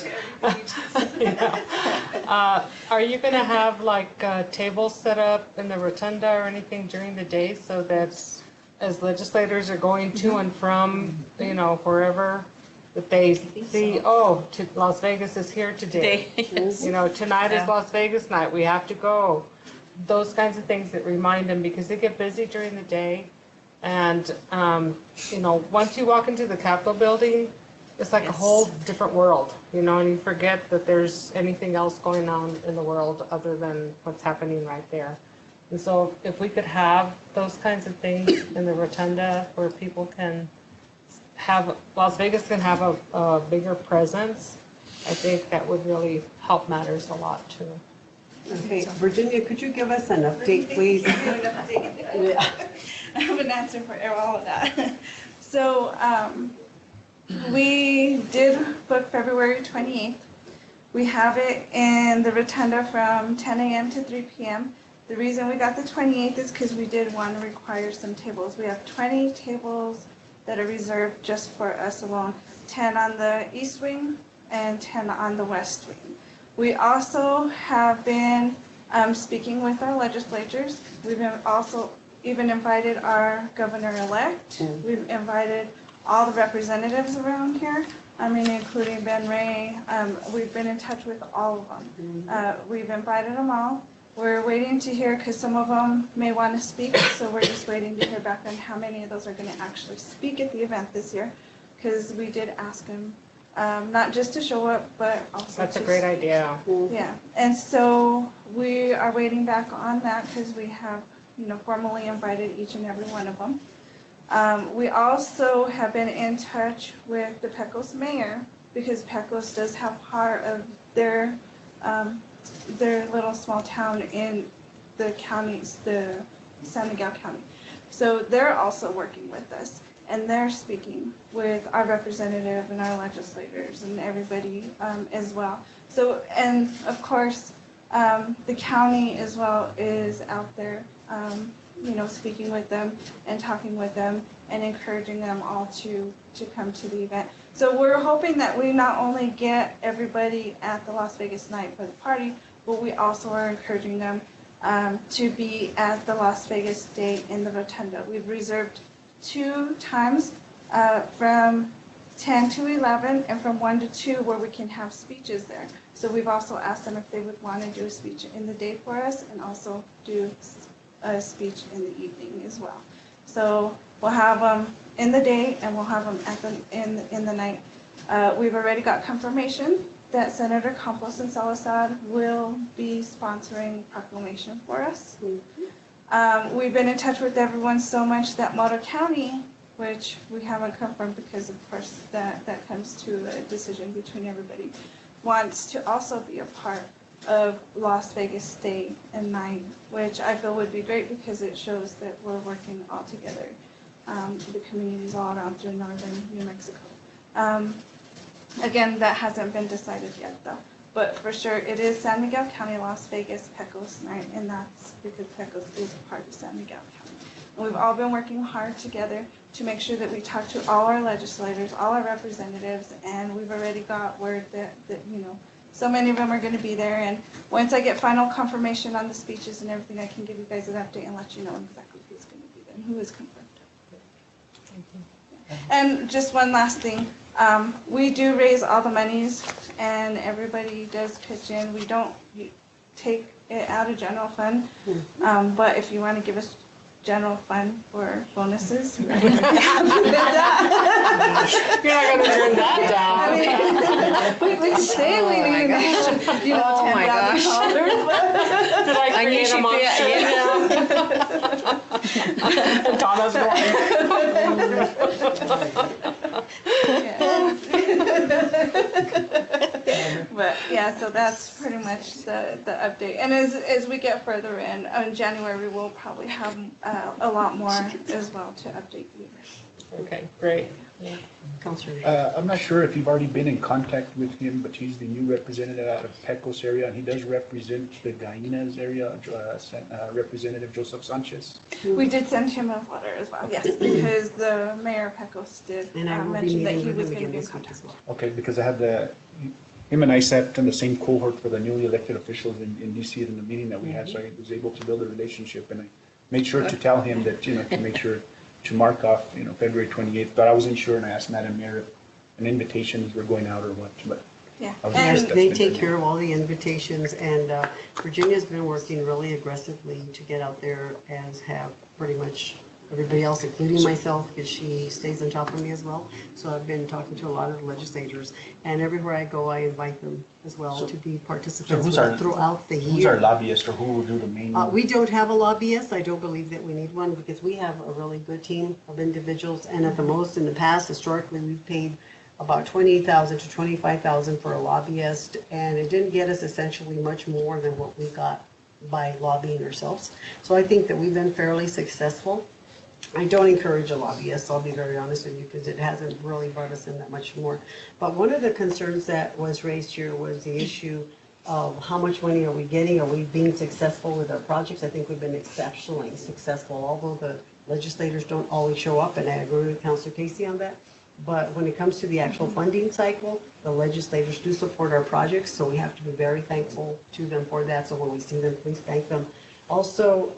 Are you going to have like tables set up in the rotunda or anything during the day so that as legislators are going to and from, wherever, that they see, Las Vegas is here today. Yes. Tonight is Las Vegas night. We have to go. Those kinds of things that remind them, because they get busy during the day. And, once you walk into the Capitol building, it's like a whole different world, and you forget that there's anything else going on in the world other than what's happening right there. And so if we could have those kinds of things in the rotunda where people can have, Las Vegas can have a bigger presence, I think that would really help matters a lot too. Okay, Virginia, could you give us an update, please? I have an answer for all of that. So we did book February 28th. We have it in the rotunda from 10 a.m. to 3 p.m. The reason we got the 28th is because we did want to require some tables. We have 20 tables that are reserved just for us alone, 10 on the east wing and 10 on the west wing. We also have been speaking with our legislatures. We've also even invited our governor-elect. We've invited all the representatives around here, including Ben Ray. We've been in touch with all of them. We've invited them all. We're waiting to hear, because some of them may want to speak, so we're just waiting to hear back on how many of those are going to actually speak at the event this year, because we did ask them not just to show up, but also That's a great idea. Yeah, and so we are waiting back on that, because we have, formally invited each and every one of them. We also have been in touch with the Pecos mayor, because Pecos does have part of their little small town in the counties, the San Miguel County. So they're also working with us, and they're speaking with our representative and our legislators and everybody as well. So, and of course, the county as well is out there, speaking with them and talking with them and encouraging them all to come to the event. So we're hoping that we not only get everybody at the Las Vegas night for the party, but we also are encouraging them to be at the Las Vegas day in the rotunda. We've reserved 2 times from 10 to 11 and from 1 to 2 where we can have speeches there. So we've also asked them if they would want to do a speech in the day for us and also do a speech in the evening as well. So we'll have them in the day and we'll have them in the night. We've already got confirmation that Senator Campos and Salazar will be sponsoring proclamation for us. We've been in touch with everyone so much that Motor County, which we haven't confirmed because of course that comes to a decision between everybody, wants to also be a part of Las Vegas State and Night, which I feel would be great because it shows that we're working all together, the communities all around through northern New Mexico. Again, that hasn't been decided yet though, but for sure it is San Miguel County, Las Vegas, Pecos, Night, and that's because Pecos is part of San Miguel County. And we've all been working hard together to make sure that we talk to all our legislators, all our representatives, and we've already got word that so many of them are going to be there. And once I get final confirmation on the speeches and everything, I can give you guys an update and let you know exactly who's going to be there and who is confirmed. And just one last thing, we do raise all the monies and everybody does pitch in. We don't take it out of general fund, but if you want to give us general fund for bonuses. You're not going to turn that down. We say we need an extra, Oh my gosh. $10,000. Did I create a monster? And Donna's But yeah, so that's pretty much the update. And as we get further in January, we will probably have a lot more as well to update you. Okay, great. Councilor. I'm not sure if you've already been in contact with him, but he's the new representative out of Pecos area, and he does represent the Gallinas area, Representative Joseph Sanchez. We did send him a letter as well, yes, because the mayor of Pecos did mention that he was going to be in contact. Okay, because I had him and I sat in the same cohort for the newly elected officials in DC in the meeting that we had, so I was able to build a relationship, and I made sure to tell him that, to make sure to mark off, February 28th, but I wasn't sure, and I asked Madam Mayor if an invitations were going out or what, but. Yeah. And they take care of all the invitations, and Virginia's been working really aggressively to get out there, as have pretty much everybody else, including myself, because she stays on top of me as well. So I've been talking to a lot of legislators, and everywhere I go, I invite them as well to be participants throughout the year. Who's our lobbyist, or who will do the main? We don't have a lobbyist. I don't believe that we need one, because we have a really good team of individuals, and at the most in the past, historically, we've paid about $28,000 to $25,000 for a lobbyist, and it didn't get us essentially much more than what we got by lobbying ourselves. So I think that we've been fairly successful. I don't encourage a lobbyist, I'll be very honest with you, because it hasn't really brought us in that much more. But one of the concerns that was raised here was the issue of how much money are we getting? Are we being successful with our projects? I think we've been exceptionally successful, although the legislators don't always show up, and I agree with Councilor Casey on that. But when it comes to the actual funding cycle, the legislators do support our projects, so we have to be very thankful to them for that. So when we see them, please thank them. Also,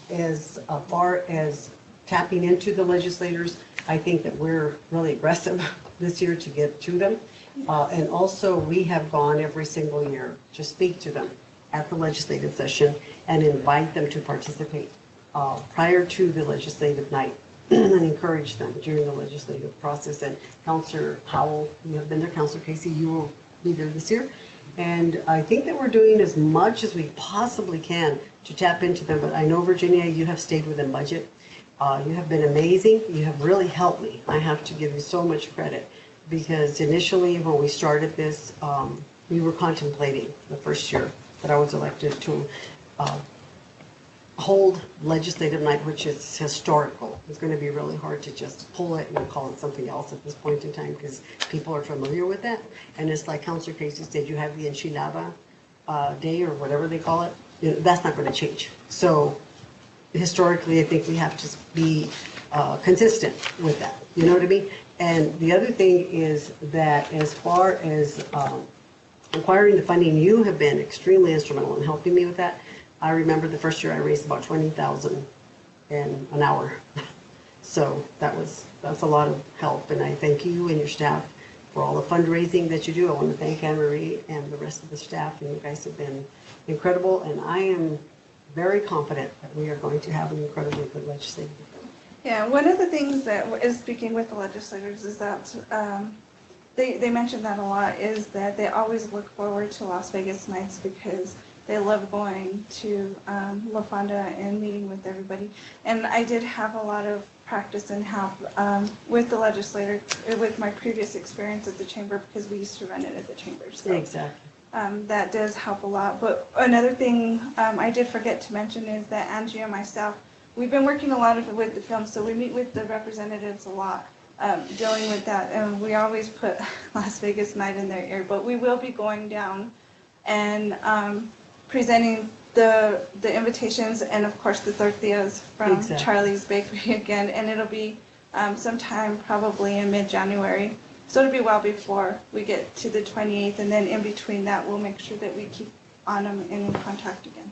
as far as tapping into the legislators, I think that we're really aggressive this year to get to them. And also, we have gone every single year to speak to them at the legislative session and invite them to participate prior to the legislative night and encourage them during the legislative process. And Councilor Howell, you have been there, Councilor Casey, you will be there this year. And I think that we're doing as much as we possibly can to tap into them. But I know, Virginia, you have stayed within budget. You have been amazing. You have really helped me. I have to give you so much credit, because initially when we started this, we were contemplating the first year that I was elected to hold legislative night, which is historical. It's going to be really hard to just pull it and call it something else at this point in time, because people are familiar with that. And it's like Councilor Casey said, you have the enchilada day or whatever they call it. That's not going to change. So historically, I think we have to be consistent with that. You know what I mean? And the other thing is that as far as acquiring the funding, you have been extremely instrumental in helping me with that. I remember the first year I raised about $20,000 in an hour. So that's a lot of help, and I thank you and your staff for all the fundraising that you do. I want to thank Anne Marie and the rest of the staff, and you guys have been incredible, and I am very confident that we are going to have an incredibly good legislative. Yeah, one of the things that is speaking with the legislators is that they mentioned that a lot, is that they always look forward to Las Vegas nights because they love going to La Fonda and meeting with everybody. And I did have a lot of practice and help with the legislator with my previous experience at the chamber, because we used to run it at the chamber. So. Exactly. That does help a lot. But another thing I did forget to mention is that Angie and myself, we've been working a lot with the film, so we meet with the representatives a lot, dealing with that. And we always put Las Vegas Night in their ear, but we will be going down and presenting the invitations and of course the tortillas from Exactly. Charlie's Bakery again, and it'll be sometime probably in mid-January. So it'll be well before we get to the 28th, and then in between that, we'll make sure that we keep on them and in contact again.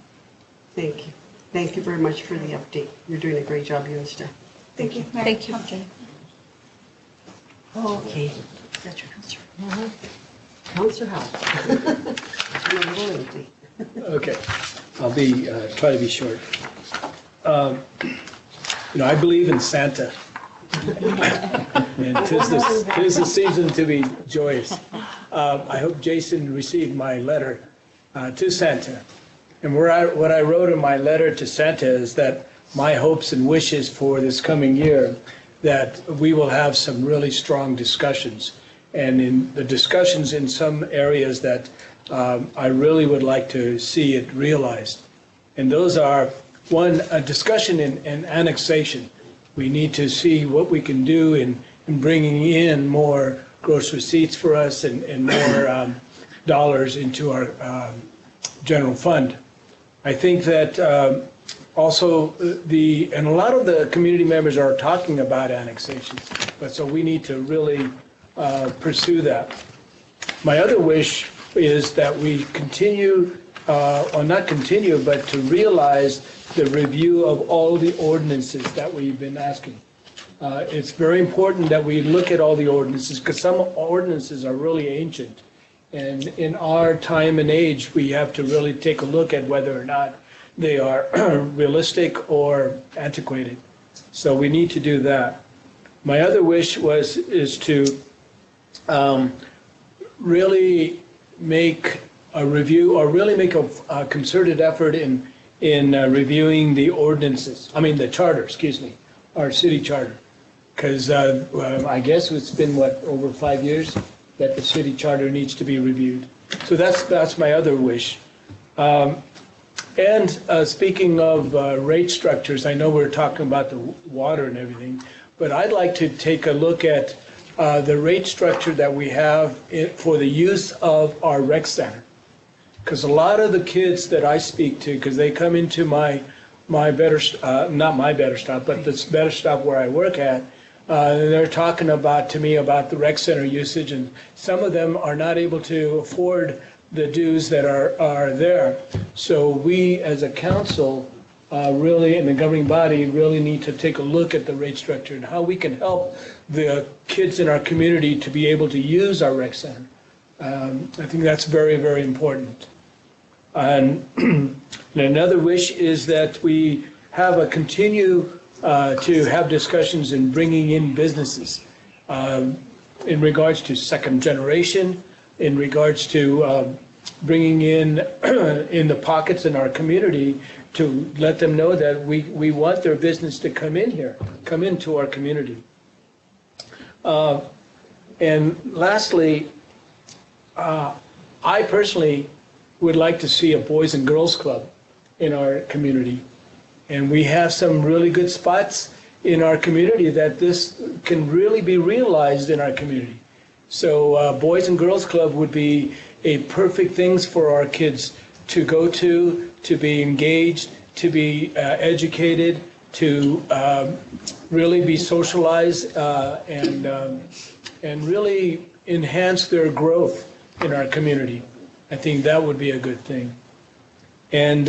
Thank you. Thank you very much for the update. You're doing a great job, you and Steph. Thank you. Thank you. Okay. Is that your answer? Counselor Howell. I'm a little lengthy. Okay, I'll be, try to be short. I believe in Santa. And 'tis the season to be joyous. I hope Jason received my letter to Santa. And what I wrote in my letter to Santa is that my hopes and wishes for this coming year, that we will have some really strong discussions. And in the discussions in some areas that I really would like to see it realized. And those are, one, a discussion in annexation. We need to see what we can do in bringing in more gross receipts for us and more dollars into our general fund. I think that also and a lot of the community members are talking about annexation, but so we need to really pursue that. My other wish is that we continue, or not continue, but to realize the review of all the ordinances that we've been asking. It's very important that we look at all the ordinances, because some ordinances are really ancient. And in our time and age, we have to really take a look at whether or not they are realistic or antiquated. So we need to do that. My other wish is to really make a review, or really make a concerted effort in reviewing the ordinances, the charter, our city charter. Because I guess it's been, over 5 years that the city charter needs to be reviewed. So that's my other wish. And speaking of rate structures, I know we're talking about the water and everything, but I'd like to take a look at the rate structure that we have for the use of our rec center. Because a lot of the kids that I speak to, because they come into my Better, not my Better Stop, but this Better Stop where I work at, they're talking to me about the rec center usage, and some of them are not able to afford the dues that are there. So we, as a council, really, in the governing body, really need to take a look at the rate structure and how we can help the kids in our community to be able to use our rec center. I think that's very, very important. And another wish is that we continue to have discussions in bringing in businesses in regards to second generation, in regards to bringing in the pockets in our community, to let them know that we want their business to come into our community. And lastly, I personally would like to see a Boys and Girls Club in our community. And we have some really good spots in our community that this can really be realized in our community. So Boys and Girls Club would be a perfect things for our kids to go to be engaged, to be educated, to really be socialized and really enhance their growth in our community. I think that would be a good thing. And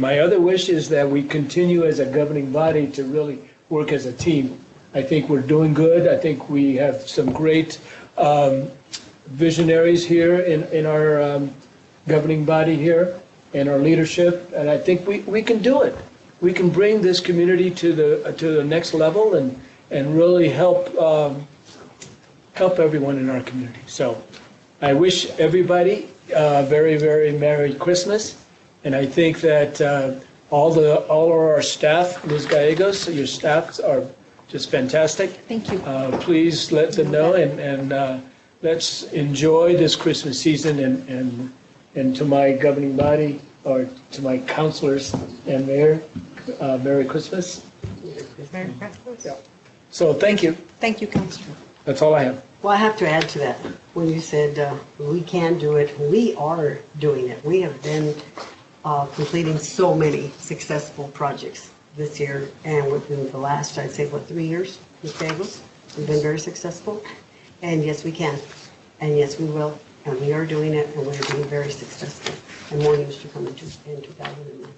my other wish is that we continue as a governing body to really work as a team. I think we're doing good. I think we have some great visionaries here in our governing body here and our leadership, and I think we can do it. We can bring this community to the next level and really help everyone in our community. So I wish everybody a very, very Merry Christmas. And I think that all of our staff, Ms. Gallegos, your staffs are just fantastic. Thank you. Please let them know, and let's enjoy this Christmas season and to my governing body, or to my councilors and mayor, Merry Christmas. Merry Christmas. So thank you. Thank you, Councilor. That's all I have. Well, I have to add to that. When you said we can do it, we are doing it. We have been completing so many successful projects this year and within the last, I'd say, 3 years, Ms. Dagos? We've been very successful. And yes, we can. And yes, we will. And we are doing it, and we're being very successful. And more news to come in 2019.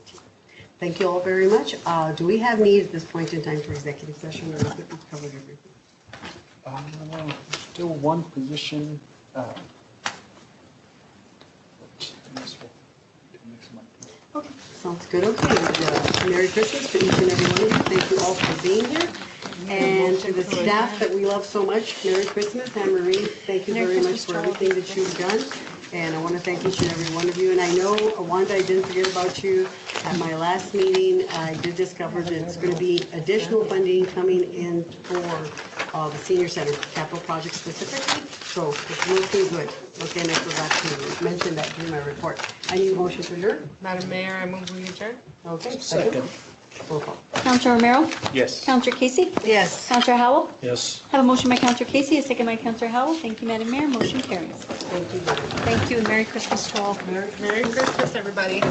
Thank you all very much. Do we have need at this point in time for executive session, or I think we've covered everything? Still one position. Okay, sounds good. Okay, and, Merry Christmas to each and every one of you. Thank you all for being here. And to the staff that we love so much, Merry Christmas. Anne Marie, thank you very much for everything that you've done. And I want to thank each and every one of you. And I know, Wanda, I didn't forget about you. At my last meeting, I did discover that there's going to be additional funding coming in for the senior center, capital projects specifically. So it's looking good. Okay, and I forgot to mention that during my report. I need a motion to adjourn. Madam Mayor, I move we adjourn. Okay, Second. Roll call. Counselor Romero? Yes. Counselor Casey? Yes. Counselor Howell? Yes. Have a motion by Counselor Casey, a second by Counselor Howell. Thank you, Madam Mayor. Motion carries. Thank you. Thank you, and Merry Christmas to all. Merry Christmas, everybody.